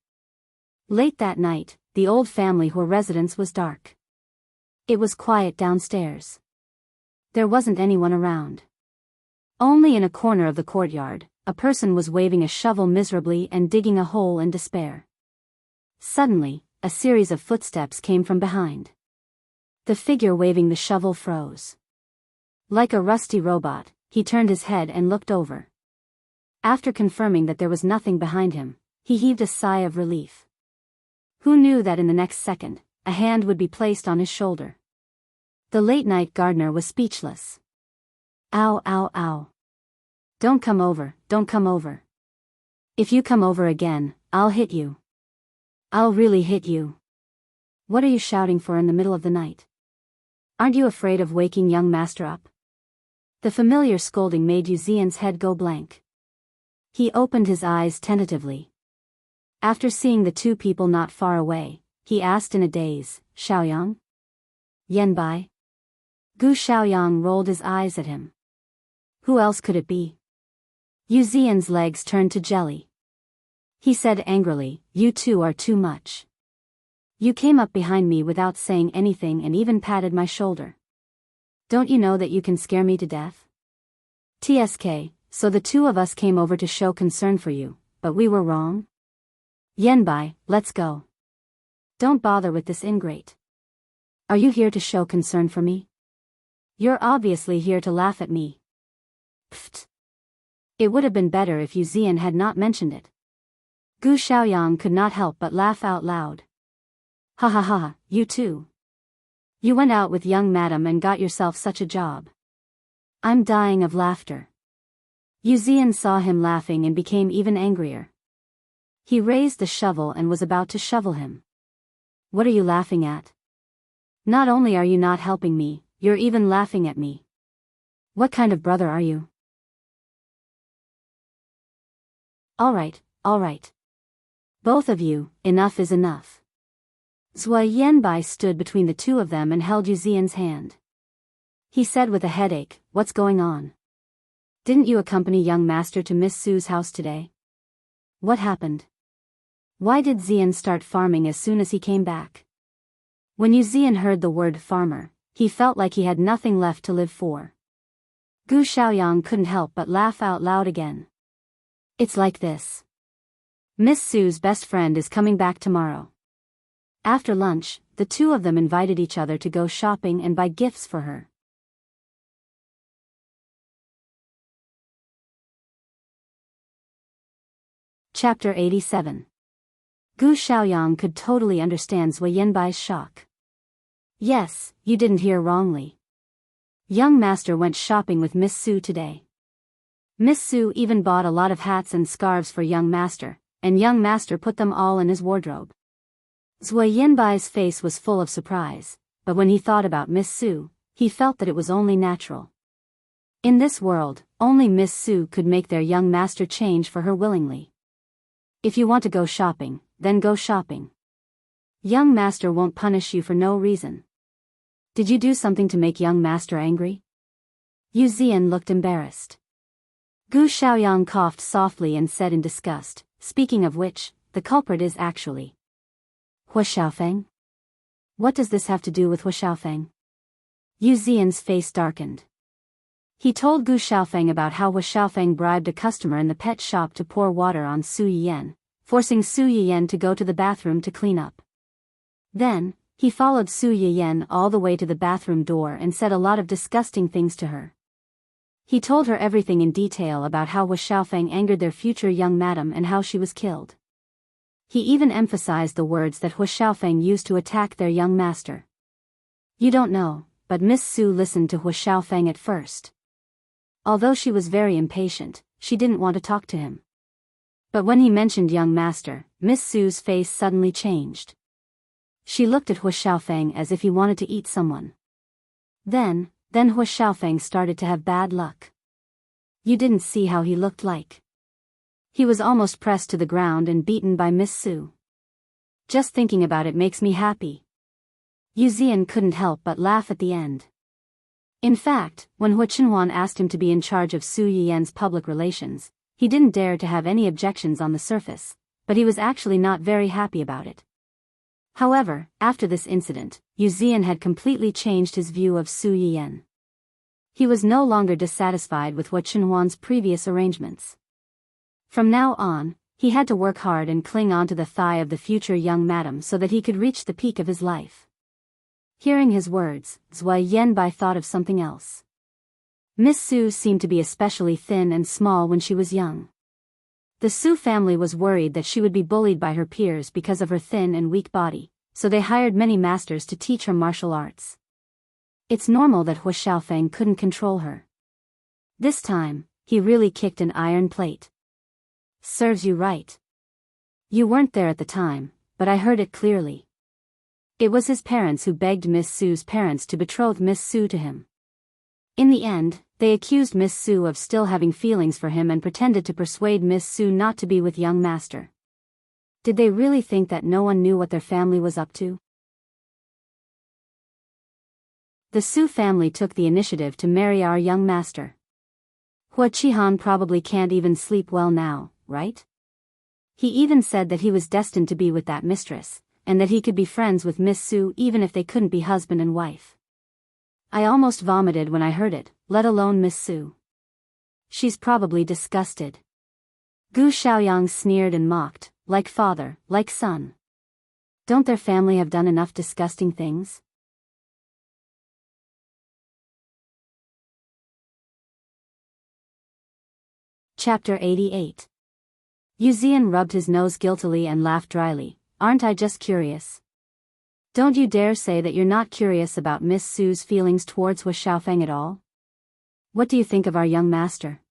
Late that night, the old family Hua residence was dark. It was quiet downstairs. There wasn't anyone around. Only in a corner of the courtyard, a person was waving a shovel miserably and digging a hole in despair. Suddenly, a series of footsteps came from behind. The figure waving the shovel froze. Like a rusty robot, he turned his head and looked over. After confirming that there was nothing behind him, he heaved a sigh of relief. Who knew that in the next second, a hand would be placed on his shoulder? The late-night gardener was speechless. Ow, ow, ow. Don't come over, don't come over. If you come over again, I'll hit you. I'll really hit you. What are you shouting for in the middle of the night? Aren't you afraid of waking young master up? The familiar scolding made Yu Zian's head go blank. He opened his eyes tentatively. After seeing the two people not far away, he asked in a daze, Xiaoyang? Yanbai? Gu Xiaoyang rolled his eyes at him. Who else could it be? Yu Zian's legs turned to jelly. He said angrily, you two are too much. You came up behind me without saying anything and even patted my shoulder. Don't you know that you can scare me to death? TSK, so the two of us came over to show concern for you, but we were wrong? Yanbai, let's go. Don't bother with this ingrate. Are you here to show concern for me? You're obviously here to laugh at me. Pfft. It would have been better if Yu Zian had not mentioned it. Gu Xiaoyang could not help but laugh out loud. Ha ha ha, you too. You went out with young madam and got yourself such a job. I'm dying of laughter. Yuzian saw him laughing and became even angrier. He raised the shovel and was about to shovel him. What are you laughing at? Not only are you not helping me, you're even laughing at me. What kind of brother are you? All right. Both of you, enough is enough. Zhou Yanbai stood between the two of them and held Yuzian's hand. He said with a headache, "What's going on? Didn't you accompany young master to Miss Su's house today? What happened? Why did Zian start farming as soon as he came back?" When Yuzian heard the word farmer, he felt like he had nothing left to live for. Gu Xiaoyang couldn't help but laugh out loud again. It's like this. Miss Su's best friend is coming back tomorrow. After lunch, the two of them invited each other to go shopping and buy gifts for her. Chapter 87. Gu Xiaoyang could totally understand Zhou Yanbai's shock. Yes, you didn't hear wrongly. Young master went shopping with Miss Su today. Miss Su even bought a lot of hats and scarves for young master, and young master put them all in his wardrobe. Zhou Yanbai's face was full of surprise, but when he thought about Miss Su, he felt that it was only natural. In this world, only Miss Su could make their young master change for her willingly. If you want to go shopping, then go shopping. Young master won't punish you for no reason. Did you do something to make young master angry? Yuzian looked embarrassed. Gu Xiaoyang coughed softly and said in disgust, "Speaking of which, the culprit is actually Hua Xiaofeng? What does this have to do with Hua Xiaofeng?" Yuzian's face darkened. He told Gu Xiaofeng about how Hua Xiaofeng bribed a customer in the pet shop to pour water on Su Yiyan, forcing Su Yiyan to go to the bathroom to clean up. Then, he followed Su Yiyan all the way to the bathroom door and said a lot of disgusting things to her. He told her everything in detail about how Hua Xiaofeng angered their future young madam and how she was killed. He even emphasized the words that Hua Xiaofeng used to attack their young master. You don't know, but Miss Su listened to Hua Xiaofeng at first. Although she was very impatient, she didn't want to talk to him. But when he mentioned young master, Miss Su's face suddenly changed. She looked at Hua Xiaofeng as if he wanted to eat someone. Then Hua Xiaofeng started to have bad luck. You didn't see how he looked like. He was almost pressed to the ground and beaten by Miss Su. Just thinking about it makes me happy. Yuzian couldn't help but laugh at the end. In fact, when Hua Qinhuan asked him to be in charge of Su Yiyan's public relations, he didn't dare to have any objections on the surface, but he was actually not very happy about it. However, after this incident, Yuzian had completely changed his view of Su Yiyan. He was no longer dissatisfied with Hua Qinhuan's previous arrangements. From now on, he had to work hard and cling onto the thigh of the future young madam so that he could reach the peak of his life. Hearing his words, Zhou Yanbai thought of something else. Miss Su seemed to be especially thin and small when she was young. The Su family was worried that she would be bullied by her peers because of her thin and weak body, so they hired many masters to teach her martial arts. It's normal that Hua Xiaofeng couldn't control her. This time, he really kicked an iron plate. Serves you right. You weren't there at the time, but I heard it clearly. It was his parents who begged Miss Su's parents to betroth Miss Su to him. In the end, they accused Miss Su of still having feelings for him and pretended to persuade Miss Su not to be with young master. Did they really think that no one knew what their family was up to? The Su family took the initiative to marry our young master. Hua Qihan probably can't even sleep well now, right? He even said that he was destined to be with that mistress, and that he could be friends with Miss Su even if they couldn't be husband and wife. I almost vomited when I heard it, let alone Miss Su. She's probably disgusted. Gu Xiaoyang sneered and mocked, like father, like son. Don't their family have done enough disgusting things? Chapter 88. Yuzian rubbed his nose guiltily and laughed dryly. Aren't I just curious? Don't you dare say that you're not curious about Miss Sue's feelings towards Hu Xiaofeng at all? What do you think of our young master?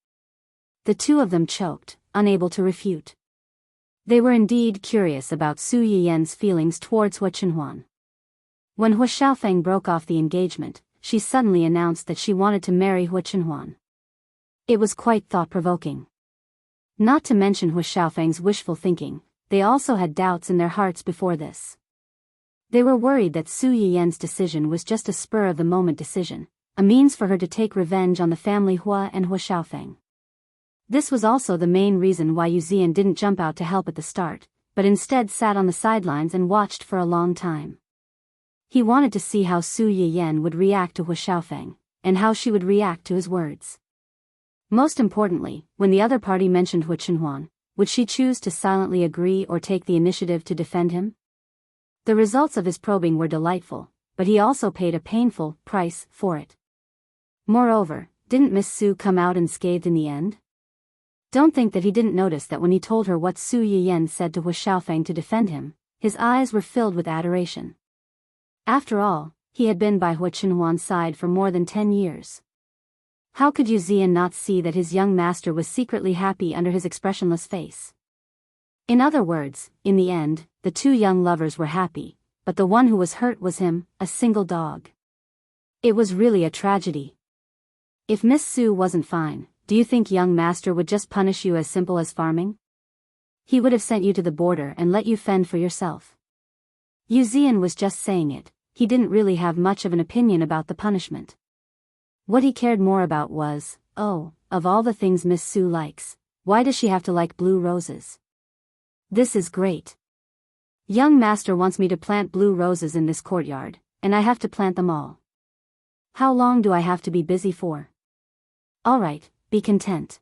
The two of them choked, unable to refute. They were indeed curious about Su Yiyan's feelings towards Hu Chenhuan. When Hu Xiaofeng broke off the engagement, she suddenly announced that she wanted to marry Hu Chenhuan. It was quite thought-provoking. Not to mention Hu Xiaofeng's wishful thinking, they also had doubts in their hearts before this. They were worried that Su Yiyan's decision was just a spur-of-the-moment decision, a means for her to take revenge on the family Hua and Hu Xiaofeng. This was also the main reason why Yu Zian didn't jump out to help at the start, but instead sat on the sidelines and watched for a long time. He wanted to see how Su Yiyan would react to Hu Xiaofeng, and how she would react to his words. Most importantly, when the other party mentioned Hu Chenhuan, would she choose to silently agree or take the initiative to defend him? The results of his probing were delightful, but he also paid a painful price for it. Moreover, didn't Miss Su come out unscathed in the end? Don't think that he didn't notice that when he told her what Su Yiyan said to Hu Xiaofeng to defend him, his eyes were filled with adoration. After all, he had been by Hu Chenhuan's side for more than 10 years. How could Yu Zian not see that his young master was secretly happy under his expressionless face? In other words, in the end, the two young lovers were happy, but the one who was hurt was him, a single dog. It was really a tragedy. If Miss Su wasn't fine, do you think young master would just punish you as simple as farming? He would have sent you to the border and let you fend for yourself. Yu Zian was just saying it, he didn't really have much of an opinion about the punishment. What he cared more about was, oh, of all the things Miss Su likes, why does she have to like blue roses? This is great. Young master wants me to plant blue roses in this courtyard, and I have to plant them all. How long do I have to be busy for? All right. Be content.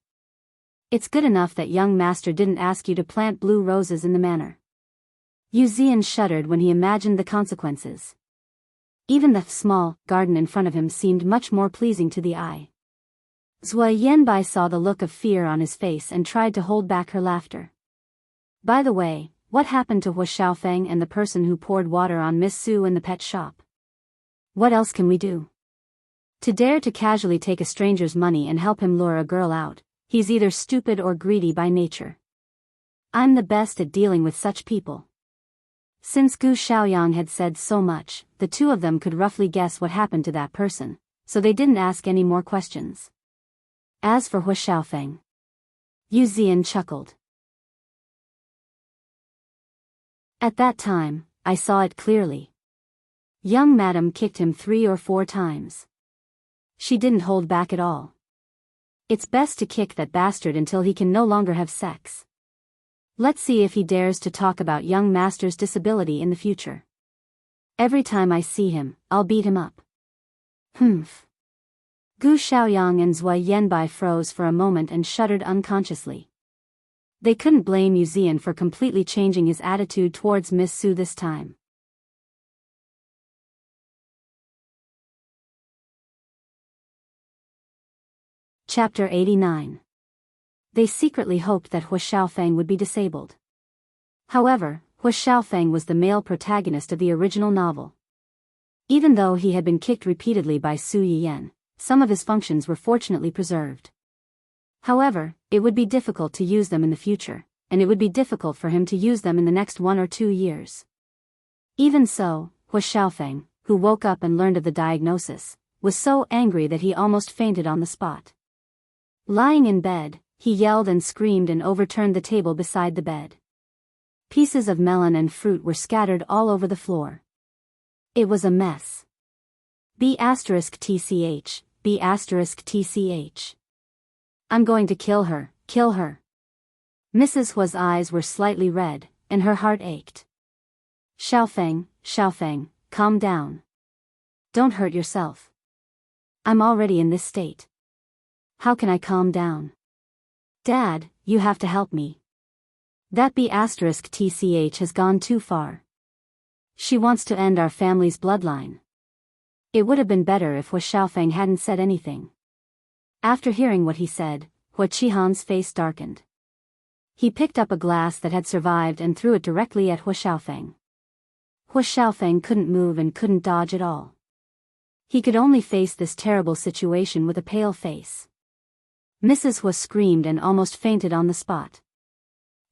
It's good enough that young master didn't ask you to plant blue roses in the manor. Yu Zian shuddered when he imagined the consequences. Even the small garden in front of him seemed much more pleasing to the eye. Zhua Yanbai saw the look of fear on his face and tried to hold back her laughter. By the way, what happened to Hu Xiaofeng and the person who poured water on Miss Su in the pet shop? What else can we do? To dare to casually take a stranger's money and help him lure a girl out, he's either stupid or greedy by nature. I'm the best at dealing with such people. Since Gu Xiaoyang had said so much, the two of them could roughly guess what happened to that person, so they didn't ask any more questions. As for Hu Xiaofeng, Yu Zian chuckled. At that time, I saw it clearly. Young madam kicked him 3 or 4 times. She didn't hold back at all. It's best to kick that bastard until he can no longer have sex. Let's see if he dares to talk about young master's disability in the future. Every time I see him, I'll beat him up. Humph. Gu Xiaoyang and Zhua Yanbai froze for a moment and shuddered unconsciously. They couldn't blame Yu Zian for completely changing his attitude towards Miss Su this time. Chapter 89. They secretly hoped that Hu Xiaofeng would be disabled. However, Hu Xiaofeng was the male protagonist of the original novel. Even though he had been kicked repeatedly by Su Yiyan, some of his functions were fortunately preserved. However, it would be difficult to use them in the future, and it would be difficult for him to use them in the next 1 or 2 years. Even so, Hu Xiaofeng, who woke up and learned of the diagnosis, was so angry that he almost fainted on the spot. Lying in bed, he yelled and screamed and overturned the table beside the bed. Pieces of melon and fruit were scattered all over the floor. It was a mess. B*TCH, B*TCH. I'm going to kill her, kill her. Mrs. Hua's eyes were slightly red, and her heart ached. Xiaofeng, calm down. Don't hurt yourself. I'm already in this state. How can I calm down? Dad, you have to help me. That B*TCH has gone too far. She wants to end our family's bloodline. It would have been better if Hu Xiaofeng hadn't said anything. After hearing what he said, Hu Qihan's face darkened. He picked up a glass that had survived and threw it directly at Hu Xiaofeng. Hua Xiaofeng couldn't move and couldn't dodge at all. He could only face this terrible situation with a pale face. Mrs. Hua screamed and almost fainted on the spot.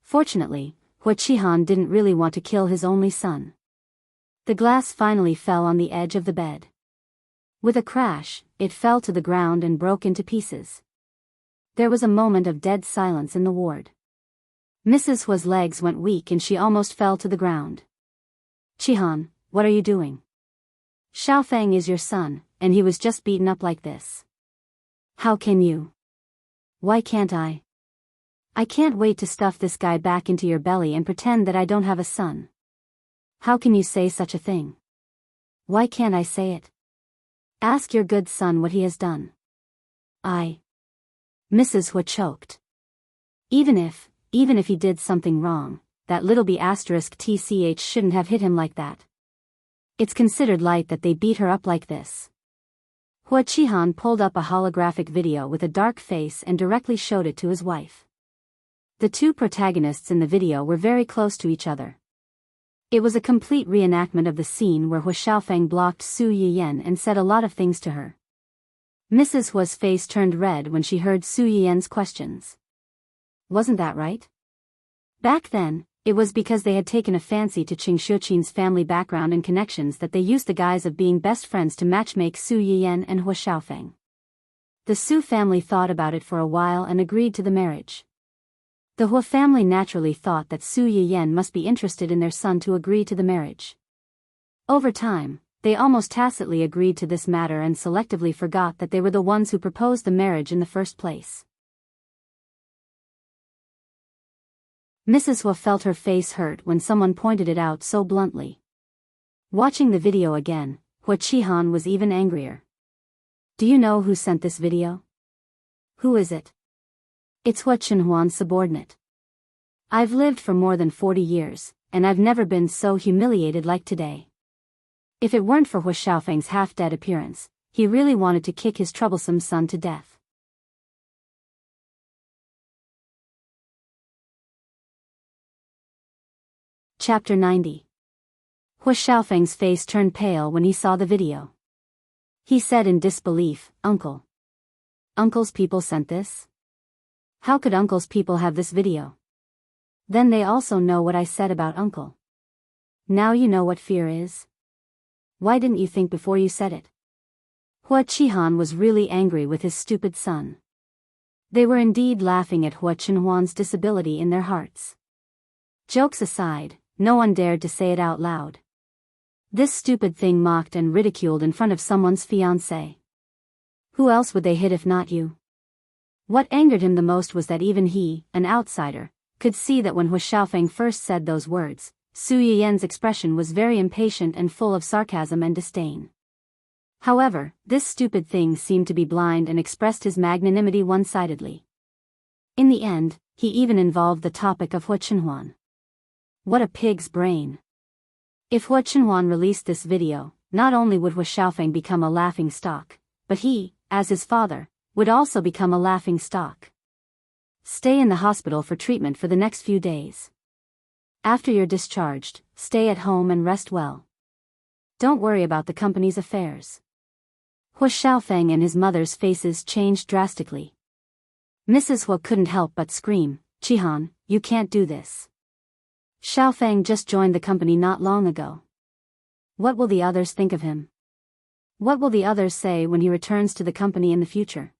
Fortunately, Hua Qihan didn't really want to kill his only son. The glass finally fell on the edge of the bed. With a crash, it fell to the ground and broke into pieces. There was a moment of dead silence in the ward. Mrs. Hua's legs went weak and she almost fell to the ground. Qihan, what are you doing? Xiaofeng is your son, and he was just beaten up like this. How can you? Why can't I? I can't wait to stuff this guy back into your belly and pretend that I don't have a son. How can you say such a thing? Why can't I say it? Ask your good son what he has done. Mrs. Hua choked. Even if he did something wrong, that little b asterisk tch shouldn't have hit him like that. It's considered light that they beat her up like this. Hua Qihan pulled up a holographic video with a dark face and directly showed it to his wife. The two protagonists in the video were very close to each other. It was a complete reenactment of the scene where Hua Xiaofeng blocked Su Yiyan and said a lot of things to her. Mrs. Hua's face turned red when she heard Su Yiyan's questions. Wasn't that right? Back then, it was because they had taken a fancy to Qing Shuqin's family background and connections that they used the guise of being best friends to matchmake Su Yiyan and Hua Xiaofeng. The Su family thought about it for a while and agreed to the marriage. The Hua family naturally thought that Su Yiyan must be interested in their son to agree to the marriage. Over time, they almost tacitly agreed to this matter and selectively forgot that they were the ones who proposed the marriage in the first place. Mrs. Hua felt her face hurt when someone pointed it out so bluntly. Watching the video again, Hua Qihan was even angrier. Do you know who sent this video? Who is it? It's Hua Chenhuan's subordinate. I've lived for more than 40 years, and I've never been so humiliated like today. If it weren't for Hua Xiaofeng's half-dead appearance, he really wanted to kick his troublesome son to death. Chapter 90. Hua Xiaofeng's face turned pale when he saw the video. He said in disbelief, Uncle. Uncle's people sent this? How could Uncle's people have this video? Then they also know what I said about Uncle. Now you know what fear is? Why didn't you think before you said it? Hua Qihan was really angry with his stupid son. They were indeed laughing at Hua Chenhuan's disability in their hearts. Jokes aside, no one dared to say it out loud. This stupid thing mocked and ridiculed in front of someone's fiancé. Who else would they hit if not you? What angered him the most was that even he, an outsider, could see that when Hua Xiaofeng first said those words, Su Yiyan's expression was very impatient and full of sarcasm and disdain. However, this stupid thing seemed to be blind and expressed his magnanimity one-sidedly. In the end, he even involved the topic of Hua Chenhuan. What a pig's brain. If Hua Chenhuan released this video, not only would Hua Xiaofeng become a laughing stock, but he, as his father, would also become a laughing stock. Stay in the hospital for treatment for the next few days. After you're discharged, stay at home and rest well. Don't worry about the company's affairs. Hua Xiaofeng and his mother's faces changed drastically. Mrs. Hua couldn't help but scream, Qihan, you can't do this. Xiaofeng just joined the company not long ago. What will the others think of him? What will the others say when he returns to the company in the future?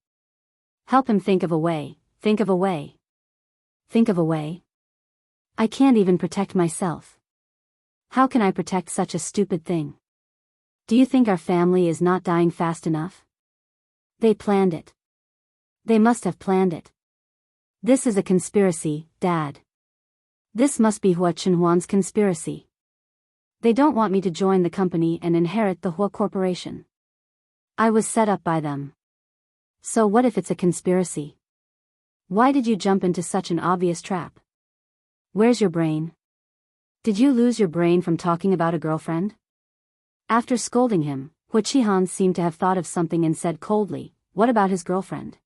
Help him think of a way, think of a way. Think of a way? I can't even protect myself. How can I protect such a stupid thing? Do you think our family is not dying fast enough? They planned it. They must have planned it. This is a conspiracy, Dad. This must be Hua Chenhuan's conspiracy. They don't want me to join the company and inherit the Hua Corporation. I was set up by them. So what if it's a conspiracy? Why did you jump into such an obvious trap? Where's your brain? Did you lose your brain from talking about a girlfriend? After scolding him, Hua Qihan seemed to have thought of something and said coldly, what about his girlfriend?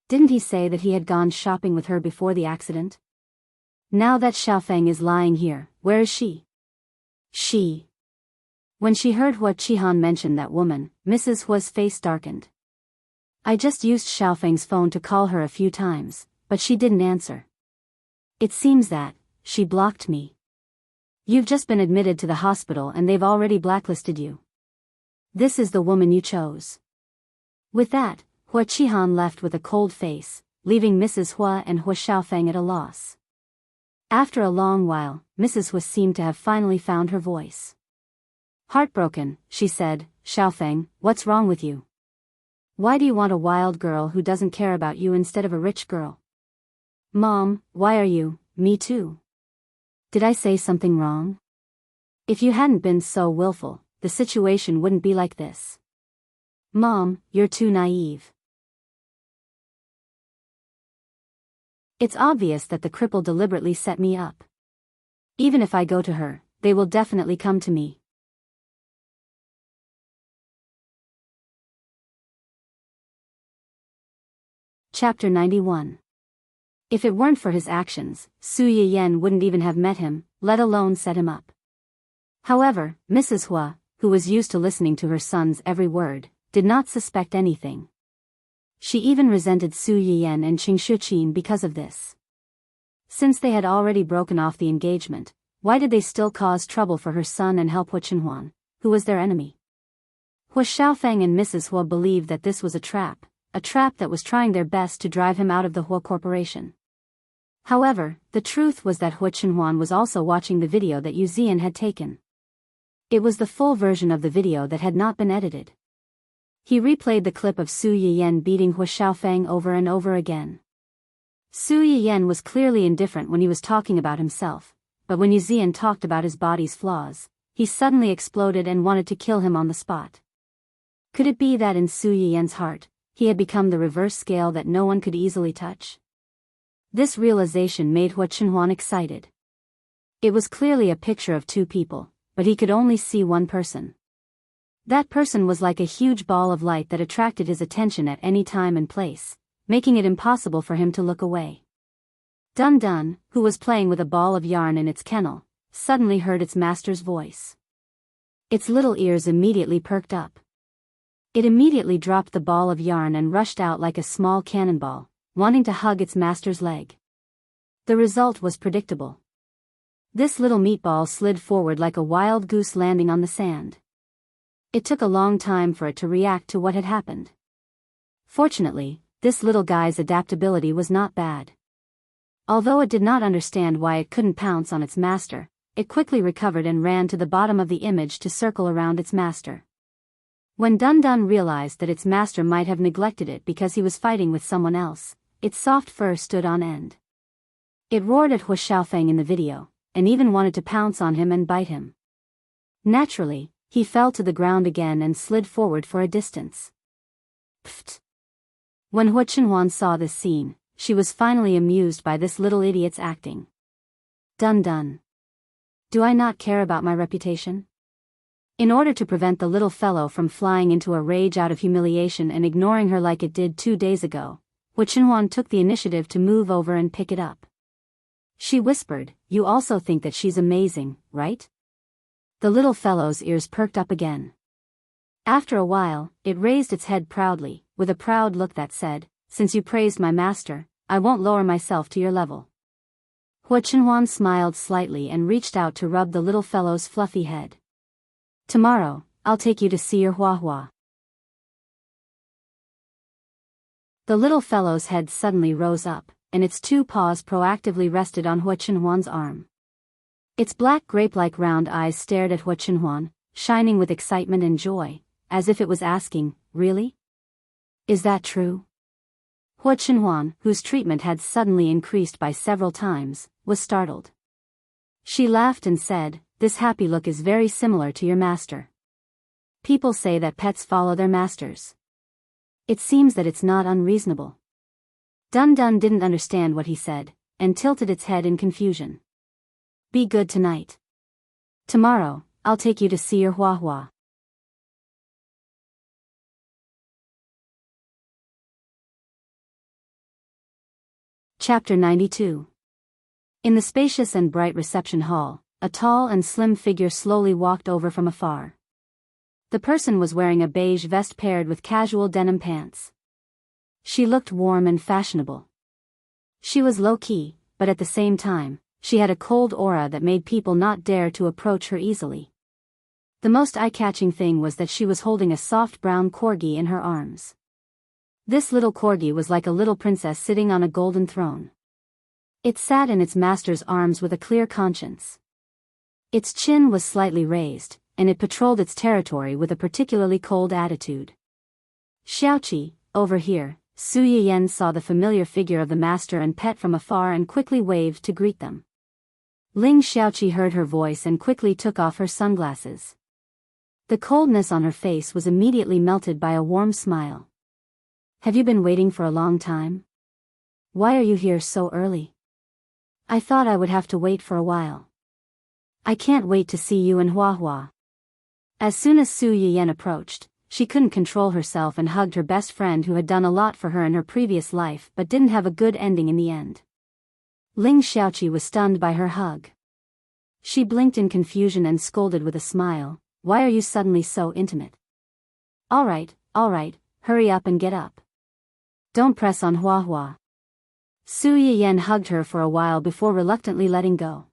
Didn't he say that he had gone shopping with her before the accident? Now that Xiaofeng is lying here, where is she? She. When she heard Hua Qihan mention that woman, Mrs. Hua's face darkened. I just used Xiaofeng's phone to call her a few times, but she didn't answer. It seems that she blocked me. You've just been admitted to the hospital and they've already blacklisted you. This is the woman you chose. With that, Hua Qihan left with a cold face, leaving Mrs. Hua and Hua Xiaofeng at a loss. After a long while, Mrs. Hua seemed to have finally found her voice. Heartbroken, she said, Xiaofeng, what's wrong with you? Why do you want a wild girl who doesn't care about you instead of a rich girl? Mom, why are you? Me too. Did I say something wrong? If you hadn't been so willful, the situation wouldn't be like this. Mom, you're too naive. It's obvious that the cripple deliberately set me up. Even if I go to her, they will definitely come to me. Chapter 91. If it weren't for his actions, Su Yiyan wouldn't even have met him, let alone set him up. However, Mrs. Hua, who was used to listening to her son's every word, did not suspect anything. She even resented Su Yiyan and Qing Shuqin because of this. Since they had already broken off the engagement, why did they still cause trouble for her son and help Hua Qinhuan, who was their enemy? Hua Xiaofeng and Mrs. Hua believed that this was a trap that was trying their best to drive him out of the Hua Corporation. However, the truth was that Hua Qinhuan was also watching the video that Yu Zian had taken. It was the full version of the video that had not been edited. He replayed the clip of Su Yiyan beating Hua Xiaofeng over and over again. Su Yiyan was clearly indifferent when he was talking about himself, but when Yu Zian talked about his body's flaws, he suddenly exploded and wanted to kill him on the spot. Could it be that in Su Yiyan's heart, he had become the reverse scale that no one could easily touch? This realization made Hua Qinhuan excited. It was clearly a picture of two people, but he could only see one person. That person was like a huge ball of light that attracted his attention at any time and place, making it impossible for him to look away. Dun Dun, who was playing with a ball of yarn in its kennel, suddenly heard its master's voice. Its little ears immediately perked up. It immediately dropped the ball of yarn and rushed out like a small cannonball, wanting to hug its master's leg. The result was predictable. This little meatball slid forward like a wild goose landing on the sand. It took a long time for it to react to what had happened. Fortunately, this little guy's adaptability was not bad. Although it did not understand why it couldn't pounce on its master, it quickly recovered and ran to the bottom of the image to circle around its master. When Dun Dun realized that its master might have neglected it because he was fighting with someone else, its soft fur stood on end. It roared at Hua Xiaofeng in the video, and even wanted to pounce on him and bite him. Naturally, he fell to the ground again and slid forward for a distance. Pfft! When Hua Qinhuan saw this scene, she was finally amused by this little idiot's acting. Dun Dun. Do I not care about my reputation? In order to prevent the little fellow from flying into a rage out of humiliation and ignoring her like it did 2 days ago, Hua Qinhuan took the initiative to move over and pick it up. She whispered, "You also think that she's amazing, right?" The little fellow's ears perked up again. After a while, it raised its head proudly, with a proud look that said, "Since you praised my master, I won't lower myself to your level." Hua Qinhuan smiled slightly and reached out to rub the little fellow's fluffy head. "Tomorrow, I'll take you to see your Hua Hua." The little fellow's head suddenly rose up, and its 2 paws proactively rested on Hua Qinhuan's arm. Its black grape-like round eyes stared at Hua Qinhuan, shining with excitement and joy, as if it was asking, "Really? Is that true?" Hua Qinhuan, whose treatment had suddenly increased by several times, was startled. She laughed and said, "This happy look is very similar to your master. People say that pets follow their masters. It seems that it's not unreasonable." Dun Dun didn't understand what he said, and tilted its head in confusion. "Be good tonight. Tomorrow, I'll take you to see your Hua Hua." Chapter 92. In the spacious and bright reception hall, a tall and slim figure slowly walked over from afar. The person was wearing a beige vest paired with casual denim pants. She looked warm and fashionable. She was low-key, but at the same time, she had a cold aura that made people not dare to approach her easily. The most eye-catching thing was that she was holding a soft brown corgi in her arms. This little corgi was like a little princess sitting on a golden throne. It sat in its master's arms with a clear conscience. Its chin was slightly raised, and it patrolled its territory with a particularly cold attitude. Xiaoqi, over here. Su Yiyan saw the familiar figure of the master and pet from afar and quickly waved to greet them. Ling Xiaoqi heard her voice and quickly took off her sunglasses. The coldness on her face was immediately melted by a warm smile. Have you been waiting for a long time? Why are you here so early? I thought I would have to wait for a while. I can't wait to see you and Huahua. As soon as Su Yiyan approached, she couldn't control herself and hugged her best friend who had done a lot for her in her previous life but didn't have a good ending in the end. Ling Xiaoqi was stunned by her hug. She blinked in confusion and scolded with a smile, "Why are you suddenly so intimate?" All right, hurry up and get up. Don't press on Huahua." Su Yiyan hugged her for a while before reluctantly letting go.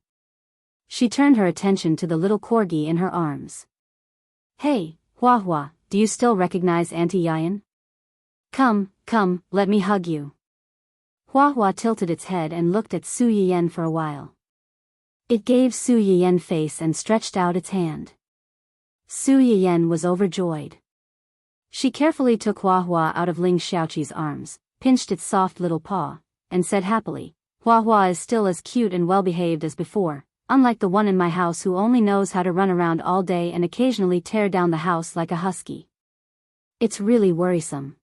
She turned her attention to the little corgi in her arms. "Hey, Huahua, do you still recognize Auntie Yian? Come, let me hug you." Huahua tilted its head and looked at Su Yiyan for a while. It gave Su Yiyan face and stretched out its hand. Su Yiyan was overjoyed. She carefully took Huahua out of Ling Xiaoqi's arms, pinched its soft little paw, and said happily, "Huahua is still as cute and well-behaved as before, unlike the one in my house who only knows how to run around all day and occasionally tear down the house like a husky. It's really worrisome."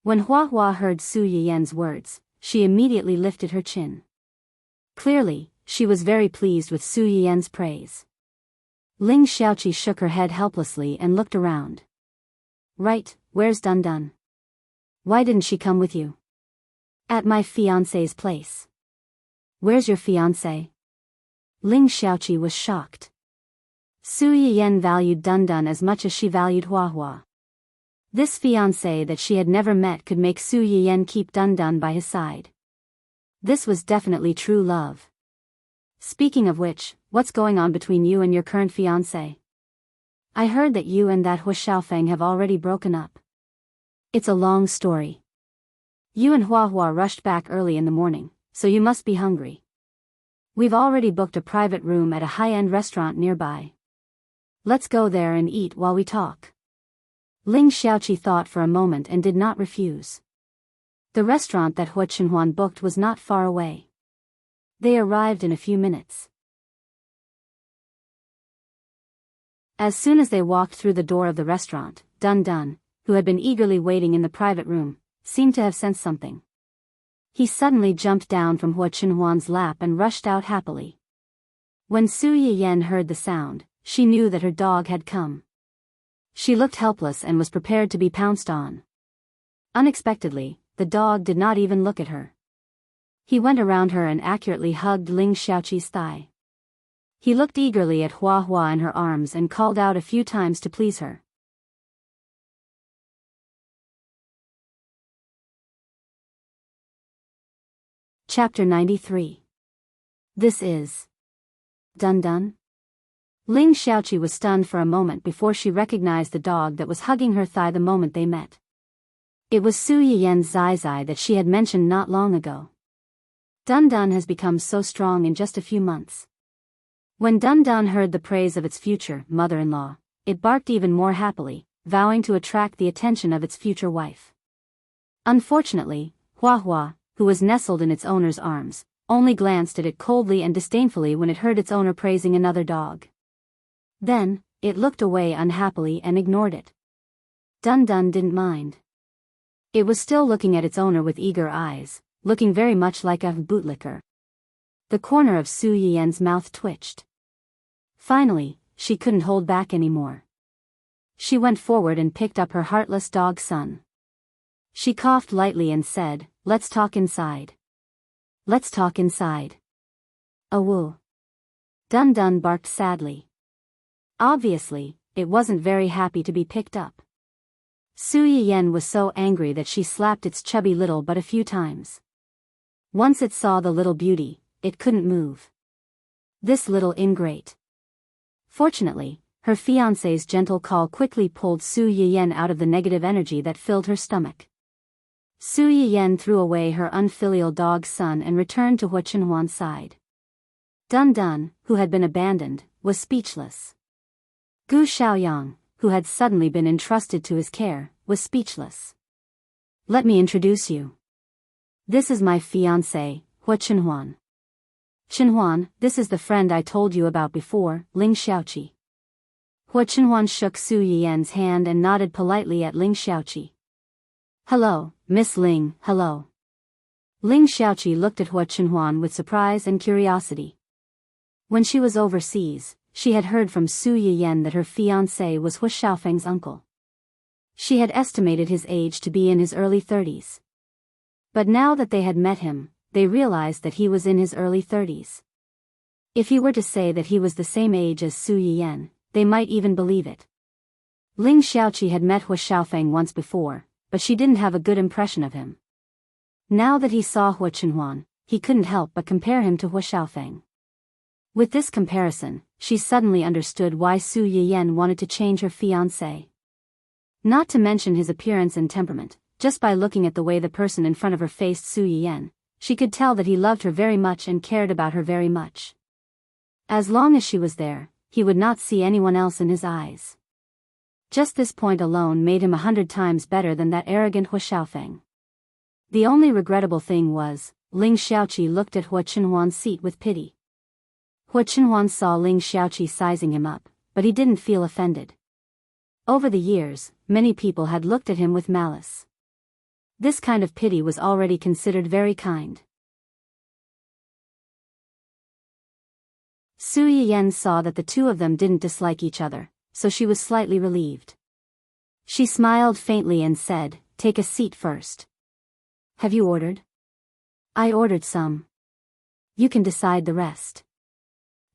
When Huahua heard Su Yiyan's words, she immediately lifted her chin. Clearly, she was very pleased with Su Yiyan's praise. Ling Xiaoqi shook her head helplessly and looked around. "Right, where's Dun Dun? Why didn't she come with you?" "At my fiancé's place." "Where's your fiancé?" Ling Xiaoqi was shocked. Su Yiyan valued Dun Dun as much as she valued Huahua. This fiancé that she had never met could make Su Yiyan keep Dun Dun by his side. This was definitely true love. "Speaking of which, what's going on between you and your current fiancé? I heard that you and that Hu Xiaofeng have already broken up." "It's a long story. You and Huahua rushed back early in the morning, so you must be hungry. We've already booked a private room at a high-end restaurant nearby. Let's go there and eat while we talk." Ling Xiaoqi thought for a moment and did not refuse. The restaurant that Hu Chenhuan booked was not far away. They arrived in a few minutes. As soon as they walked through the door of the restaurant, Dun Dun, who had been eagerly waiting in the private room, seemed to have sensed something. He suddenly jumped down from Hu Chenhuan's lap and rushed out happily. When Su Yiyan heard the sound, she knew that her dog had come. She looked helpless and was prepared to be pounced on. Unexpectedly, the dog did not even look at her. He went around her and accurately hugged Ling Xiaoqi's thigh. He looked eagerly at Huahua in her arms and called out a few times to please her. Chapter 93. This is Dun Dun? Ling Xiaoqi was stunned for a moment before she recognized the dog that was hugging her thigh the moment they met. It was Su Yiyan's Zai Zai that she had mentioned not long ago. Dun Dun has become so strong in just a few months. When Dun Dun heard the praise of its future mother-in-law, it barked even more happily, vowing to attract the attention of its future wife. Unfortunately, Huahua, who was nestled in its owner's arms, only glanced at it coldly and disdainfully when it heard its owner praising another dog. Then, it looked away unhappily and ignored it. Dun Dun didn't mind. It was still looking at its owner with eager eyes, looking very much like a bootlicker. The corner of Su Yiyan's mouth twitched. Finally, she couldn't hold back anymore. She went forward and picked up her heartless dog son. She coughed lightly and said, "Let's talk inside." "Let's talk inside." "Awoo." Dun Dun barked sadly. Obviously, it wasn't very happy to be picked up. Su Yiyen was so angry that she slapped its chubby little butt a few times. Once it saw the little beauty, it couldn't move. This little ingrate. Fortunately, her fiancé's gentle call quickly pulled Su Yiyen out of the negative energy that filled her stomach. Su Yiyen threw away her unfilial dog son and returned to Hua Chenhuan's side. Dun Dun, who had been abandoned, was speechless. Gu Xiaoyang, who had suddenly been entrusted to his care, was speechless. Let me introduce you. This is my fiancé, Hua Chenhuan. Chenhuan, this is the friend I told you about before, Ling Xiaoqi. Hua Chenhuan shook Su Yiyen's hand and nodded politely at Ling Xiaoqi. Hello, Miss Ling, hello. Ling Xiaoqi looked at Hua Chenhuan with surprise and curiosity. When she was overseas, she had heard from Su Yiyen that her fiancé was Hua Xiaofeng's uncle. She had estimated his age to be in his early 30s. But now that they had met him, they realized that he was in his early 30s. If he were to say that he was the same age as Su Yiyen, they might even believe it. Ling Xiaoqi had met Hua Xiaofeng once before, but she didn't have a good impression of him. Now that he saw Hua Chenhuan, he couldn't help but compare him to Hua Xiaofeng. With this comparison, she suddenly understood why Su Yiyen wanted to change her fiancé. Not to mention his appearance and temperament, just by looking at the way the person in front of her faced Su Yiyen, she could tell that he loved her very much and cared about her very much. As long as she was there, he would not see anyone else in his eyes. Just this point alone made him 100 times better than that arrogant Hua Xiaofeng. The only regrettable thing was, Ling Xiaoqi looked at Hua Chenhuan's seat with pity. Hua Chenhuan saw Ling Xiaoqi sizing him up, but he didn't feel offended. Over the years, many people had looked at him with malice. This kind of pity was already considered very kind. Su Yiyen saw that the two of them didn't dislike each other, so she was slightly relieved. She smiled faintly and said, "Take a seat first." "Have you ordered?" "I ordered some. You can decide the rest."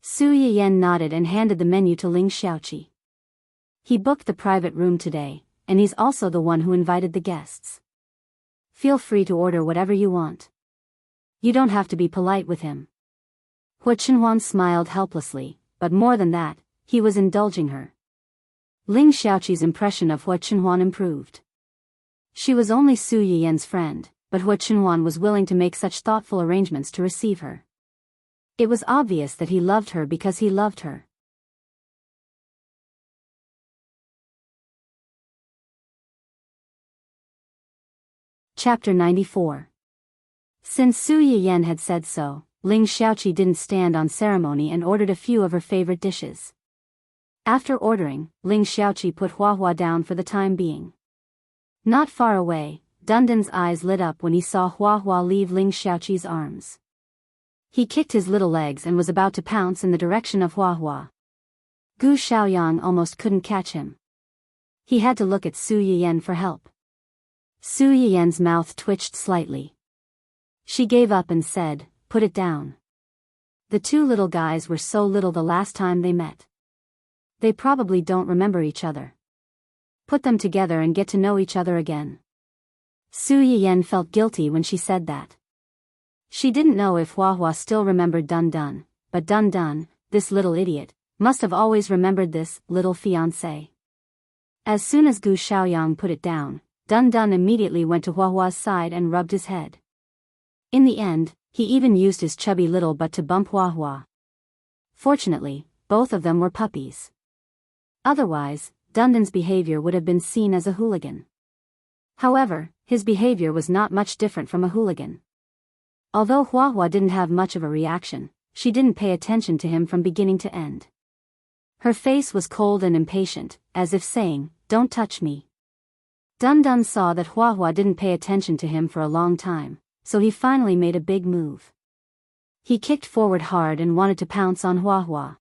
Su Yiyen nodded and handed the menu to Ling Xiaoqi. "He booked the private room today, and he's also the one who invited the guests. Feel free to order whatever you want. You don't have to be polite with him." Hua Chenhuan smiled helplessly, but more than that, he was indulging her. Ling Xiaoqi's impression of Hua Chenhuan improved. She was only Su Yiyen's friend, but Hua Chenhuan was willing to make such thoughtful arrangements to receive her. It was obvious that he loved her because he loved her. Chapter 94. Since Su Yiyen had said so, Ling Xiaoqi didn't stand on ceremony and ordered a few of her favorite dishes. After ordering, Ling Xiaoqi put Hua down for the time being. Not far away, Dun Dun's eyes lit up when he saw Hua leave Ling Xiaoqi's arms. He kicked his little legs and was about to pounce in the direction of Hua. Gu Xiaoyang almost couldn't catch him. He had to look at Su Yiyen for help. Su Yiyen's mouth twitched slightly. She gave up and said, "Put it down." The two little guys were so little the last time they met. They probably don't remember each other. Put them together and get to know each other again. Su Yiyen felt guilty when she said that. She didn't know if Hua still remembered Dun Dun, but Dun Dun, this little idiot, must have always remembered this little fiancé. As soon as Gu Xiaoyang put it down, Dun Dun immediately went to Hua's side and rubbed his head. In the end, he even used his chubby little butt to bump Hua. Fortunately, both of them were puppies. Otherwise, Dun Dun's behavior would have been seen as a hooligan. However, his behavior was not much different from a hooligan. Although Hua didn't have much of a reaction, she didn't pay attention to him from beginning to end. Her face was cold and impatient, as if saying, "Don't touch me." Dun Dun saw that Hua didn't pay attention to him for a long time, so he finally made a big move. He kicked forward hard and wanted to pounce on Hua.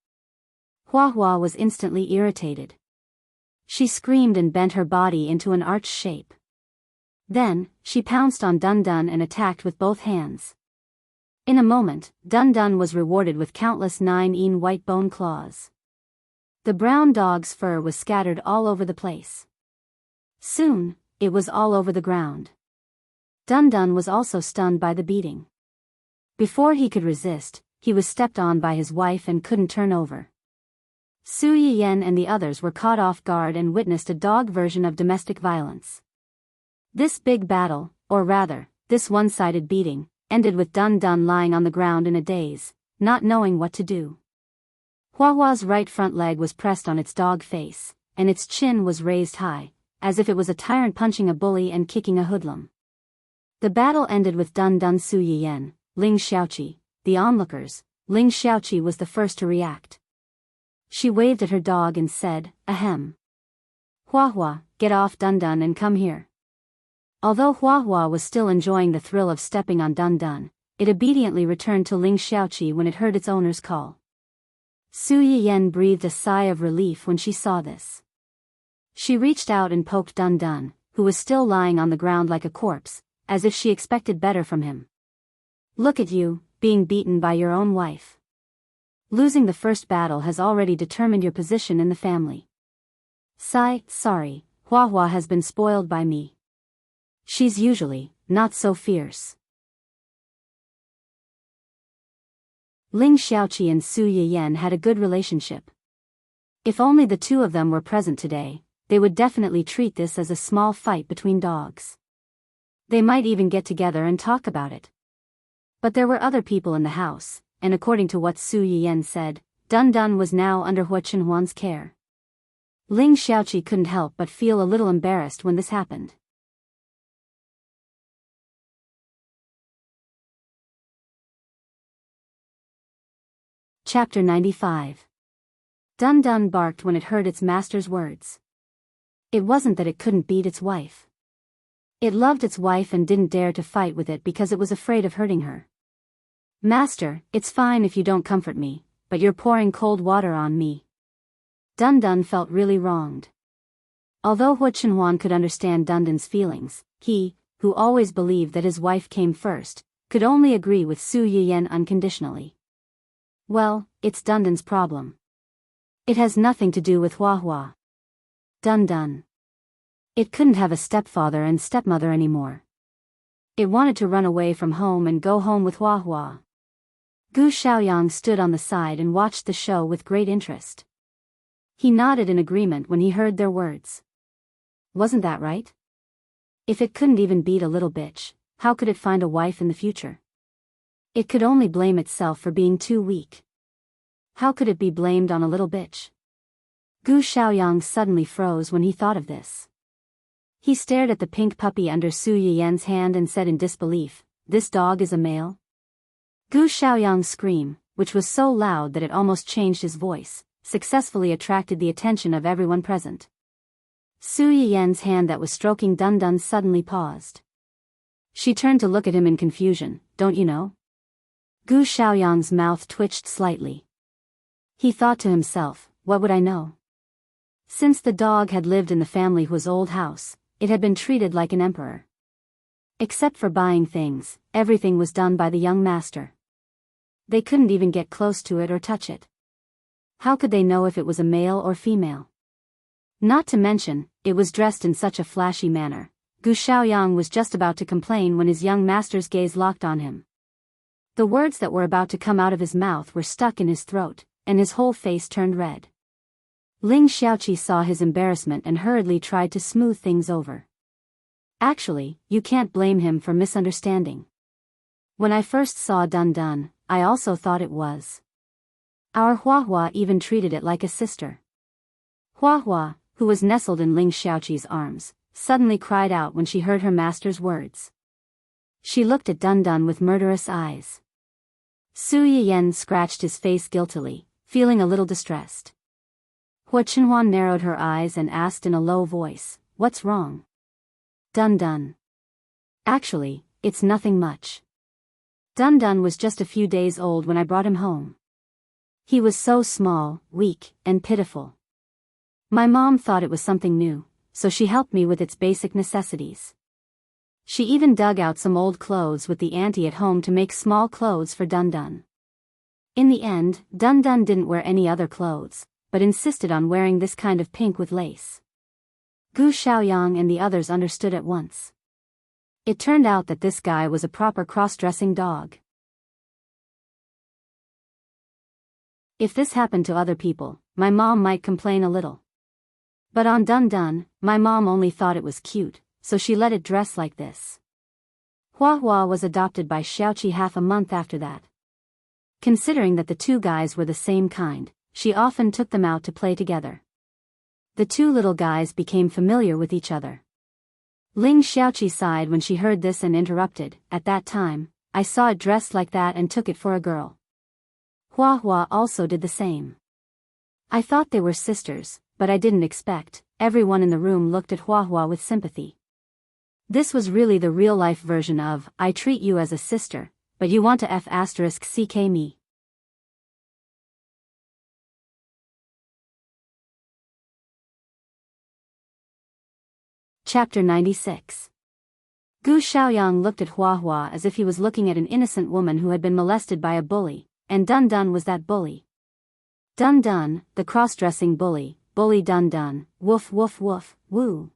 Hua was instantly irritated. She screamed and bent her body into an arch shape. Then, she pounced on Dun Dun and attacked with both hands. In a moment, Dun Dun was rewarded with countless 9 white bone claws. The brown dog's fur was scattered all over the place. Soon, it was all over the ground. Dun was also stunned by the beating. Before he could resist, he was stepped on by his wife and couldn't turn over. Su Yiyen and the others were caught off guard and witnessed a dog version of domestic violence. This big battle, or rather, this one-sided beating, ended with Dun lying on the ground in a daze, not knowing what to do. Huahua's right front leg was pressed on its dog face, and its chin was raised high, as if it was a tyrant punching a bully and kicking a hoodlum. The battle ended with Dun Su Yiyen, Ling Xiaoqi, the onlookers. Ling Xiaoqi was the first to react. She waved at her dog and said, "Ahem. Huahua, get off Dun and come here." Although Huahua was still enjoying the thrill of stepping on Dun, it obediently returned to Ling Xiaoqi when it heard its owner's call. Su Yiyen breathed a sigh of relief when she saw this. She reached out and poked Dun, who was still lying on the ground like a corpse, as if she expected better from him. "Look at you, being beaten by your own wife. Losing the first battle has already determined your position in the family. Sorry, Huahua has been spoiled by me. She's usually not so fierce." Ling Xiaoqi and Su Yiyen had a good relationship. If only the two of them were present today, they would definitely treat this as a small fight between dogs. They might even get together and talk about it. But there were other people in the house, and according to what Su Yiyen said, Dun was now under Hua Chenhuan's care. Ling Xiaoqi couldn't help but feel a little embarrassed when this happened. Chapter 95. Dun barked when it heard its master's words. It wasn't that it couldn't beat its wife. It loved its wife and didn't dare to fight with it because it was afraid of hurting her. "Master, it's fine if you don't comfort me, but you're pouring cold water on me." Dun felt really wronged. Although Hua Chenhuan could understand Dun's feelings, he, who always believed that his wife came first, could only agree with Su Yiyen unconditionally. Well, it's Dun's problem. It has nothing to do with Huahua. Dun. It couldn't have a stepfather and stepmother anymore. It wanted to run away from home and go home with Huahua. Gu Xiaoyang stood on the side and watched the show with great interest. He nodded in agreement when he heard their words. Wasn't that right? If it couldn't even beat a little bitch, how could it find a wife in the future? It could only blame itself for being too weak. How could it be blamed on a little bitch? Gu Xiaoyang suddenly froze when he thought of this. He stared at the pink puppy under Su Yiyen's hand and said in disbelief, "This dog is a male?" Gu Xiaoyang's scream, which was so loud that it almost changed his voice, successfully attracted the attention of everyone present. Su Yiyen's hand that was stroking Dun suddenly paused. She turned to look at him in confusion. "Don't you know?" Gu Xiaoyang's mouth twitched slightly. He thought to himself, what would I know? Since the dog had lived in the family's old house, it had been treated like an emperor. Except for buying things, everything was done by the young master. They couldn't even get close to it or touch it. How could they know if it was a male or female? Not to mention, it was dressed in such a flashy manner. Gu Xiaoyang was just about to complain when his young master's gaze locked on him. The words that were about to come out of his mouth were stuck in his throat, and his whole face turned red. Ling Xiaoqi saw his embarrassment and hurriedly tried to smooth things over. "Actually, you can't blame him for misunderstanding. When I first saw Dun, I also thought it was. Our Huahua even treated it like a sister." Huahua, who was nestled in Ling Xiaoqi's arms, suddenly cried out when she heard her master's words. She looked at Dun with murderous eyes. Su Yiyen scratched his face guiltily, feeling a little distressed. Hua Chenhuan narrowed her eyes and asked in a low voice, "What's wrong?" Dun. "Actually, it's nothing much. Dun was just a few days old when I brought him home. He was so small, weak, and pitiful. My mom thought it was something new, so she helped me with its basic necessities. She even dug out some old clothes with the auntie at home to make small clothes for Dun. In the end, Dun didn't wear any other clothes, but insisted on wearing this kind of pink with lace. Gu Xiaoyang and the others understood at once. It turned out that this guy was a proper cross-dressing dog. If this happened to other people, my mom might complain a little. But on Dun Dun, my mom only thought it was cute, so she let it dress like this. Hua Hua was adopted by Xiaoqi half a month after that. Considering that the two guys were the same kind, she often took them out to play together. The two little guys became familiar with each other. Ling Xiaoqi sighed when she heard this and interrupted, "At that time, I saw it dressed like that and took it for a girl." Hua Hua also did the same. I thought they were sisters, but I didn't expect. Everyone in the room looked at Hua Hua with sympathy. This was really the real-life version of, "I treat you as a sister, but you want to f***ck me." Chapter 96. Gu Xiaoyang looked at Hua Hua as if he was looking at an innocent woman who had been molested by a bully, and Dun Dun was that bully. Dun Dun, the cross-dressing bully, bully Dun Dun, woof woof woof, woo.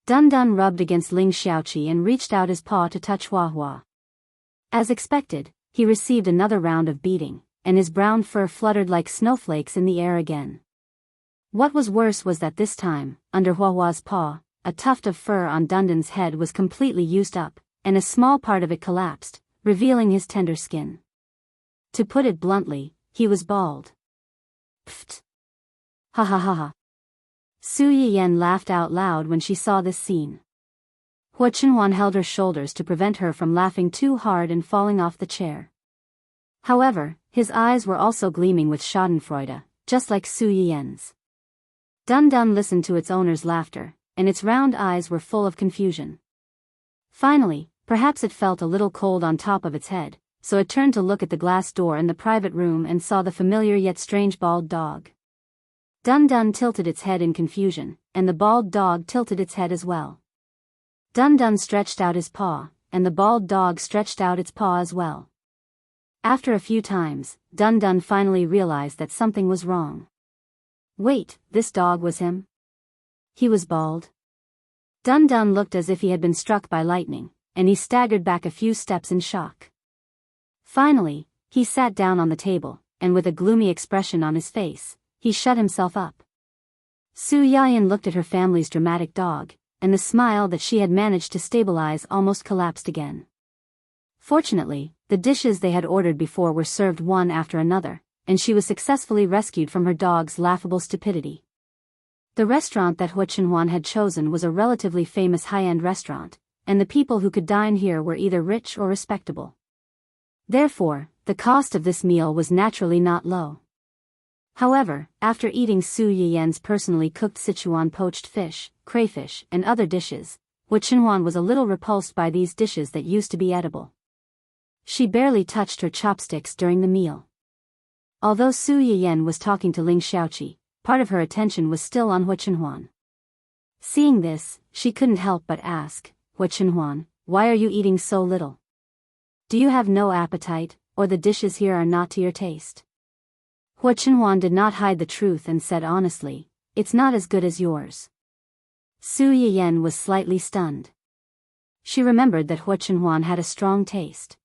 Dun Dun rubbed against Ling Xiaoqi and reached out his paw to touch Hua Hua. As expected, he received another round of beating, and his brown fur fluttered like snowflakes in the air again. What was worse was that this time, under Hua Hua's paw, a tuft of fur on Dun Dun's head was completely used up, and a small part of it collapsed, revealing his tender skin. To put it bluntly, he was bald. Pfft. Ha ha ha ha. Su Yiyan laughed out loud when she saw this scene. Hua Chenhuan held her shoulders to prevent her from laughing too hard and falling off the chair. However, his eyes were also gleaming with schadenfreude, just like Su Yiyan's. Dun Dun listened to its owner's laughter, and its round eyes were full of confusion. Finally, perhaps it felt a little cold on top of its head, so it turned to look at the glass door in the private room and saw the familiar yet strange bald dog. Dun Dun tilted its head in confusion, and the bald dog tilted its head as well. Dun Dun stretched out his paw, and the bald dog stretched out its paw as well. After a few times, Dun Dun finally realized that something was wrong. Wait, this dog was him? He was bald? Dun Dun looked as if he had been struck by lightning, and he staggered back a few steps in shock. Finally, he sat down on the table, and with a gloomy expression on his face, he shut himself up. Su Yayan looked at her family's dramatic dog, and the smile that she had managed to stabilize almost collapsed again. Fortunately, the dishes they had ordered before were served one after another, and she was successfully rescued from her dog's laughable stupidity. The restaurant that Hua Chenhuan had chosen was a relatively famous high-end restaurant, and the people who could dine here were either rich or respectable. Therefore, the cost of this meal was naturally not low. However, after eating Su Yiyan's personally cooked Sichuan poached fish, crayfish, and other dishes, Hua Chenhuan was a little repulsed by these dishes that used to be edible. She barely touched her chopsticks during the meal. Although Su Yiyan was talking to Ling Xiaoqi, part of her attention was still on Hua Chenhuan. Seeing this, she couldn't help but ask, "Hua Chenhuan, why are you eating so little? Do you have no appetite, or the dishes here are not to your taste?" Hua Chenhuan did not hide the truth and said honestly, "It's not as good as yours." Su Yiyan was slightly stunned. She remembered that Hua Chenhuan had a strong taste.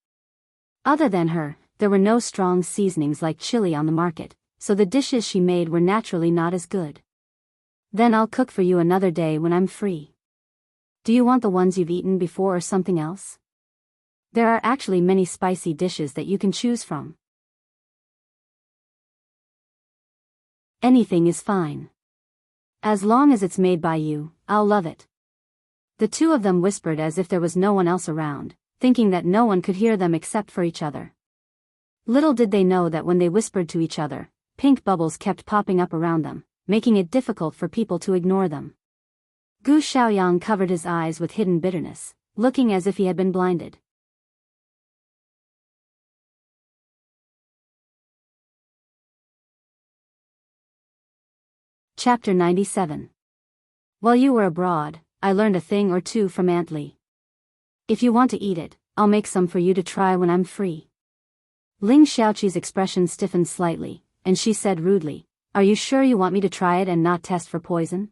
Other than her, there were no strong seasonings like chili on the market, so the dishes she made were naturally not as good. "Then I'll cook for you another day when I'm free. Do you want the ones you've eaten before or something else? There are actually many spicy dishes that you can choose from." "Anything is fine. As long as it's made by you, I'll love it." The two of them whispered as if there was no one else around, thinking that no one could hear them except for each other. Little did they know that when they whispered to each other, pink bubbles kept popping up around them, making it difficult for people to ignore them. Gu Xiaoyang covered his eyes with hidden bitterness, looking as if he had been blinded. Chapter 97. While you were abroad, I learned a thing or two from Aunt Li. If you want to eat it, I'll make some for you to try when I'm free. Ling Xiaoqi's expression stiffened slightly, and she said rudely, Are you sure you want me to try it and not test for poison?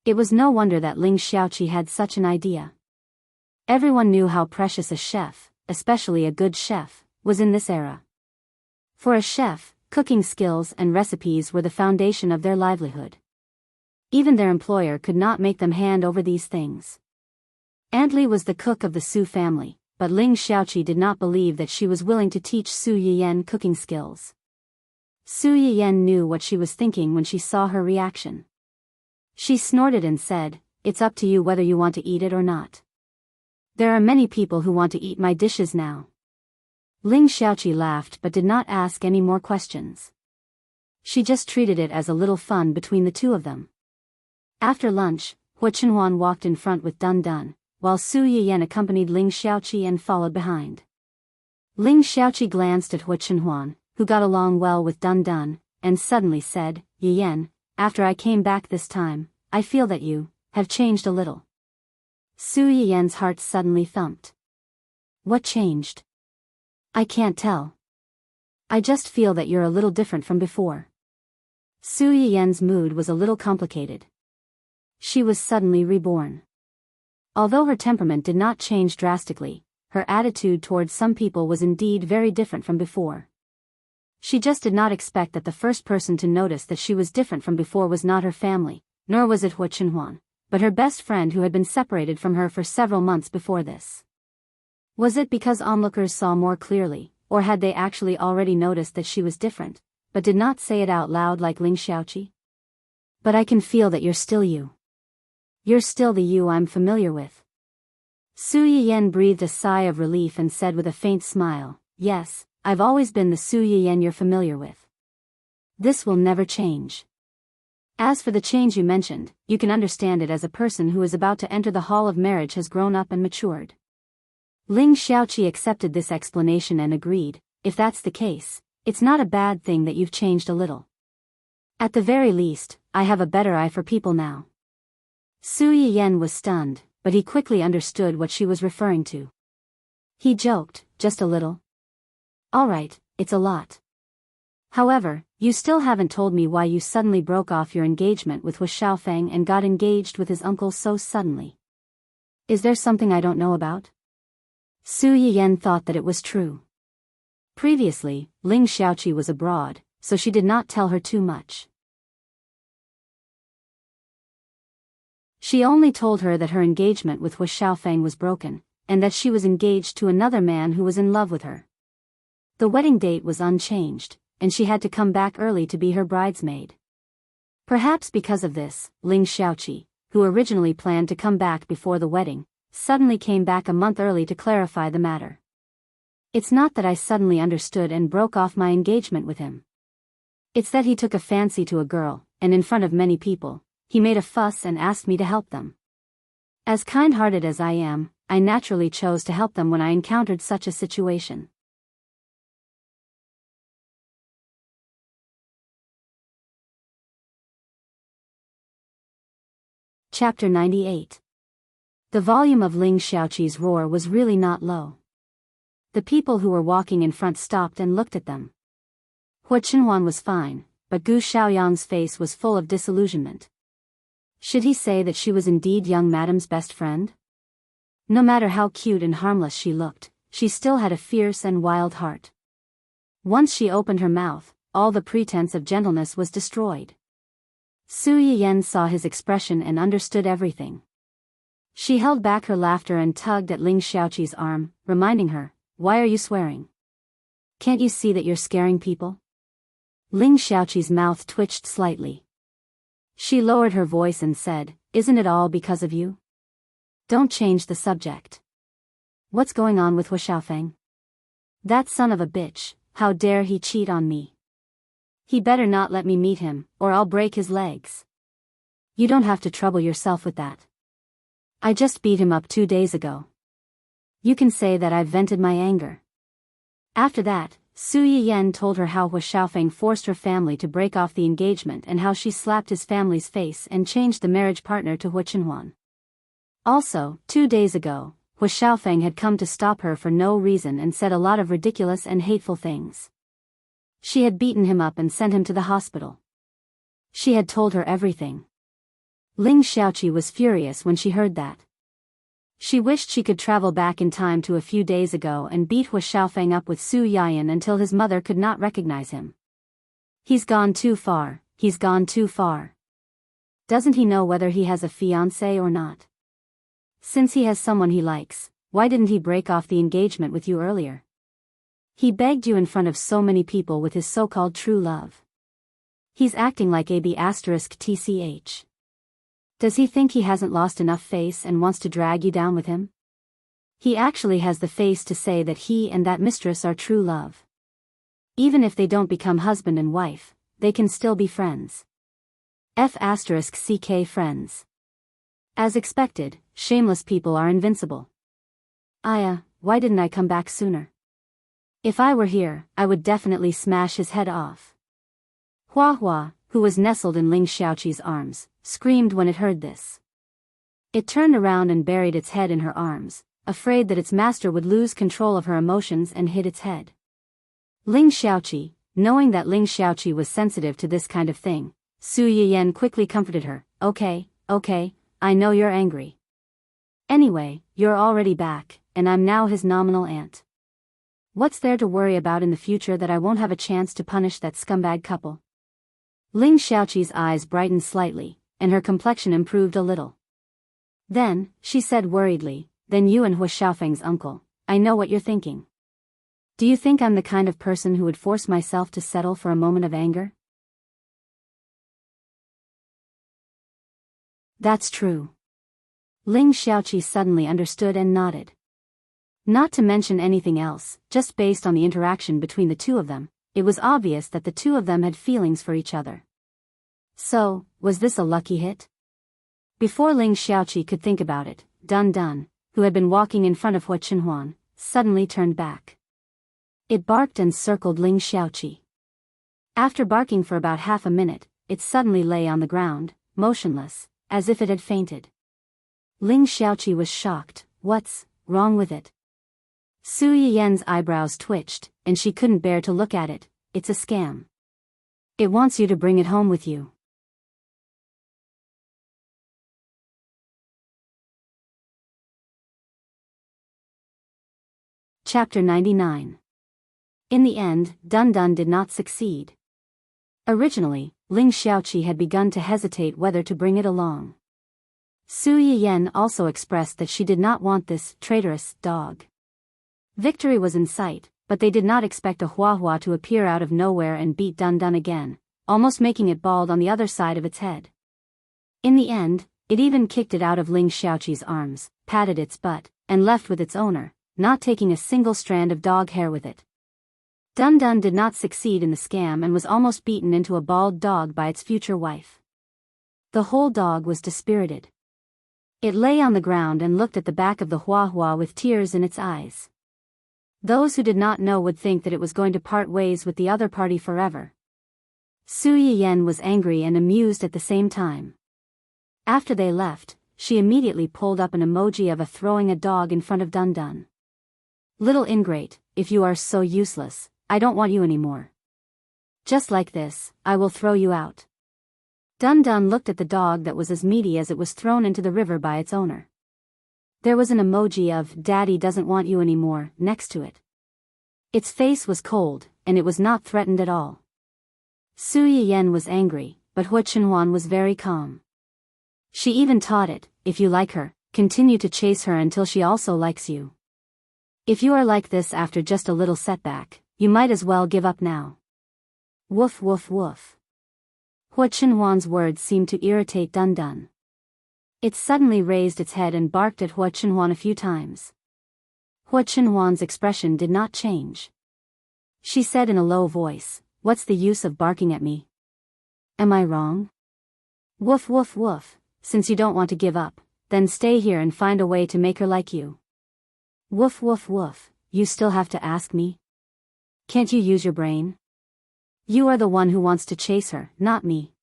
It was no wonder that Ling Xiaoqi had such an idea. Everyone knew how precious a chef, especially a good chef, was in this era. For a chef, cooking skills and recipes were the foundation of their livelihood. Even their employer could not make them hand over these things. Aunt Li was the cook of the Su family, but Ling Xiaoqi did not believe that she was willing to teach Su Yiyan cooking skills. Su Yiyan knew what she was thinking when she saw her reaction. She snorted and said, "It's up to you whether you want to eat it or not. There are many people who want to eat my dishes now." Ling Xiaoqi laughed but did not ask any more questions. She just treated it as a little fun between the two of them. After lunch, Hua Chenhuan walked in front with Dun Dun, while Su Yiyan accompanied Ling Xiaoqi and followed behind. Ling Xiaoqi glanced at Hua Chenhuan, who got along well with Dun Dun, and suddenly said, "Yiyan, after I came back this time, I feel that you have changed a little." Su Yiyan's heart suddenly thumped. "What changed?" "I can't tell. I just feel that you're a little different from before." Su Yiyan's mood was a little complicated. She was suddenly reborn. Although her temperament did not change drastically, her attitude towards some people was indeed very different from before. She just did not expect that the first person to notice that she was different from before was not her family, nor was it Hua Chenhuan, but her best friend who had been separated from her for several months before this. Was it because onlookers saw more clearly, or had they actually already noticed that she was different, but did not say it out loud like Ling Xiaoqi? "But I can feel that you're still you. You're still the you I'm familiar with." Su Yiyan breathed a sigh of relief and said with a faint smile, "Yes, I've always been the Su Yiyan you're familiar with. This will never change. As for the change you mentioned, you can understand it as a person who is about to enter the hall of marriage has grown up and matured." Ling Xiaoqi accepted this explanation and agreed, "If that's the case, it's not a bad thing that you've changed a little. At the very least, I have a better eye for people now." Su Yiyan was stunned, but he quickly understood what she was referring to. He joked, "Just a little? All right, it's a lot. However, you still haven't told me why you suddenly broke off your engagement with Hua Xiaofeng and got engaged with his uncle so suddenly. Is there something I don't know about?" Su Yiyan thought that it was true. Previously, Ling Xiaoqi was abroad, so she did not tell her too much. She only told her that her engagement with Hua Xiaofeng was broken, and that she was engaged to another man who was in love with her. The wedding date was unchanged, and she had to come back early to be her bridesmaid. Perhaps because of this, Ling Xiaoqi, who originally planned to come back before the wedding, suddenly came back a month early to clarify the matter. "It's not that I suddenly understood and broke off my engagement with him. It's that he took a fancy to a girl, and in front of many people, he made a fuss and asked me to help them. As kind-hearted as I am, I naturally chose to help them when I encountered such a situation." Chapter 98. The volume of Ling Xiaoqi's roar was really not low. The people who were walking in front stopped and looked at them. Hua Chenhuan was fine, but Gu Xiaoyang's face was full of disillusionment. Should he say that she was indeed young madam's best friend? No matter how cute and harmless she looked, she still had a fierce and wild heart. Once she opened her mouth, all the pretense of gentleness was destroyed. Su Yiyan saw his expression and understood everything. She held back her laughter and tugged at Ling Xiaoqi's arm, reminding her, "Why are you swearing? Can't you see that you're scaring people?" Ling Xiaoqi's mouth twitched slightly. She lowered her voice and said, "Isn't it all because of you? Don't change the subject. What's going on with Hua Xiaofeng? That son of a bitch, how dare he cheat on me? He better not let me meet him, or I'll break his legs. You don't have to trouble yourself with that. I just beat him up 2 days ago. You can say that I've vented my anger." After that, Su Yiyan told her how Hua Xiaofeng forced her family to break off the engagement and how she slapped his family's face and changed the marriage partner to Hua Chenhuan. Also, 2 days ago, Hua Xiaofeng had come to stop her for no reason and said a lot of ridiculous and hateful things. She had beaten him up and sent him to the hospital. She had told her everything. Ling Xiaoqi was furious when she heard that. She wished she could travel back in time to a few days ago and beat Hua Xiaofeng up with Su Yayan until his mother could not recognize him. He's gone too far, he's gone too far. Doesn't he know whether he has a fiancé or not? Since he has someone he likes, why didn't he break off the engagement with you earlier? He begged you in front of so many people with his so-called true love. He's acting like AB*TCH. Does he think he hasn't lost enough face and wants to drag you down with him? He actually has the face to say that he and that mistress are true love. Even if they don't become husband and wife, they can still be friends. F*CK friends. As expected, shameless people are invincible. Aya, why didn't I come back sooner? If I were here, I would definitely smash his head off. Hua Hua, who was nestled in Ling Xiaoqi's arms, screamed when it heard this. It turned around and buried its head in her arms, afraid that its master would lose control of her emotions and hit its head. Ling Xiaoqi, knowing that Ling Xiaoqi was sensitive to this kind of thing, Su Yiyan quickly comforted her. Okay, I know you're angry. Anyway, you're already back, and I'm now his nominal aunt. What's there to worry about in the future that I won't have a chance to punish that scumbag couple? Ling Xiaoqi's eyes brightened slightly, and her complexion improved a little. Then, she said worriedly, then you and Hua Xiaofeng's uncle, I know what you're thinking. Do you think I'm the kind of person who would force myself to settle for a moment of anger? That's true. Ling Xiaoqi suddenly understood and nodded. Not to mention anything else, just based on the interaction between the two of them, it was obvious that the two of them had feelings for each other. So, was this a lucky hit? Before Ling Xiaoqi could think about it, Dun Dun, who had been walking in front of Hua Chenhuan, suddenly turned back. It barked and circled Ling Xiaoqi. After barking for about half a minute, it suddenly lay on the ground, motionless, as if it had fainted. Ling Xiaoqi was shocked. What's wrong with it? Su Yiyan's eyebrows twitched, and she couldn't bear to look at it. It's a scam. It wants you to bring it home with you. Chapter 99. In the end, Dun Dun did not succeed. Originally, Ling Xiaoqi had begun to hesitate whether to bring it along. Su Yiyan also expressed that she did not want this traitorous dog. Victory was in sight, but they did not expect a Hua Hua to appear out of nowhere and beat Dun Dun again, almost making it bald on the other side of its head. In the end, it even kicked it out of Ling Xiaoqi's arms, patted its butt, and left with its owner, not taking a single strand of dog hair with it. Dun Dun did not succeed in the scam and was almost beaten into a bald dog by its future wife. The whole dog was dispirited. It lay on the ground and looked at the back of the Hua Hua with tears in its eyes. Those who did not know would think that it was going to part ways with the other party forever. Su Yiyan was angry and amused at the same time. After they left, she immediately pulled up an emoji of a throwing a dog in front of Dun Dun. Little ingrate, if you are so useless, I don't want you anymore. Just like this, I will throw you out. Dun Dun looked at the dog that was as meaty as it was thrown into the river by its owner. There was an emoji of Daddy doesn't want you anymore next to it. Its face was cold, and it was not threatened at all. Su Yiyan was angry, but Hua Chenhuan was very calm. She even taught it, if you like her, continue to chase her until she also likes you. If you are like this after just a little setback, you might as well give up now. Woof woof woof. Hua Chenhuan's words seemed to irritate Dun Dun. It suddenly raised its head and barked at Hua Chenhuan a few times. Hua Chenhuan's expression did not change. She said in a low voice, "What's the use of barking at me? Am I wrong? Woof woof woof, since you don't want to give up, then stay here and find a way to make her like you." Woof woof woof, you still have to ask me? Can't you use your brain? You are the one who wants to chase her, not me.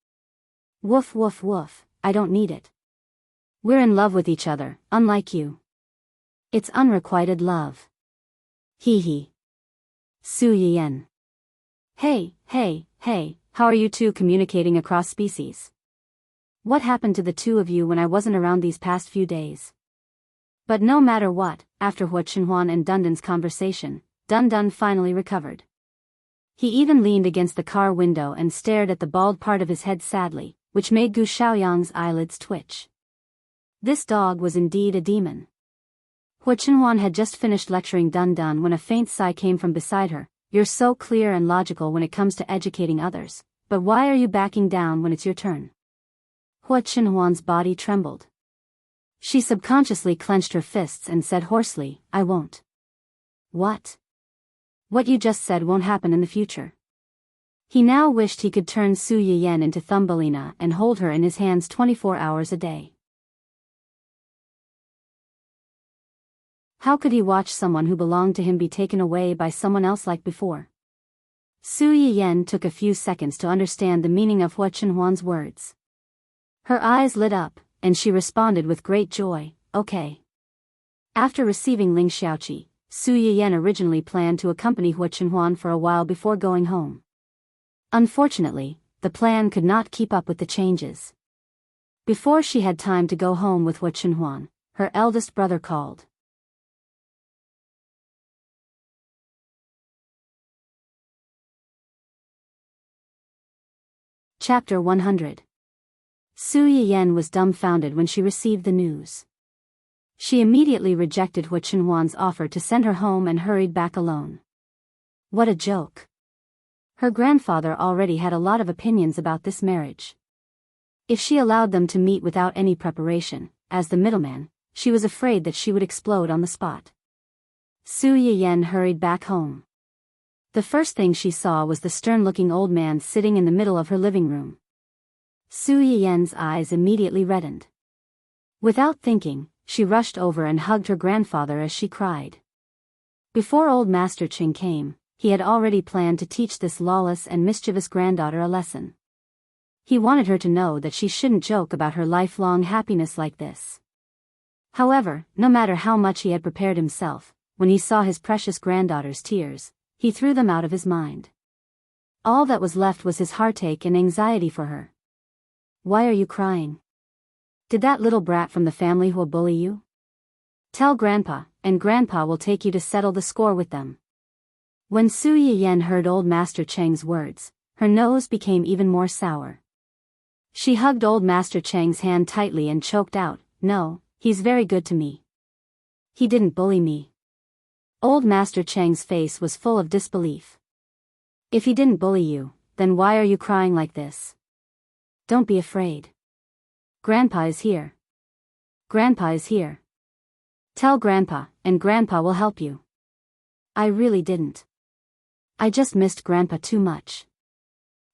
Woof woof woof, I don't need it. We're in love with each other, unlike you. It's unrequited love. Hee hee. Su Yiyan. Hey, How are you two communicating across species? What happened to the two of you when I wasn't around these past few days? But no matter what, after Hua Chenhuan and Dundun's conversation, Dundun finally recovered. He even leaned against the car window and stared at the bald part of his head sadly, which made Gu Xiaoyang's eyelids twitch. This dog was indeed a demon. Hua Chenhuan had just finished lecturing Dundun when a faint sigh came from beside her. You're so clear and logical when it comes to educating others, but why are you backing down when it's your turn? Hua Chenhuan's body trembled. She subconsciously clenched her fists and said hoarsely, I won't. What? What you just said won't happen in the future. He now wished he could turn Su Yiyan into Thumbelina and hold her in his hands 24 hours a day. How could he watch someone who belonged to him be taken away by someone else like before? Su Yiyan took a few seconds to understand the meaning of Hua Chenhuan's words. Her eyes lit up, and she responded with great joy, okay. After receiving Ling Xiaoqi, Su Yiyan originally planned to accompany Hua Chenhuan for a while before going home. Unfortunately, the plan could not keep up with the changes. Before she had time to go home with Hua Chenhuan, her eldest brother called. Chapter 100. Su Yiyan was dumbfounded when she received the news. She immediately rejected Hua Chenhuan's offer to send her home and hurried back alone. What a joke. Her grandfather already had a lot of opinions about this marriage. If she allowed them to meet without any preparation, as the middleman, she was afraid that she would explode on the spot. Su Yiyan hurried back home. The first thing she saw was the stern-looking old man sitting in the middle of her living room. Su Yiyan's eyes immediately reddened. Without thinking, she rushed over and hugged her grandfather as she cried. Before old Master Ching came, he had already planned to teach this lawless and mischievous granddaughter a lesson. He wanted her to know that she shouldn't joke about her lifelong happiness like this. However, no matter how much he had prepared himself, when he saw his precious granddaughter's tears, he threw them out of his mind. All that was left was his heartache and anxiety for her. Why are you crying? Did that little brat from the family who will bully you? Tell Grandpa, and Grandpa will take you to settle the score with them. When Su Yiyan heard old Master Cheng's words, her nose became even more sour. She hugged old Master Cheng's hand tightly and choked out, no, he's very good to me. He didn't bully me. Old Master Cheng's face was full of disbelief. If he didn't bully you, then why are you crying like this? Don't be afraid. Grandpa is here. Grandpa is here. Tell Grandpa, and Grandpa will help you. I really didn't. I just missed Grandpa too much.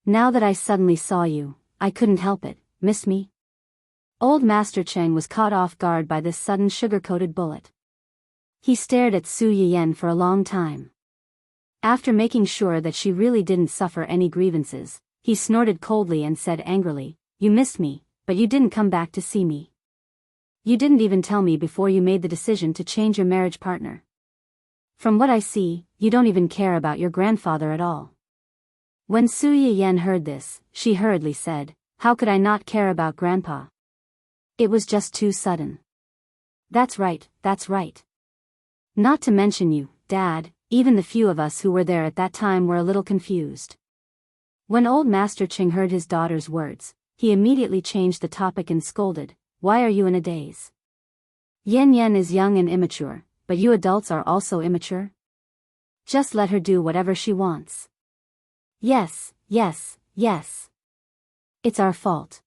Now that I suddenly saw you, I couldn't help it. Miss me? Old Master Cheng was caught off guard by this sudden sugar-coated bullet. He stared at Su Yiyan for a long time. After making sure that she really didn't suffer any grievances, he snorted coldly and said angrily, you missed me, but you didn't come back to see me. You didn't even tell me before you made the decision to change your marriage partner. From what I see, you don't even care about your grandfather at all. When Su Yiyan heard this, she hurriedly said, how could I not care about Grandpa? It was just too sudden. That's right, that's right. Not to mention you, Dad, even the few of us who were there at that time were a little confused. When old Master Ching heard his daughter's words, he immediately changed the topic and scolded, why are you in a daze? Yan Yan is young and immature, but you adults are also immature? Just let her do whatever she wants. Yes, yes, yes. It's our fault.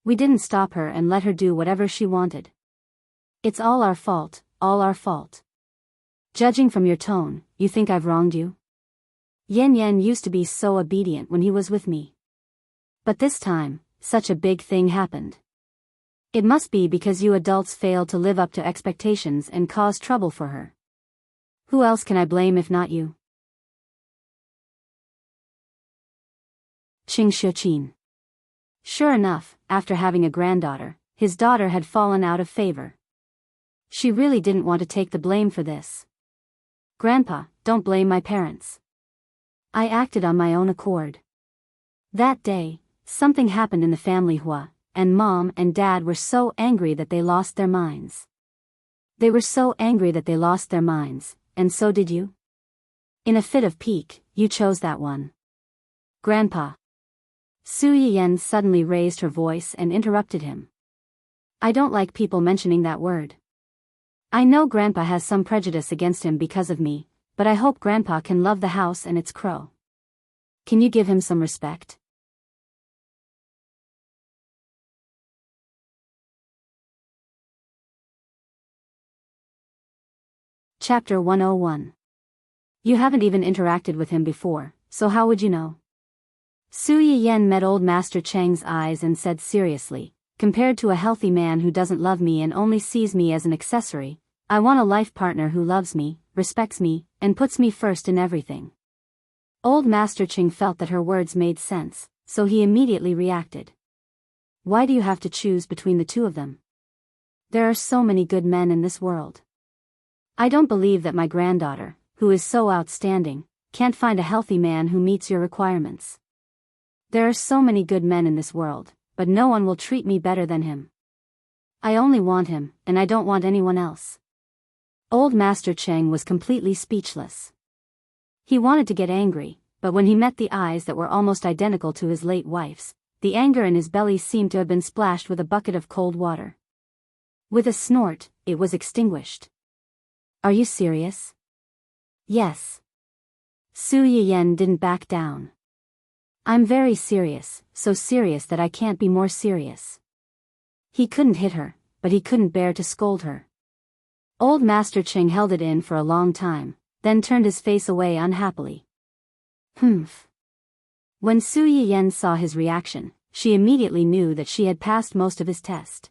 We didn't stop her and let her do whatever she wanted. It's all our fault, all our fault. Judging from your tone, you think I've wronged you? Yan Yan used to be so obedient when he was with me. But this time, such a big thing happened. It must be because you adults failed to live up to expectations and caused trouble for her. Who else can I blame if not you? Qing Shuqin. Sure enough, after having a granddaughter, his daughter had fallen out of favor. She really didn't want to take the blame for this. Grandpa, don't blame my parents. I acted on my own accord. That day, something happened in the family Hua, and Mom and Dad were so angry that they lost their minds. They were so angry that they lost their minds, and so did you? In a fit of pique, you chose that one. Grandpa. Su Yiyan suddenly raised her voice and interrupted him. I don't like people mentioning that word. I know Grandpa has some prejudice against him because of me, but I hope Grandpa can love the house and its crow. Can you give him some respect? Chapter 101. You haven't even interacted with him before, so how would you know? Su Yiyan met old Master Cheng's eyes and said seriously, compared to a healthy man who doesn't love me and only sees me as an accessory, I want a life partner who loves me, respects me, and puts me first in everything. Old Master Cheng felt that her words made sense, so he immediately reacted. Why do you have to choose between the two of them? There are so many good men in this world. I don't believe that my granddaughter, who is so outstanding, can't find a healthy man who meets your requirements. There are so many good men in this world, but no one will treat me better than him. I only want him, and I don't want anyone else. Old Master Cheng was completely speechless. He wanted to get angry, but when he met the eyes that were almost identical to his late wife's, the anger in his belly seemed to have been splashed with a bucket of cold water. With a snort, it was extinguished. Are you serious? Yes. Su Yiyan didn't back down. I'm very serious, so serious that I can't be more serious. He couldn't hit her, but he couldn't bear to scold her. Old Master Cheng held it in for a long time, then turned his face away unhappily. Humph. When Su Yiyan saw his reaction, she immediately knew that she had passed most of his test.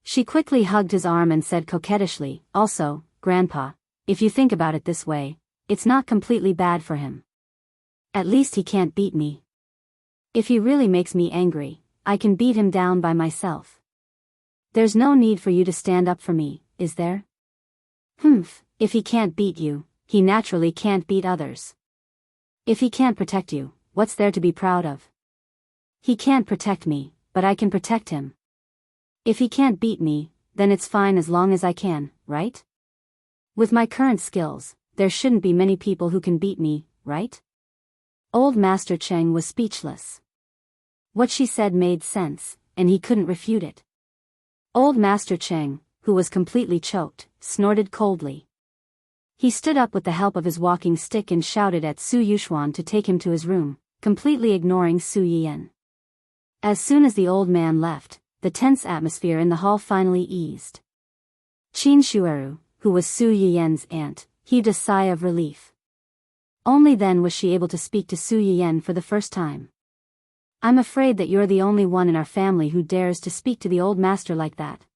She quickly hugged his arm and said coquettishly, also, Grandpa, if you think about it this way, it's not completely bad for him. At least he can't beat me. If he really makes me angry, I can beat him down by myself. There's no need for you to stand up for me, is there? Humph, if he can't beat you, he naturally can't beat others. If he can't protect you, what's there to be proud of? He can't protect me, but I can protect him. If he can't beat me, then it's fine as long as I can, right? With my current skills, there shouldn't be many people who can beat me, right? Old Master Cheng was speechless. What she said made sense, and he couldn't refute it. Old Master Cheng, who was completely choked, snorted coldly. He stood up with the help of his walking stick and shouted at Su Yuxuan to take him to his room, completely ignoring Su Yiyan. As soon as the old man left, the tense atmosphere in the hall finally eased. Qin Shueru, who was Su Yiyan's aunt, heaved a sigh of relief. Only then was she able to speak to Su Yiyan for the first time. I'm afraid that you're the only one in our family who dares to speak to the old master like that.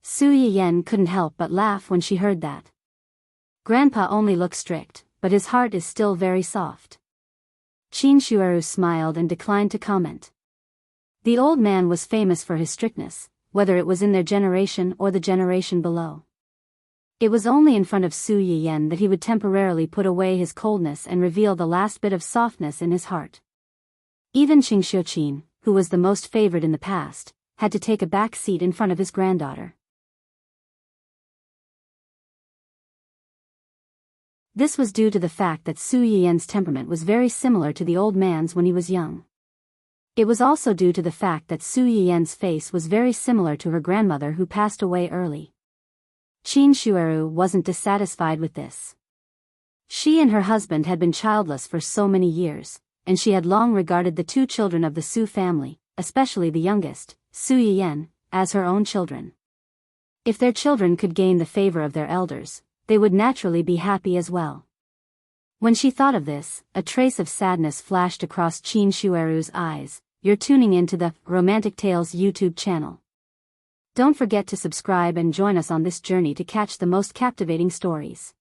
Su Yiyan couldn't help but laugh when she heard that. Grandpa only looks strict, but his heart is still very soft. Qin Shueru smiled and declined to comment. The old man was famous for his strictness, whether it was in their generation or the generation below. It was only in front of Su Yiyan that he would temporarily put away his coldness and reveal the last bit of softness in his heart. Even Qing Xiuqin, who was the most favored in the past, had to take a back seat in front of his granddaughter. This was due to the fact that Su Yiyan's temperament was very similar to the old man's when he was young. It was also due to the fact that Su Yiyan's face was very similar to her grandmother who passed away early. Qin Shueru wasn't dissatisfied with this. She and her husband had been childless for so many years, and she had long regarded the two children of the Su family, especially the youngest, Su Yiyan, as her own children. If their children could gain the favor of their elders, they would naturally be happy as well. When she thought of this, a trace of sadness flashed across Qin Shueru's eyes. You're tuning into the Romantic Tales YouTube channel. Don't forget to subscribe and join us on this journey to catch the most captivating stories.